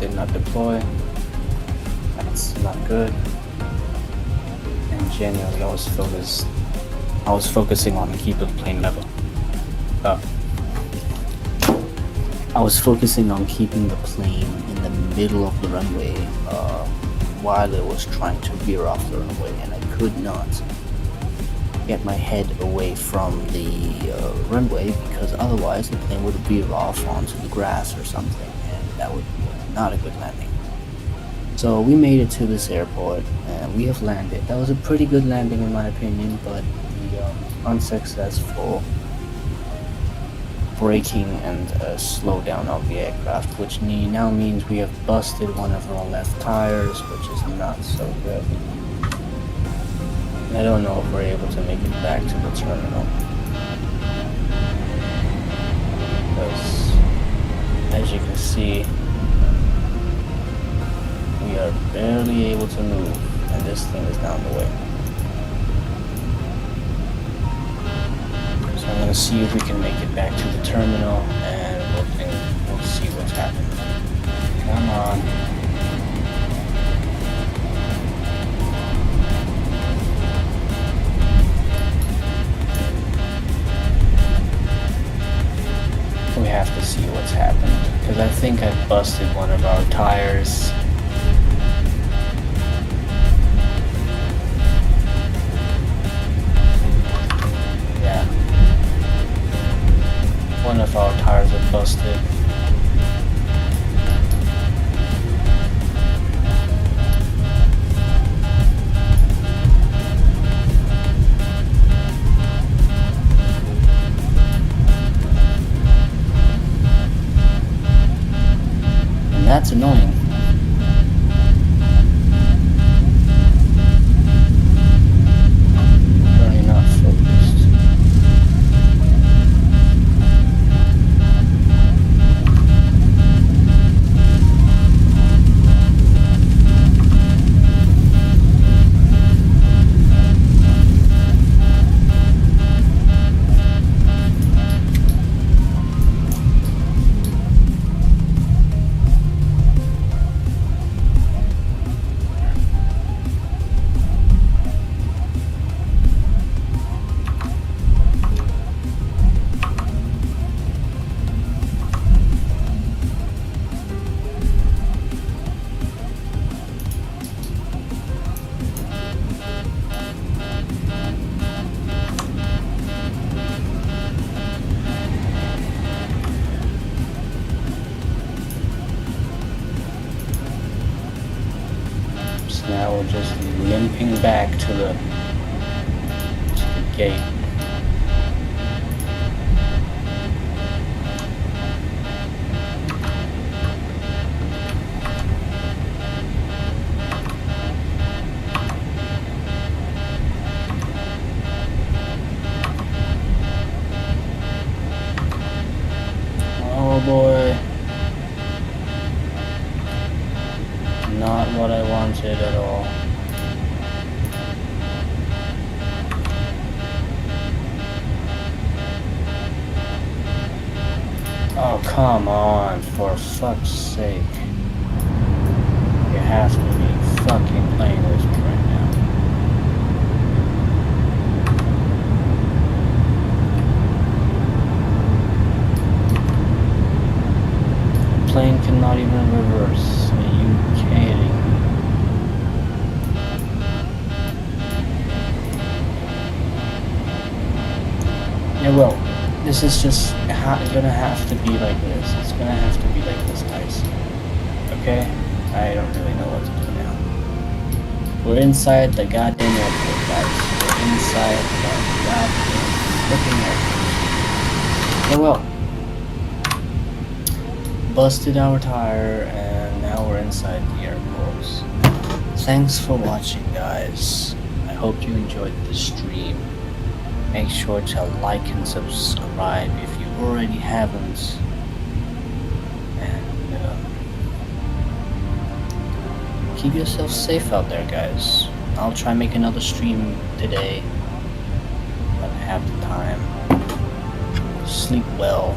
did not deploy. That's not good. And genuinely, I was focusing on keeping the plane level. I was focusing on keeping the plane in the middle of the runway while it was trying to veer off the runway, and I could not get my head away from the runway because otherwise the plane would veer off onto the grass or something, and that would be not a good landing. So we made it to this airport and we have landed. That was a pretty good landing in my opinion, but the unsuccessful braking and slowdown of the aircraft, which now means we have busted one of our left tires, which is not so good. I don't know if we're able to make it back to the terminal, because as you can see, we are barely able to move, and this thing is down the way. So I'm gonna see if we can make it back to the terminal, and we'll see what's happening. Come on. We have to see what's happened, because I think I busted one of our tires. Yeah. One of our tires are busted. That's annoying. Very not focused. Now we're just limping back to the gate. Oh boy. Not what I wanted at all. Oh, come on, for fuck's sake. You have to be fucking playing with me right now. The plane cannot even reverse. Are you kidding me? Yeah, well, this is just gonna have to be like this. It's gonna have to be like this, guys. Okay? I don't really know what to do now. We're inside the goddamn airport, guys. We're inside the goddamn flipping airport. Yeah, well. Busted our tire, and now we're inside the airport. Thanks for watching, guys. I hope you enjoyed the stream. Make sure to like and subscribe if you already haven't. And keep yourself safe out there, guys. I'll try make another stream today when I have the time. Sleep well.